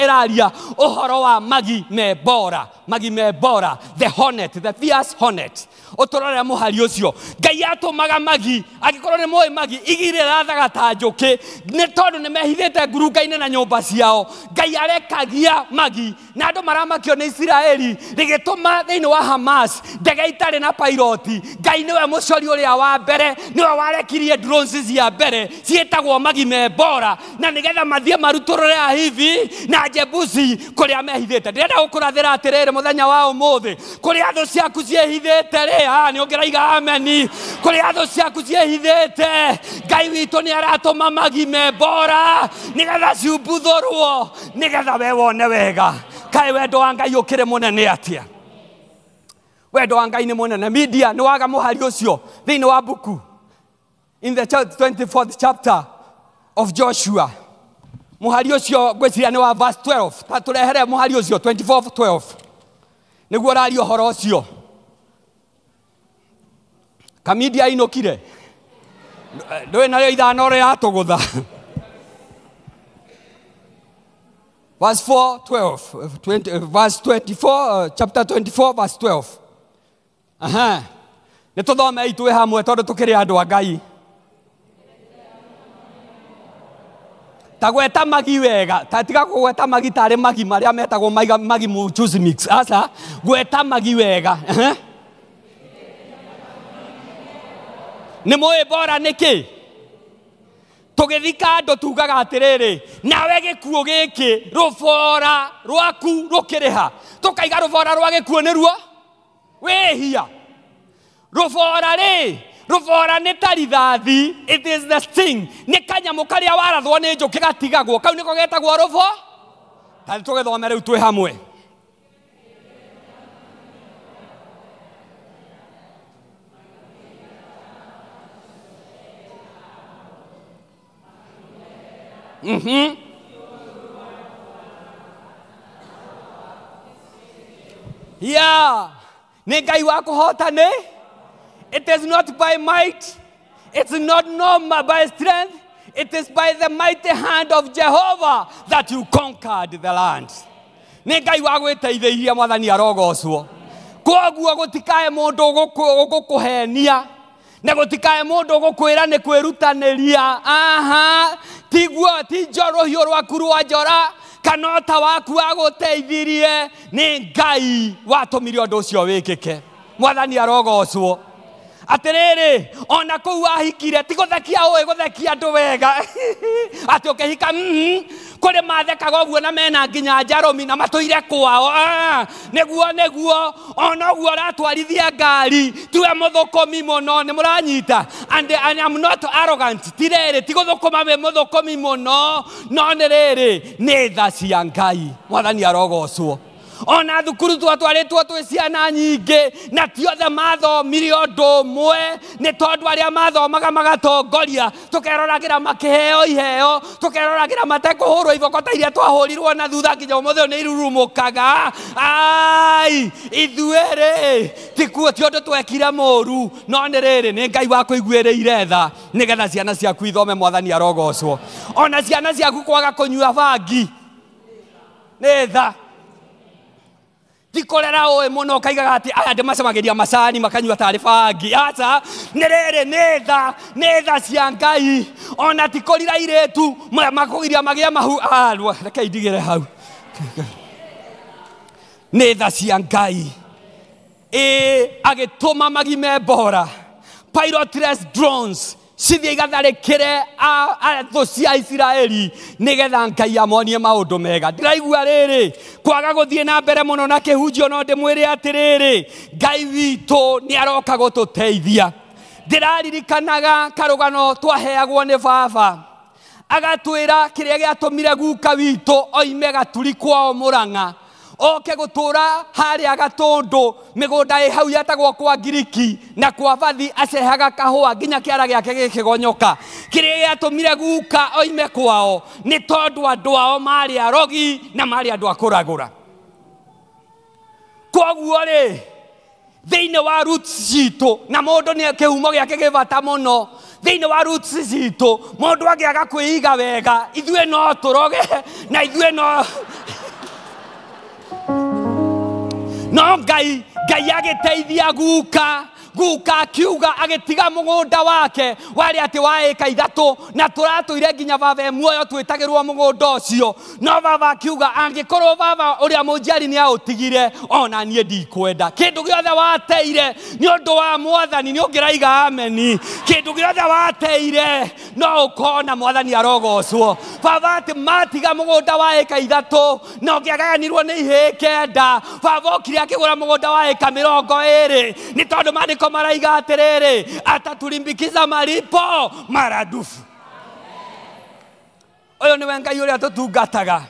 ĩraria ũhoro wa magi mebora. Magi mebora, the hornet, the fierce hornet. Ũtũrore mũhari ũcio. Ngai atũmaga magi, angĩkorwo nĩ mũĩ magi igirĩrathaga ta njũkĩ, nĩ tondũ nĩ mehithĩte ngurunga-inĩ na nyũmba ciao. Ngai arekagia magi na andũ maramakio nĩ Isiraeli, rĩgĩtũma thĩinĩ wa Hamas ndege itarĩ na piloti. Ngai nĩwe mũcori ũrĩa wa mbere, nĩwe warekirie drones cia mbere ciĩtagwo magi mebora, na nĩgetha mathiĩ marutũrũre Ahivi na Jebusi kũrĩa mehithĩte. Ndĩrenda gũkũrathĩra atĩrĩrĩ mũthenya wa ũmũthĩ, kũrĩa thũ ciaku ciĩhithĩte rĩ, nĩ ũngĩraiga ameni, kũrĩa thũ ciaku ciĩhithĩte, Ngai witũ nĩ aratũma magi mebora nĩgetha ciumbuthũrwo, nĩgetha we wone wega. Kaĩ wendo wa Ngai ũkĩrĩ mũnene atĩa? Wendo wa Ngai nĩ mũnene. Media nĩ waga mũhari ũcio thĩinĩ wa buku, in the 24th chapter of Joshua. Mũhari ũcio ngwĩciria nĩ wa verse 12. Ta tũrehere mũhari ũcio 24:12 nĩguo ũraria ũhoro ũcio. Kamidia inokire ndũĩ narĩo ithano rĩratũgũtha. Verse 4:12, verse 24, chapter 24, verse 12. Nĩ tũthomei twĩ hamwe tondũ tũkĩrĩ andũ a Ngai. Ta gweta magi wega, ta tiga gweta magi tarĩ magi marĩa metagwo magi juice mix. Asa gweta magi wega. Nĩ mũĩ bora nĩkĩ? tũgĩthika andũ tugaga atĩrĩrĩ, nawe gĩkuũ gĩkĩ rũbora rwaku rũkĩrĩha. Tũkaiga rũbora rwa gĩkuũ nĩruo wĩhia. Rũbora nĩ ta rithathi, it is the sting. Nĩ kanyamũ karĩa warathwo nĩ njũkĩ gatigagwo, kau nĩko getagwo rũbo. Tathi tũgĩthome rĩu twĩ hamwe. Yeah. Nĩ Ngai wa kũhotana. It is not by might, it's not by strength, it is by the mighty hand of Jehovah that you conquered the land. Nĩ Ngai wa gwĩteithĩrĩria, Mwathani arogocwo. Koguo gũtikae mũndũ gũkũhenia, na gũtikae mũndũ gũkwĩra nĩ kwĩrutanĩria. Tiguo ti rũhiũ rwaku rwa njora kana ũta waku wa gũteithirie, nĩ Ngai watũmire ũndũ ũcio wĩkĩke. Mwathani arogocwo. Atĩrĩrĩ, ona kũu wahikire ti gũthekia ũĩ gũthekia andũ wega. Atĩ ũkĩhika kũrĩ mathekaga ũguo na mena nginya njarũmi na matũire kwao. Nĩguo ona ũguo ũratwarithia ngari tiwe mũthũkũmi mũno, nĩ mũranyita. And I am not arrogant. Ti rĩrĩ, ti gũthũkũma wĩ mũthũkũmi mũno, no nĩ rĩrĩ, nĩ tha cia Ngai. Mwathani arogocwo. Ona thukuru twatwarĩtwo twĩ ciana nyingĩ, na tiothe mathomire ũndũ ũmwe, nĩ tondũ arĩa mathomaga magatongoria, tũkeroragĩra makĩheo iheo, tũkeroragĩra matekũhũrwo iboko ta iria twahũrirwo na thutha nginya ũmũthĩ nĩ irurumũkaga. Ithuĩ-rĩ, ti ũndũ twekire mũũru, no nĩ rĩrĩ, nĩ Ngai wa kũiguĩrĩire tha nĩgetha ciana ciaku ithome. Mwathani arogocwo. Ona ciana ciaku kwaga kũnyua bangi nĩ tha. Tikorera ũĩ mũno kaigaga atĩ aya ndĩmacamagĩria macani makanyua tarĩ bangi. Aca, nĩ rĩrĩ, nĩ tha cia Ngai. Ona tikũrira irĩtu makũgiria magĩa mahu. Reke ndigĩre hau. Nĩ tha cia Ngai. Agĩtũma magime mbora, pilotless drones, cithiĩ igatharĩkĩre thũ cia Isiraeli nĩgetha Ngai amonie maũndũ mega. Ndĩraigua rĩrĩ, kwaga gũthiĩ na mbere mũno na kĩhunjio, no ndĩmwĩre atĩrĩrĩ, Ngai witũ nĩ aroka gũtũteithia. Ndĩraririkanaga karũgano twaheagwo nĩ baba, agatwĩra kĩrĩa gĩatũmire guka witũ oime Gaturi kwao Mũrang'a, oke gũtũra harĩa Gatũndũ, mĩgũnda ĩ hau yetagwo kwa Ngiriki, na kwa Bathi acehaga kahũa nginya kĩara gĩake gĩkĩgonyoka. Kĩrĩa gĩatũmire guka oime kwao nĩ tondũ andũ ao marĩ arogi na marĩ andũ a kũragũra. Koguo-rĩ, thĩinĩ wa roots citũ, na mũndũ nĩ kĩhumo gĩake gĩbata mũno, thĩinĩ wa roots citũ mũndũ angĩaga kwĩiga wega, ithuĩ no tũroge na ithuĩ no Ngai agĩteithia guka akiuga, agĩtiga mũgũnda wake warĩ atĩ wa ĩka 3, na tũratũire nginya baba muoyo twĩtagĩrwo mũgũnda ũcio. No baba akiuga, angĩkorwo baba ũrĩa mũnjiari nĩ aũtigire, ona niĩ ndikwenda. Kĩndũ gĩothe wateire nĩ ũndũ wa Mwathani, nĩ ũngĩraiga ameni. Kĩndũ gĩothe wateire no ũkona. Mwathani arogocwo. Baba atĩ matiga mũgũnda wa ĩka 3 na ũngĩagayanirwo nĩ ihĩĩ 9, baba okire akĩgũra mũgũnda wa ĩka 20, nĩ tondũ maandĩko maraiga atĩrĩrĩ, atatulimbikiza malipo maradufu. Ũyũ nĩwe Ngai ũrĩa tũtungataga.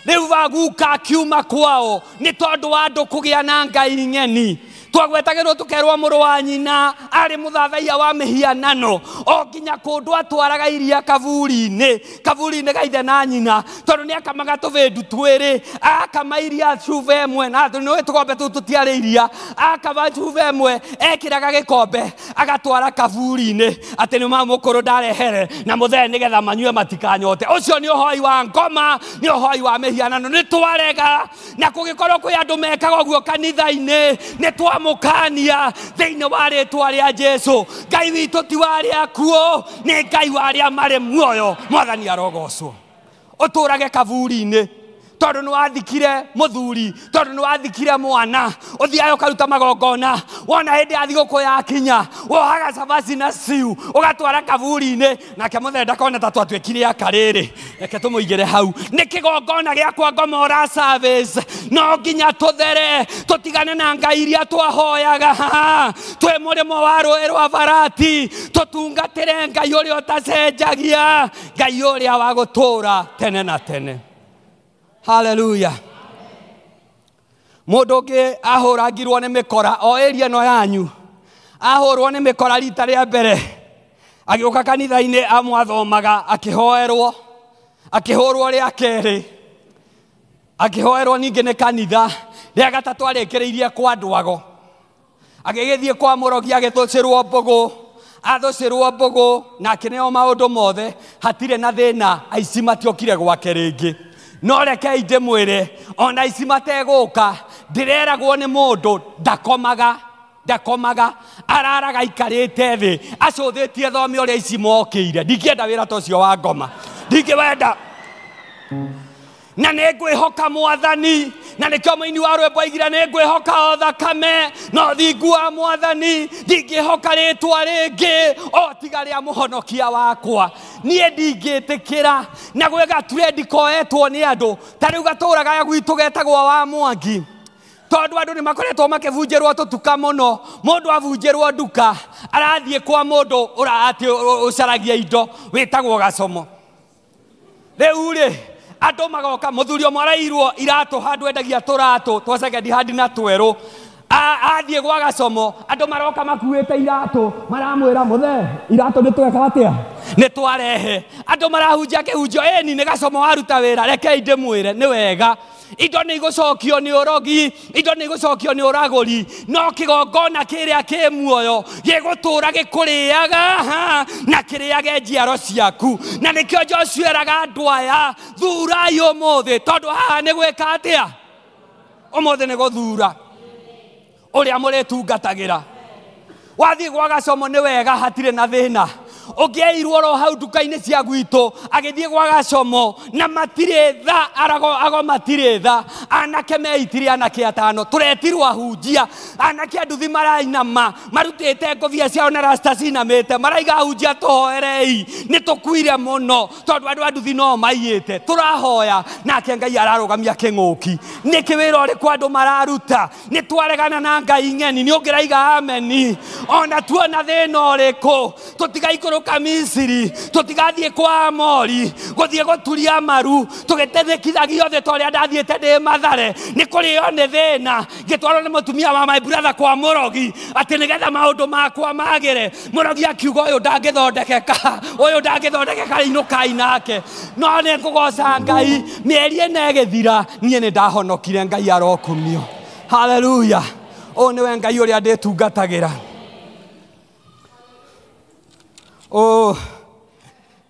Rĩu guka akiuma kwao nĩ tondũ wa andũ kũgĩa na Ngai ng'eni. Twagwetagĩrwo tũkerwo mũrũ wa nyina arĩ mũthathaia wa mĩhianano, o nginya kũndũ atwaraga iria kaburi-inĩ ga ithe na nyina, tondũ nĩ akamaga tũbĩndu twĩrĩ, akama iria cuba ĩmwe, na nĩ tũkombe tũu tũtiarĩ iria, akama cuba ĩmwe, ekĩraga gĩkombe agatwara kaburi-inĩ, atĩ nĩ mũkũrũ ndarehere na mũthee nĩgetha manyue matikanyote. Ũcio nĩ ũhoi wa ngoma, nĩ ũhoi wa mĩhianano. Nĩ twarega, na kũgĩkorwo kwĩ andũ mekaga ũguo kanitha-inĩ, nĩ mũkania thĩinĩ wa rĩtwa rĩa Jesũ. Ngai witũ ti warĩ akuo, nĩ Ngai wa arĩa marĩ muoyo. Mwathani arogocwo. Ũtũrage kaburi-inĩ, tondu ni wathikire muthuri, tondu ni wathikire mwana, uthiayo karuta magongona, wona hindi ya thiguku ya kinya, wohaga cabaci na ciu, ugatwara kaburi-ini, nake muthenda kona ta twatwikire akariri, reke tumuigire hau. Ni kigongona giakwa ngomora service, no nginya tuthere, tutigane na ngai iria twahoyaga, twe mũrĩmo wa rũũĩ rwa Farati, tutungatĩre ngai ũrĩa ũtacenjagia, ngai ũrĩa wa gũtũũra tene na tene. Hallelujah. Mũndũ ũngĩ ahũrangirwo nĩ mĩkora o area ĩno yanyu, ahũrwo nĩ mĩkora rita rĩa mbere, agĩũka kanitha-inĩ amwathomaga, akĩhoerwo, akĩhũrwo rĩa kerĩ, akĩhoerwo ningĩ nĩ kanitha, rĩa gatatũ arĩkĩrĩirie kwa ndwago, agĩgĩthiĩ kwa mũrogi agĩthũcĩrwo mbũgũ, athũcĩrwo mbũgũ na akĩneo maũndũ mothe, hatirĩ na thĩna, aici matiokire gwake rĩngĩ. No rekei ndĩmwĩre, ona aici mategũka, ndĩreragwo nĩ mũndũ ndakomaga, araraga aikarĩte thĩ, acũthĩtie thome ũrĩa aici mokĩire. Ndingĩenda wĩra ta ũcio wa ngoma, ndingĩwenda. Na nĩ ngwĩhoka Mwathani, na nĩkĩo mũini wa rwĩmbo augire nĩ ngwĩhoka o thakame, no thingu wa Mwathani ndingĩhoka rĩtwa rĩngĩ o tiga rĩa mũhonokia wakwa. Niĩ ndingĩtĩkĩra na gwĩ gaturedi koetwo nĩ andũ, ta rĩu gatũũra gaya gwitũ getagwo wa Mwangi, tondu andũ nĩ makoretwo makĩbunjĩrwo tũtuka mũno. Mũndũ abunjĩrwo nduka arathiĩ kwa mũndũ ũcaragia indo wĩtagwo gacomo. Rĩu rĩ, andũ magoka, mũthuri ũmwe arairwo iratũ handũ endagia tũratũ twa second hand na twerũ, athiĩ gwa gacomo, andũ maroka makuĩte iratũ, maramwĩra mũthe iratũ nĩ tweka atĩa, nĩ twarehe. Andũ marahunjia kĩhunjio, ĩni nĩ gacomo waruta wĩra, rekei ndĩmwĩre nĩ wega. Indo nĩ igũcokio nĩ ũrogi, indo nĩ igũcokio nĩ ũragũri, no kĩgongona kĩrĩa kĩ muoyo gĩgũtũũra gĩkũrĩaga na kĩrĩage njiaro ciaku. Na nĩkĩo Joshua eraga andũ aya, thurai ũmũthĩ, tondũ haha nĩ gwĩka atĩa? Ũmũthĩ nĩ gũthura ũrĩa mũrĩtungatagĩra. Wathiĩ gwa gacomo nĩ wega, hatirĩ na thĩna. Ũngĩairwo ro hau nduka-inĩ cia gwitũ, agĩthiĩ gwa gacomo na matirĩ tha, ago matirĩ tha, anake meitire anake atano, tũretirwo ahunjia, anake anduthi marainama, marutĩte ngũbia ciao na rasta cinamĩte, maraiga ahunjia tũhoerei, nĩ tũkuire mũno, tondũ andũ anduthi no maiyĩte. Tũrahoya nake Ngai ararũgamia kĩng'ũki. Nĩkĩ wĩra ũrĩkũ andũ mararuta? Nĩ twaregana na Ngai ng'eni, nĩ ũngĩraiga ameni. Ona tuona thĩna ũrĩkũ, tũtigaikũrũka Misiri, tũtigathiĩ kwa Aamori, gũthiĩ gũturia maru, tũgĩtethĩkithagia othe ta ũrĩa ndathiĩte ndĩ Mathare, nĩ kũrĩo nĩ thĩna, ngĩtwarwo nĩ mũtumia wa my brother kwa mũrogi, atĩ nĩgetha maũndũ makwa magĩre. Mũrogi akiuga ũyũ ndangĩthondekeka, inũkai nake. No nĩ ngũgoca Ngai, mĩeri ĩna ĩgĩthira, niĩ nĩ ndahonokire. Ngai arokumio. Haleluya. Ũyũ nĩwe Ngai ũrĩa ndĩtungatagĩra.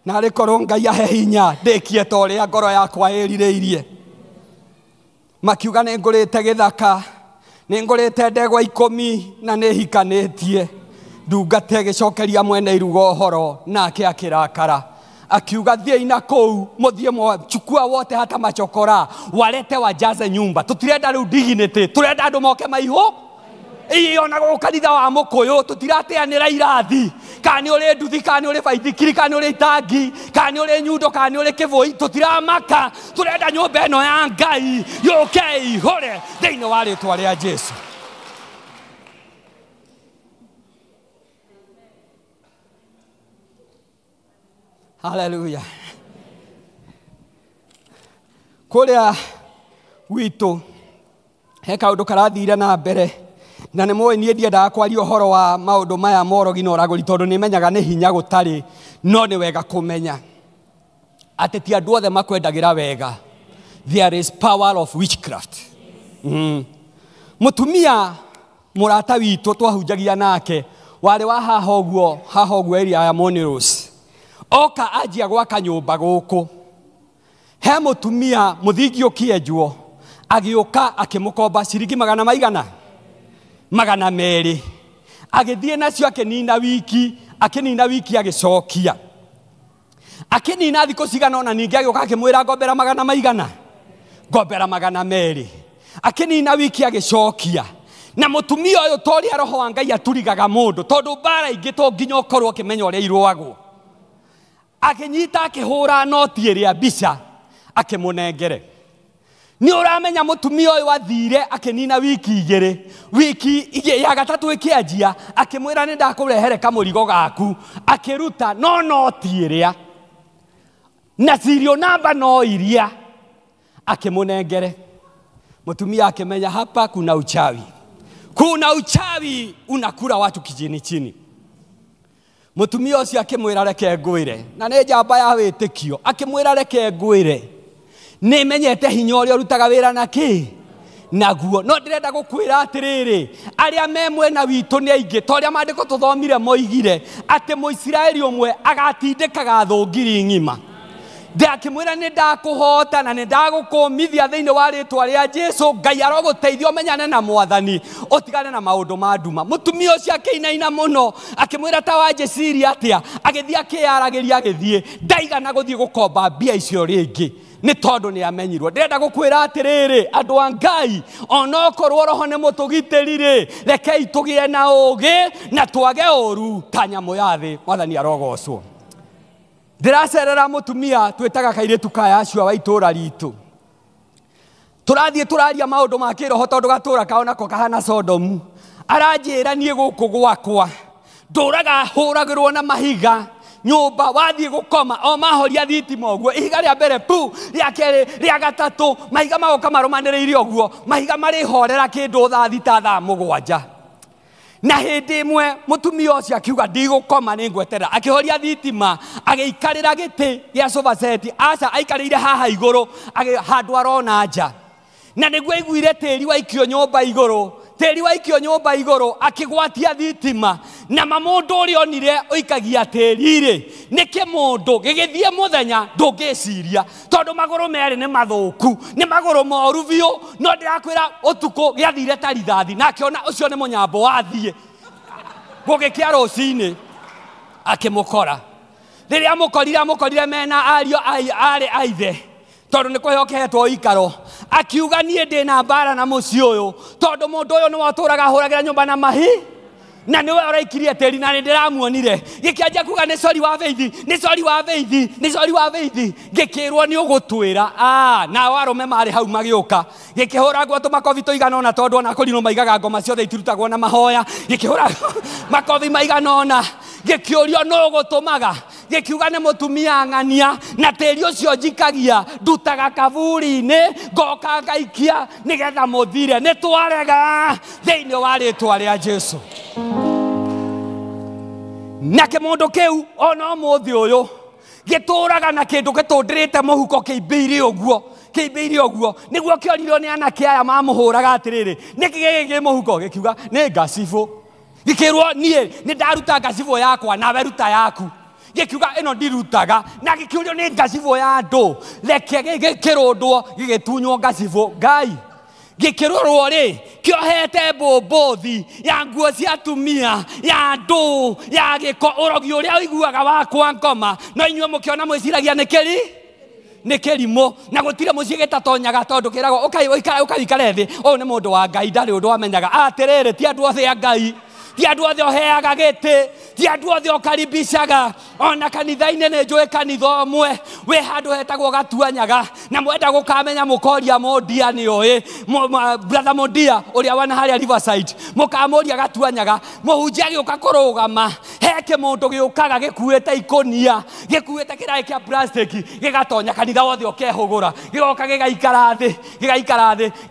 Na rĩkorwo Ngai ahe hinya ndĩkie ta ũrĩa ngoro yakwa ĩrirĩirie. Makiuga nĩ ngũrĩte gĩthaka, nĩ ngũrĩte ndegwa 10 na nĩ hikanĩtie, ndungate gĩcokeria mwene iruga ũhoro, nake akĩrakara. Akiuga thiĩi na kũu, mũthiĩ chukua wote hata machokora, walete wajaze nyumba. Tũtirenda rĩu dignity, tũrenda andũ moke maihũ. Ona gũkũ kanitha wa Mũkũyũ tũtirateanĩra irathi, kana nĩ ũrĩ nduthi, kana nĩ ũrĩ baithikiri, kana nĩ ũrĩ itangi, kana nĩ ũrĩ nyundo, kana nĩ ũrĩ kĩbũi, tũtiramaka. Tũrenda nyũmba ĩno ya Ngai yũke ĩihũre thĩinĩ wa rĩĩtwa rĩa Jesũ. Hallelujah. Kũrĩa gwitũ he kaũndũ karathire na mbere, na nĩ mũĩ niĩ ndiendaga kwaria ũhoro wa maũndũ maya morogi na ũragũri, tondũ nĩ menyaga nĩ hinya gũtarĩ, no nĩ wega kũmenya atĩ ti andũ othe makwendagĩra wega. There is power of witchcraft. Mũtumia mũrata witũ twahunjagia nake warĩ wa haha ũguo area ya Moniros, oka anjia gwaka nyũmba gũkũ. He mũtumia mũthingi ũkĩenjwo, agĩũka akĩmũkomba ciringi 200 agĩthiĩ nacio akĩnina wiki agĩcokia, akĩnina thikũ cigana, ona ningĩ agĩũka akĩmwĩra ngombera 100. ngombera 200 akinina wiki agicokia na mutumia uyu tori roho wa Ngai aturigaga mundu tondu bara ingi to nginya ukorwo akimenya uria irwagwo akinyita akihura noti iria mbica akimunengere ni uramenya mutumia uyu wathire akinina wiki 2 wiki ya gatatu ikianjia akimwira ni ndakurehere kamurigo gaku akiruta no noti iria na serial number no iria akimunengere mutumia akimenya hapa kuna uchawi unakula watu kijini chini mutumia ucio akimwira reke ngwire na ni njamba ya witikio akimwira reke ngwire ni menyete hinya uria urutaga wira naki naguo no ndirenda gukwira atiriri aria me mwena witu ni aingi toria mandiko tuthomire moigire ati muisiraeli umwe agatindikaga thungiri ngima ndakimwira ni ndakuhota na ni ndagukumithia thiini wa ritwa ria Jesu Ngai aroguteithia umenyane na mwathani utigane na maundu ma nduma mutumia ucio akinaina muno akimwira ta wanjeciria atia agithia akiyaragiria agithie ndaigana guthie gukomba mbia icio ringi ni tondu ni amenyirwo ndenda gukwira atiriri andu a Ngai onokorwo roho ni mutugitiri rekei tugie na ugi na twage ũũru ta nyamu ya thi mwathani arogocwo ndiracerera mutumia twitaga kairitu kaya acio wa itura ritu turathie turaria maundu ma kiroho tondu gatura kao nako kahana Sodomu aranjira nie guku gwakwa nduraga huragirwo na mahiga nyũmba wathie gukoma o mahoria thitima ũguo ihiga rĩa mbere pu rĩa kerĩ rĩa gatatũ mahiga magoka marumanĩrĩire ũguo mahiga marĩhorera kĩndũ thaa thita thaa mũgwanja na hindi imwe mutumia ucio akiuga ndigukoma ni ngweterera akihoria thitima agiikarira giti gia sofa set aca aikarire haha iguru handu arona nja na niguo iguire tiri waikio nyũmba iguru akigwatia thitima na mamundu uri onire oikagia tiri niki mundu gigithie muthenya ndungiciria tondu maguru meri ni mathuku ni maguru moru biu no ndirakwira utuku giathire ta rithathi na akiona ucio ni munyambo wathie gugikia rucini akimukora riria mukorire mena ario ari aithe tondu ni kwehokehetwo ikaro akiuga nie ndi na mbara na muci uyu tondu mundu uyu ni waturaga huragira nyumba na mahi na niwe uraikirie teri na ndiramuonire gikianjia kuga ni sori wa veithi gikirwo ni ugutwira na warume mari hau magiuka gikihuragwo tumakovi tuiganona tondu ona kurino maigaga ngoma ciothe itirutagwo na mahoya gikihura makovi maiganona gikiurio no gutumaga gikiuga ni mutumia ng'ania na teri ucio njikagia ndutaga kavuri-ini ngoka ngaikia nigetha muthire ni twarega thiini wa ritwa ria Jesu na kimundu kiu ona muthi uyu gituraga na kindu gitundirite muhuko kiimbire uguo niguo kiorirwo ni anake aya mamuhuraga atiriri niki gigi muhuko gikiuga ni ngacibũ gikirwo nie ni ndaruta ngacibũ yakwa na weruta yaku gikiuga ino ndirutaga na gikiurio ni ngacibũ ya andu reke gikirundwo gigitunywo ngacibũ Ngai gikirorwo ri kiohete bobothi ya nguo cia atumia ya ndu ya giko urogi uria uiguaga wakwa ngoma no inyuo mukiona mwiciragia ni kirimo na gutire mucie gitatonyaga tondu kiragwo ukaikare thi uyu ni mundu wa Ngai ndari undu wamenyaga atiriri ti andu othe a Ngai ti andu othe oheaga giti ti andu othe okaribishaga ona kanitha-ini ni njui kanitha umwe wi handu hetagwo Gatuanyaga na mwenda gukamenya mukoria Mondia ni oi brother Mondia uria wana haria Riverside mukamuria Gatuanyaga muhunjia giuka kurugama heke mundu giukaga gikuite ikonia gikuite kirai kia plastic gigatonya kanitha wothe okehugura gigoka gigaikara thi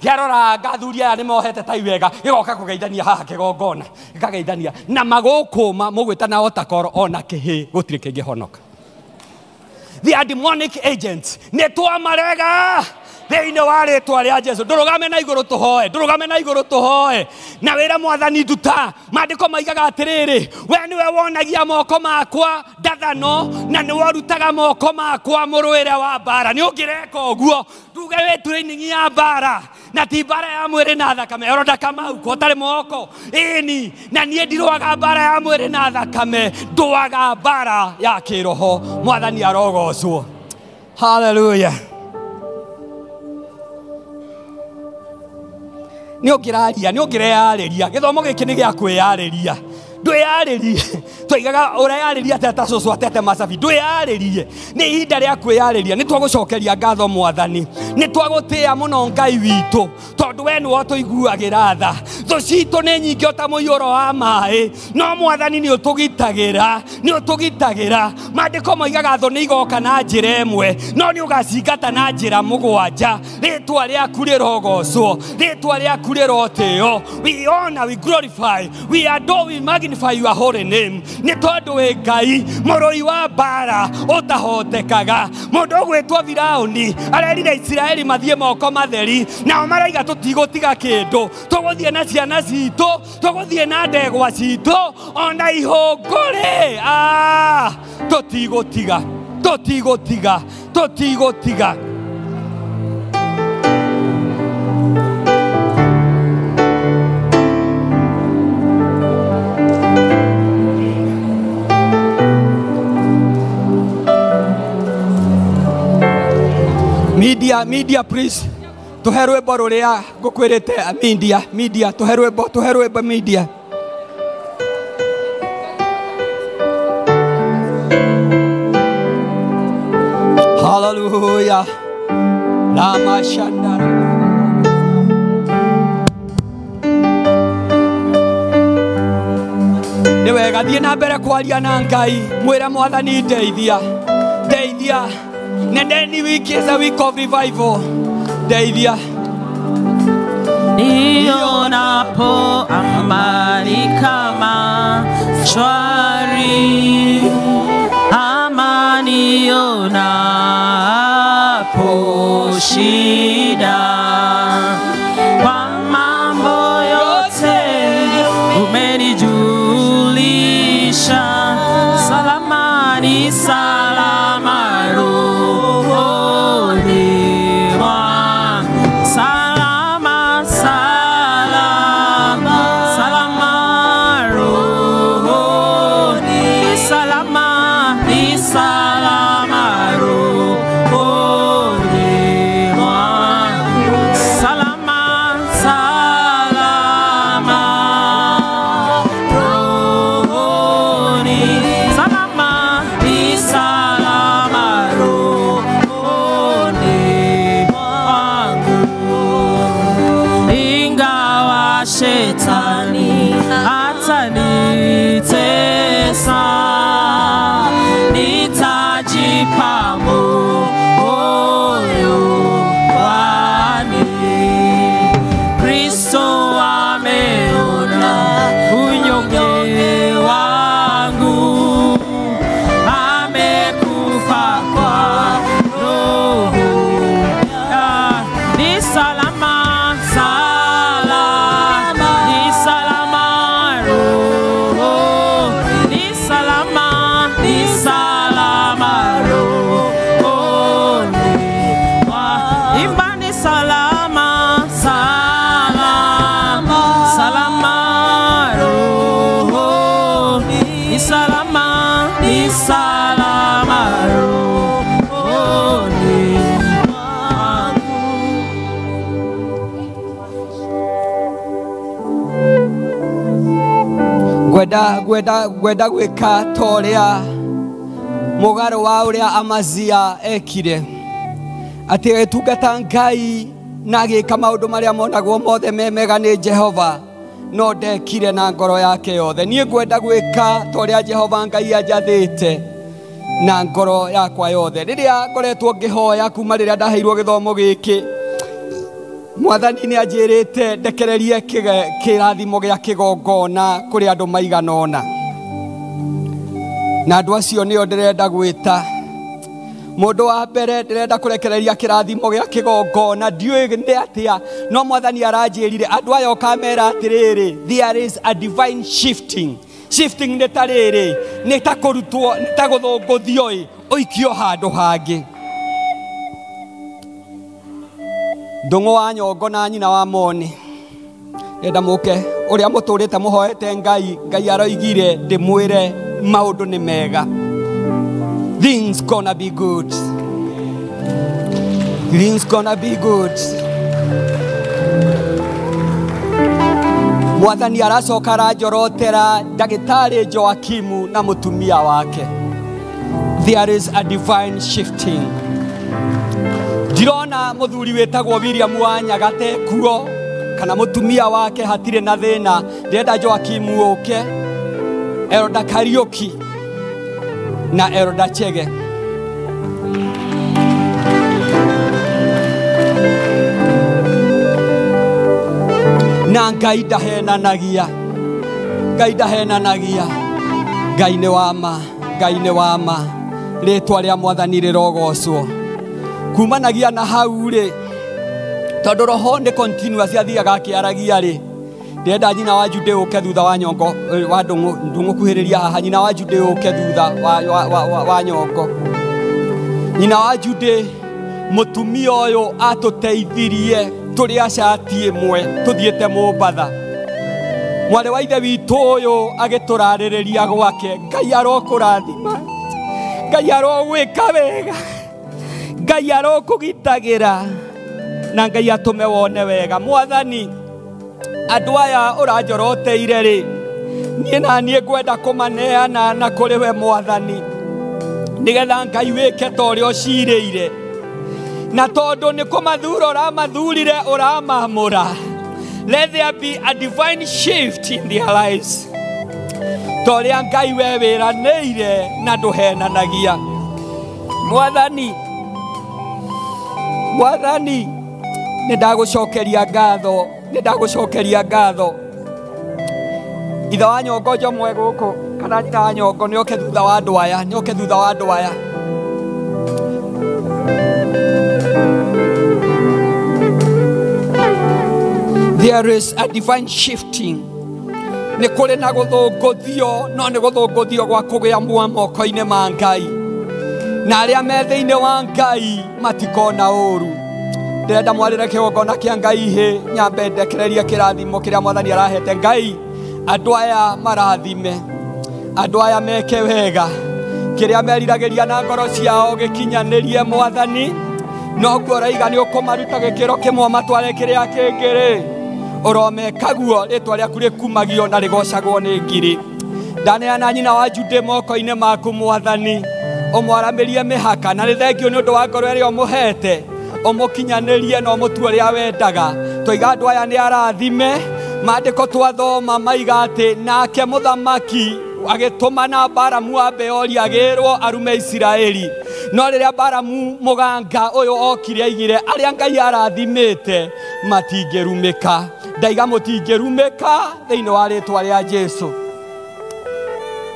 giarora ngathuria aya ni mohete tai wega gigoka kugeithania haha kigongona gikageithania na magukuma mugwitana otakoro ona kihi gutire kingihonoka. They are demonic agents. Ne twamarega thiini wa ritwa ria Jesu ndurugame na iguru tuhoe na wira mwathani nduta mandiko maigaga atiriri we niwe wonagia moko makwa ndathano na niwe urutaga moko makwa murwire wa mbara ni ungireka uguo nduge we training ya mbara na ti mbara ya mwiri na thakame oronda kama uko tari moko ini na nie ndirwaga mbara ya mwiri na thakame nduaga mbara ya kiroho mwathani arogocwo. Hallelujah. nĩ ũngĩraria nĩ ũngĩreyarĩria gĩthomo gĩkĩ nĩ gĩa kwĩyarĩria ndwĩyarĩrie tũigaga ũreyarĩria ateta cũcũ atete macabi ndwĩyarĩrie nĩ ihinda rĩa kwĩyarĩria nĩ twagũcokeria ngatho Mwathani nĩ twagũtĩĩa mũno Ngai witũ tondũ we nĩwe ũtũiguagĩra tha thũ citũ nĩ nyingĩ o ta mũiyũro wa maaĩ no Mwathani nĩ ũtũgitagĩra maandĩko moigaga thũ nĩ igoka na njĩra ĩmwe no nĩ ũgacingata na njĩra mũgwanja rĩĩtwa rĩaku rĩrogocwo rĩĩtwa rĩaku rĩrotĩo we honor we glorify we adore we magnify your holy name nĩ tondũ wĩ Ngai mũrũi wa mbara ũtahotekaga mũndũ ũgwĩtwo Firaũni arerire Isiraeli mathiĩ moko matheri nao maraiga tũtigũtiga kĩndũ tũgũthiĩ na ciana citũ tũgũthiĩ na ndegwa citũ ona ihũngũrĩ tũtigũtiga Media please tuhe rwĩmbo rũrĩa ngũkwĩrĩte media tuhe rwĩmbo media hallelujah lama shandara nĩ wega thiĩ na mbere kwaria na Ngai mwĩre Mwathani ndeithia Nendeni week is a week of revival. Deithia. Nionapo amani kama shwari, amani nionapo shida, kwa mambo yote umenijulisha, salama ni salama gwenda gwĩka ta ũrĩa mũgarũ wa ũrĩa Amazia ekire atĩ agĩtungata Ngai na agĩka maũndũ marĩa monagwo mothe me mega nĩ Jehova no ndekire na ngoro yake yothe niĩ ngwenda gwĩka ta ũrĩa Jehova Ngai anjathĩte na ngoro yakwa yothe rĩrĩa ngoretwo ngĩhoya kuma rĩrĩa ndaheirwo gĩthomo gĩkĩ Mwathani nĩ anjĩrĩte ndekererie kĩrathimo gĩa kĩgongona kũrĩ andũ maigana ũna na andũ acio nĩo ndĩrenda gwĩta mũndũ wa mbere ndĩrenda kũrekereria kĩrathimo gĩa kĩgongona ndiũĩ nĩ atĩa no Mwathani aranjĩrire andũ aya ũkamera atĩrĩrĩ there is a divine shifting nĩ ta rĩrĩ nĩ ta kũrutwo nĩ ta gũthũngũthio ũikio handũ hangĩ ndũng'ũ wa nyongo na nyina wa moni enda mũke ũrĩa mũtũrĩte mũhoete Ngai aroigire ndĩmwĩre maũndũ nĩ mega things gonna be good Mwathani aracoka aranjorotera ndagĩtarĩ Joakimu na mũtumia wake. There is a divine shifting. Ndirona mũthuri wĩtagwo William wa Nyagate kuo kana mũtumia wake hatirĩ na thĩna. Ndĩrenda Joakimu ũke, Elda Kariuki na Elda Chege. Na Ngai ndahenanagia, Ngai ndahenanagia, Ngai nĩ wa ma, Ngai nĩ wa ma, rĩtwa rĩa Mwathani rĩrogocwo. Kumanagia na hau rĩ, tondũ roho nĩ continuous athiaga akĩaragia rĩ, ndĩrenda nyina wa Jude ũke thutha wa nyongo wa ndũngũkuhĩrĩria haha, nyina wa Jude ũke thutha wa nyongo. Nyina wa Jude mũtumia ũyũ atũteithirie tũrĩ acati ĩmwe tũthiĩte Mũmbatha. Mwarĩ wa ithe witũ ũyũ agĩtũrarĩrĩria gwake. Ngai arokũrathima, Ngai arogwĩka wega, Ngai arokũgitagĩra na Ngai atũme wone wega. Mwathani, andũ aya ũranjoroteire rĩ, niĩ na niĩ ngwenda kũmaneana na kũrĩ we Mwathani, nĩgetha Ngai wĩke ta ũrĩa ũciirĩire. Na tondu ni kumathura uramathurire uramamura. Let there be a divine shift in their lives. Toria Ngai we wĩranĩire na ndũhenanagia. Mwathani, Mwathani, nĩndagũcokeria ngatho, nĩndagũcokeria ngatho. Ithe wa nyongo njomwe gũkũ kana nyina wa nyongo nĩoke thutha wa andũ aya, nĩoke thutha wa andũ aya. There is a divine shifting. Nĩ kũrĩ na gũthũngũthio, no nĩ gũthũngũthio gwa kũgĩa muoyo moko-inĩ ma Ngai. Na arĩa me thĩinĩ wa Ngai matikona ũũru. Ndĩrenda mwarĩre kĩgongona kĩa Ngai hĩ, nyambe ndekererie kĩrathimo kĩrĩa Mwathani arahete. Ngai, andũ aya marathime, andũ aya meke wega, kĩrĩa meriragĩria na ngoro ciao gĩkinyanĩrie Mwathani. Noguo ũraiga nĩ ũkũmaruta gĩkĩro kĩmwe matware kĩrĩa kĩngĩ rĩ. Ũromeka guo rĩtwa rĩaku rĩkumagio na rĩgocagwo nĩ ngiri. Ndaneana nyina wa Jude moko-inĩ maku Mwathani, ũmwaramĩrie mĩhaka na nĩ thengio nĩ ũndũ wa ngoro ĩrĩa ũmũhete, ũmũkinyanĩrie na ũmũtue ũrĩa wendaga. Twoiga andũ aya nĩ arathime, maandĩko twathoma maiga atĩ nake mũthamaki agĩtũmana Baramu wa Beori agĩrwo arume Isiraeli. No rĩrĩa Baramu mũganga ũyũ okire aigire arĩa Ngai arathimĩte matingĩrumĩka. Ndaiga mũtingĩrumĩka thĩinĩ wa rĩtwa rĩa Jesũ.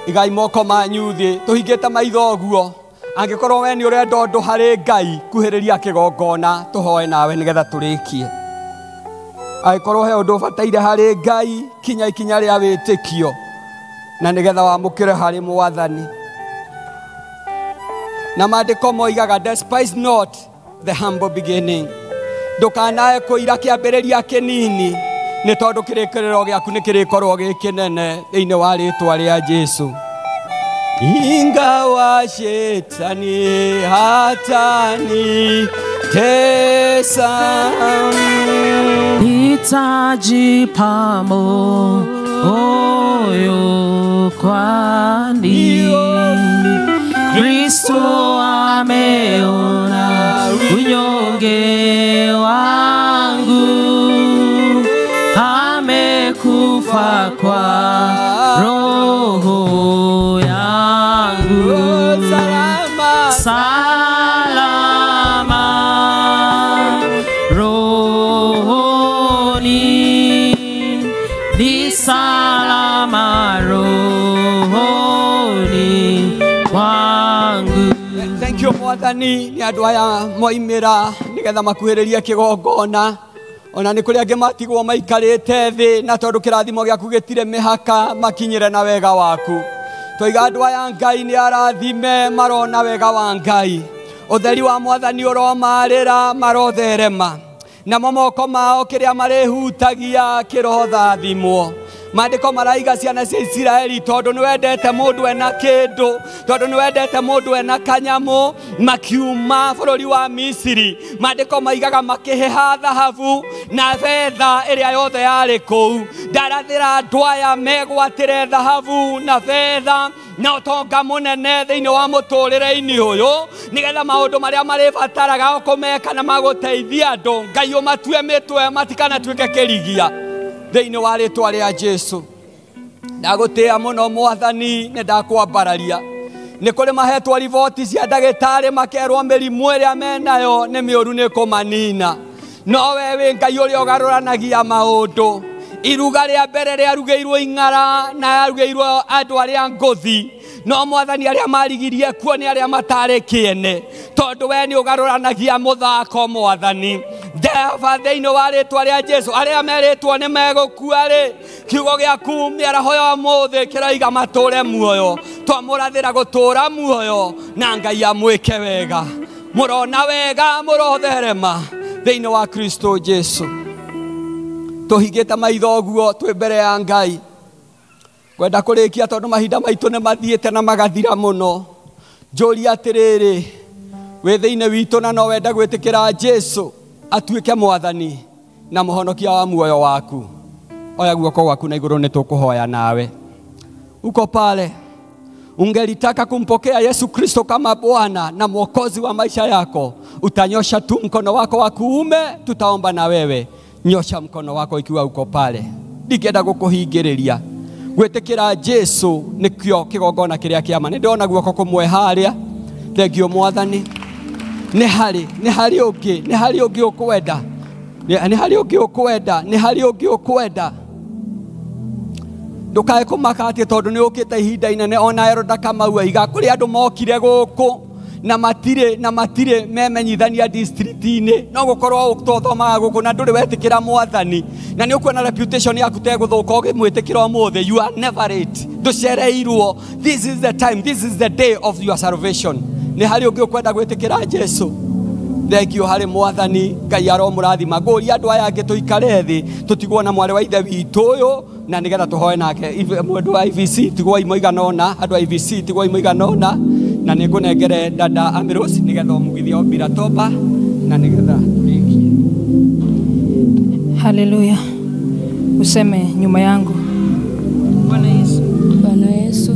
Igai moko manyu thĩ, tũhingĩte maitho ũguo. Angĩkorwo we nĩ ũrenda ũndũ harĩ Ngai, kuhĩrĩria kĩgongona tũhoe nawe nĩgetha tũrĩkie. Angĩkorwo he ũndũ ũbataire harĩ Ngai, kinya ikinya rĩa wĩtĩkio na nĩgetha wamũkĩre harĩ Mwathani. Na maandĩko moigaga despise not the humble beginning. Ndũkanae kũira kĩambĩrĩria kĩnini, nĩ tondũ kĩrĩkĩrĩro gĩaku nĩ kĩrĩkorwo gĩ kĩnene thĩinĩ wa rĩtwa rĩa Jesũ. Ingawa shetani hatani tesa, nitajipa moyo kwani Kristo ameona unyonge wangu, amekufa kwa roho yangu. Salama rohoni, ni salama rohoni wangu. Thank you Mwathani, nĩ andũ aya moimĩra nĩgetha makuhĩrĩrie kĩgongona. Ona nĩ kũrĩ angĩ matigwo maikarĩte thĩ, na tondũ kĩrathimo gĩaku gĩtirĩ mĩhaka makinyĩre na wega waku. Twoiga andũ aya Ngai nĩ arathime, marona wega wa Ngai. Ũtheri wa Mwathani ũromarĩra, marotherema. Namo moko mao kĩrĩa marĩhutagia kĩrothathimwo. Maandĩko maraiga ciana cia Isiraeli tondũ nĩwendete mũndũ ena kĩndũ, tondũ nĩwendete mũndũ ena kanyamũ, makiuma bũrũri wa Misiri. Maandĩko maigaga makĩheha thahabu na fedha ĩrĩa yothe yarĩ kũu. Ndarathĩra andũ aya megwatĩre thahabu na fedha na ũtonga mũnene thĩinĩ wa mũtũũrĩre-inĩ ũyũ, nĩgetha maũndũ marĩa marĩbataraga kũmeka na magũteithia andũ, Ngai ũmatue mĩtwe matikanatuĩke kĩrigia thĩinĩ wa rĩtwa rĩa Jesũ. Ndagũtĩĩa mũno Mwathani, nĩndakwambararia. Nĩ kũrĩ mahetwo riboti cia ndagĩtarĩ makerwo mĩrimũ ĩrĩa menayo nĩ mĩũru nĩ kũmanina, no we wĩ Ngai ũrĩa ũgarũranagia maũndũ. Iruga rĩa mbere rĩarugĩirwo ing'ara na yarugĩirwo andũ arĩa ngũthi, no Mwathani arĩa marigirie kuo nĩ arĩa matarĩ kĩene, tondũ we nĩ ũgarũranagia mũthako Mwathani. Ndeva thĩinĩ wa rĩtwa rĩa Jesũ, arĩa merĩtwo nĩ megũkua-rĩ, kiugo gĩaku mĩaraho ya ũmũthĩ kĩroiga matũũre muoyo. Twamũrathĩra gũtũũra muoyo na Ngai amwĩke wega. Mũrona wega, mũrotherema thĩinĩ wa Kristo Jesũ. Tũhingĩte maitho ũguo twĩ mbere ya Ngai. Kwenda kũrĩkia tondũ mahinda maitũ nĩ mathiĩte na magathira mũno. Njũria atĩrĩrĩ, wĩ thĩinĩ witũ na no wenda gwĩtĩkĩra Jesũ atuĩke Mwathani na mũhonokia wa muoyo waku. Oya guoko gwaku na igũrũ nĩtũkũhoya nawe. Uko pale ungelitaka kumpokea Yesu Kristo kama Bwana na Mwokozi wa maisha yako, utanyosha tu mkono wako wa kuume, tutaomba na wewe. Nyosha mkono wako ikiwa uko pale. Ndikenda gũkũhingĩrĩria. Gwĩtĩkĩra Jesũ nĩkĩo kĩgongona kĩrĩa kĩama. Nĩndona guoko kũmwe harĩa. Thengio Mwathani. Nĩ harĩ ũngĩ ũkwenda. Nĩ harĩ ũngĩ ũkwenda. Ndũkae kũmaka atĩ tondũ nĩ ũkĩte ihinda inene, ona Eroda Kamau aiga kũrĩ andũ mokire gũkũ na matire memenyithania district-inĩ, no gũkorwo ũtothomaga gũkũ na ndũrĩ wetĩkĩra Mwathani, na nĩ ũkuona reputation yaku tegũthũka ũgĩmwĩtĩkĩra ũmũthĩ. You are never late. Ndũcereirwo. This is the time, this is the day of your salvation. Nĩ harĩ ũngĩ ũkwenda gwĩtĩkĩra Jesũ. Thengio harĩ Mwathani. Ngai aromũrathima. Ngũria andũ aya angĩ tũikare thĩ tũtigwo na mwarĩ wa ithe witũ ũyũ, na nĩgetha tũhoe nake. Mũndũ wa IVC tigwo imoigana ũna, andũ a IVC tigwo imoigana ũna, na nĩngũnengere dada Amirosi nĩgetha ũmugithie ombira toba na nĩgetha tũrĩkie. Haleluya. Useme nyuma yangu. Bwana Yesu. Bwana Yesu.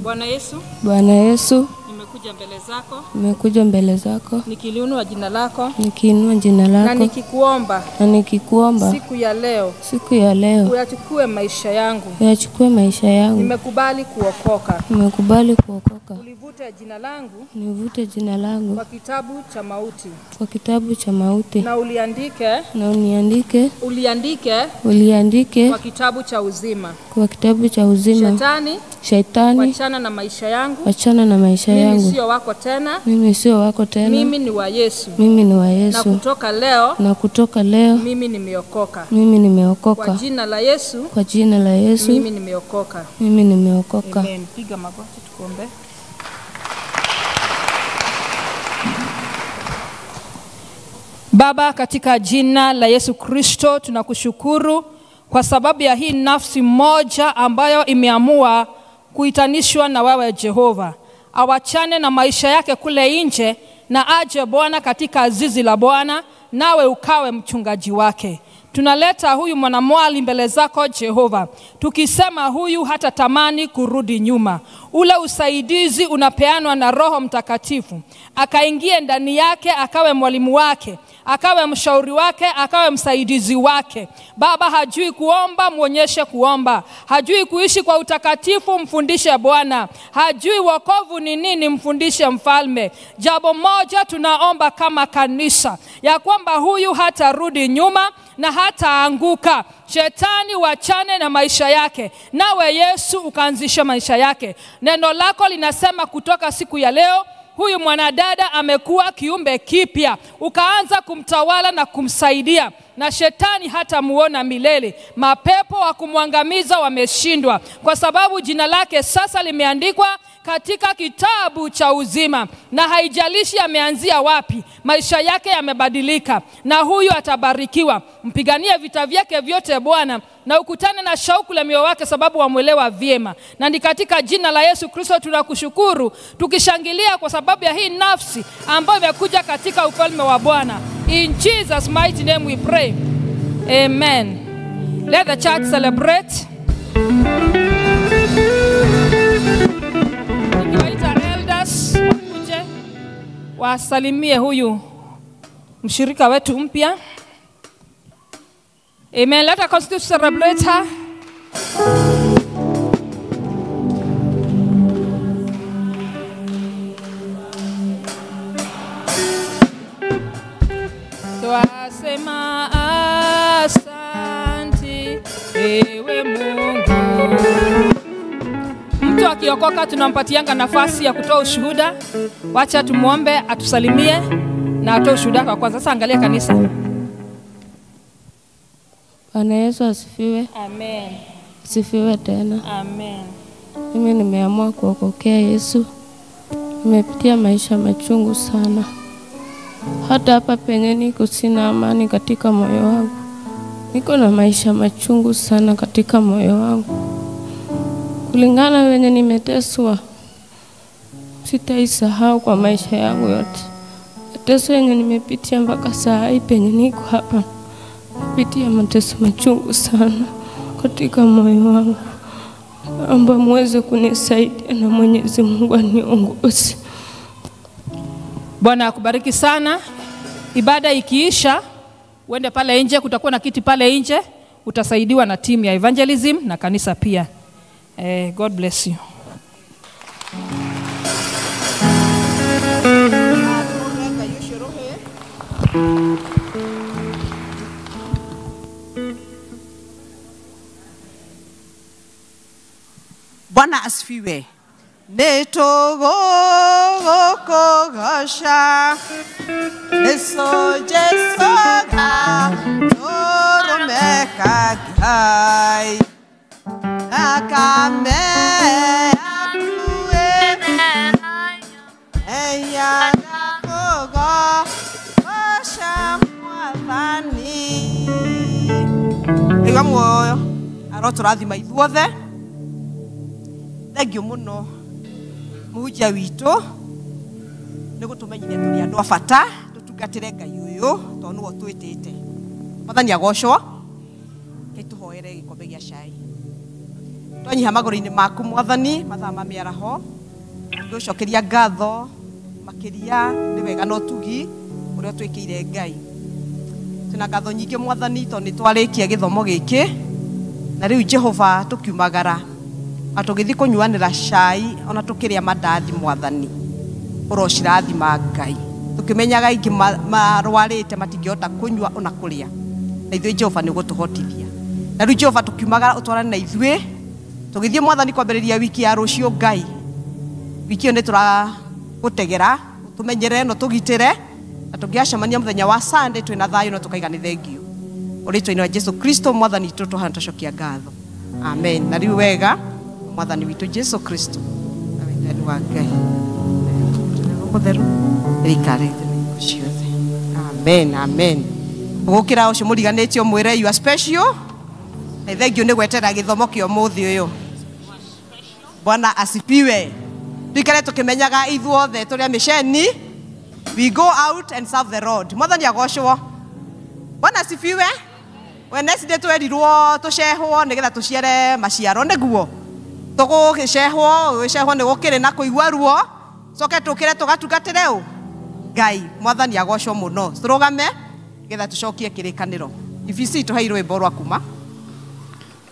Bwana Yesu. Bwana Yesu. Nimekuja mbele zako. Nimekuja mbele zako. Nikiinua jina lako. Nikiinua jina lako. Na nikikuomba. Na nikikuomba. Siku ya leo. Siku ya leo. Uyachukue maisha yangu. Uyachukue maisha yangu. Nimekubali kuokoka. Nimekubali kuokoka. Ulivute jina langu. Nivute jina langu. Kwa kitabu cha mauti. Kwa kitabu cha mauti. Na uliandike. Na uniandike. Uliandike. Uliandike. Kwa kitabu cha uzima. Kwa kitabu cha uzima. Shetani. Wachana na maisha yangu. Wachana na maisha yangu. Mimi sio wako tena. Mimi sio wako tena. Mimi ni wa Yesu. Mimi ni wa Yesu. Na kutoka leo. Mimi nimeokoka. Mimi nimeokoka. Kwa jina la Yesu. Kwa jina la Yesu. Mimi nimeokoka. Mimi nimeokoka. Amen. Piga magoti tukuombe. Baba, katika jina la Yesu Kristo tunakushukuru kwa sababu ya hii nafsi moja ambayo imeamua kuitanishwa na wewe Jehova. Awachane na maisha yake kule nje na aje Bwana katika zizi la Bwana, nawe ukawe mchungaji wake. Tunaleta huyu mwanamwali mbele zako Jehova, tukisema huyu hata tamani kurudi nyuma. Ule usaidizi unapeanwa na Roho Mtakatifu, akaingie ndani yake, akawe mwalimu wake, akawe mshauri wake, akawe msaidizi wake. Baba, hajui kuomba, muonyeshe kuomba. Hajui kuishi kwa utakatifu, mfundishe Bwana. Hajui wokovu ni nini, mfundishe Mfalme. Jambo moja tunaomba kama kanisa, ya kwamba huyu hatarudi nyuma na hataanguka. Shetani wachane na maisha yake, nawe Yesu ukaanzisha maisha yake. Neno lako linasema kutoka siku ya leo huyu mwanadada amekuwa kiumbe kipya, ukaanza kumtawala na kumsaidia. na shetani hatamuona milele. Mapepo wa kumwangamiza wameshindwa, kwa sababu jina lake sasa limeandikwa katika kitabu cha uzima, na haijalishi ameanzia wapi, maisha yake yamebadilika, na huyu atabarikiwa. Mpiganie vita vyake vyote Bwana, na ukutane na shauku la moyo wake, sababu wamwelewa vyema. Na ni katika jina la Yesu Kristo tunakushukuru, tukishangilia kwa sababu ya hii nafsi ambayo imekuja katika ufalme wa Bwana. In Jesus mighty name we pray. Amen. Let the church celebrate. Nikiwaita elders wakuje wasalimie huyu mshirika wetu mpya. Amen. Let us continue to celebrate her. Twasema asante ewe Mungu. Mtu akiokoka tunampatianga nafasi ya kutoa ushuhuda. Wacha tumuombe atusalimie na atoe ushuhuda kwa kwanza. Sasa angalia kanisa. Bwana Yesu asifiwe. Amen. Asifiwe tena. Amen. Mimi nimeamua kuokokea Yesu. Nimepitia maisha machungu sana. Hata hapa penye niko sina amani katika moyo wangu. Niko na maisha machungu sana katika moyo wangu. Kulingana wenye nimeteswa, sitaisahau kwa maisha yangu yote. Mateso yenye nimepitia mpaka saa hii penye niko hapa. Nimepitia mateso machungu sana katika moyo wangu. Naomba muweze kunisaidia na Mwenyezi Mungu aniongoze. Bwana akubariki sana. Ibada ikiisha, uende pale nje, kutakuwa na kiti pale nje, utasaidiwa na timu ya evangelism na kanisa pia. God bless you. Bwana asifiwe. Netogogosha Neso Jesoga Toromeka Gai Nakame Akue Eya Nagogo Osha Mwathani. Iwa mwoyo aroturathima ithuothe. Thank you muno muhunjia witu ni gutumenyithia turi andu abata tutungatire ngai uyu tondu nuo twitite. Mwathani agocwo. Tuhoere gikombe gia cai. Twanyiha maguru-ini maku Mwathani mathaa ma miaraho. Ngucokeria ngatho makiria ni wega no tugi uria twikire ngai. Tuna ngatho nyingi Mwathani tondu nitwarikia githomo giki na riu Jehova tukiumagara atugithi kunyuanira cai ona tukiria mandathi Mwathani urocirathima ngai tukimenyaga ingi marwarite matingihota kunyua ona kuria na ithuĩ Jehova ni gutuhotithia na riu Jehova tukiumagara utwarane na ithuĩ tugithie Mwathani kwambĩrĩria wiki ya rũcio ngai wiki ĩyo nĩ tũragutegera tumenyere no tugitire na tungiacemania muthenya wa Sunday twina thayo no tukaigani thengio ũrĩtwa-inĩ wa Jesu Kristo Mwathani tutuhana tucokia ngatho. Amen. Na riu wega Mwathani witu Jesu Kristo na wendani wa ngai mutheru rikarete ciothe. Amen. Amen. Gukira ucio muriganĩtio mwĩre you are special. Thank you nĩ gwetera gĩthomo kĩa ũmũthĩ ũyũ. Bwana asifiwe. Tukare tukimenyaga ithuothe tũrĩa mĩceni we go out and serve the Lord. Mwathani agocwo. Bwana asifiwe. Wednesday day twerirwo tucehwo nigetha tuciare maciaro niguo. Tugugicehwo ni gukire na kuigua ruo coke tukire tugatungatire u ngai. Mwathani agocwo muno. Turugame nigetha tucokie kirikaniro. Ifisi tuheirwo imbo rwa kuma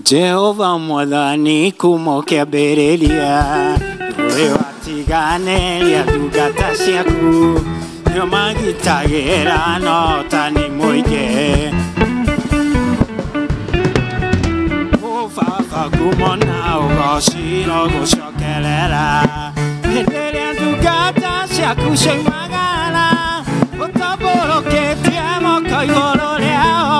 Jehova Mwathani kuma kiambĩrĩria we watiganĩria ndungata ciaku nĩo magitagĩra no ta nĩ mũingĩ baba kumona ũgociro gũcokerera hĩndĩ ĩrĩa ndungata ciaku ciaumagara ũtambũrũkĩtie moko igũrũ rĩao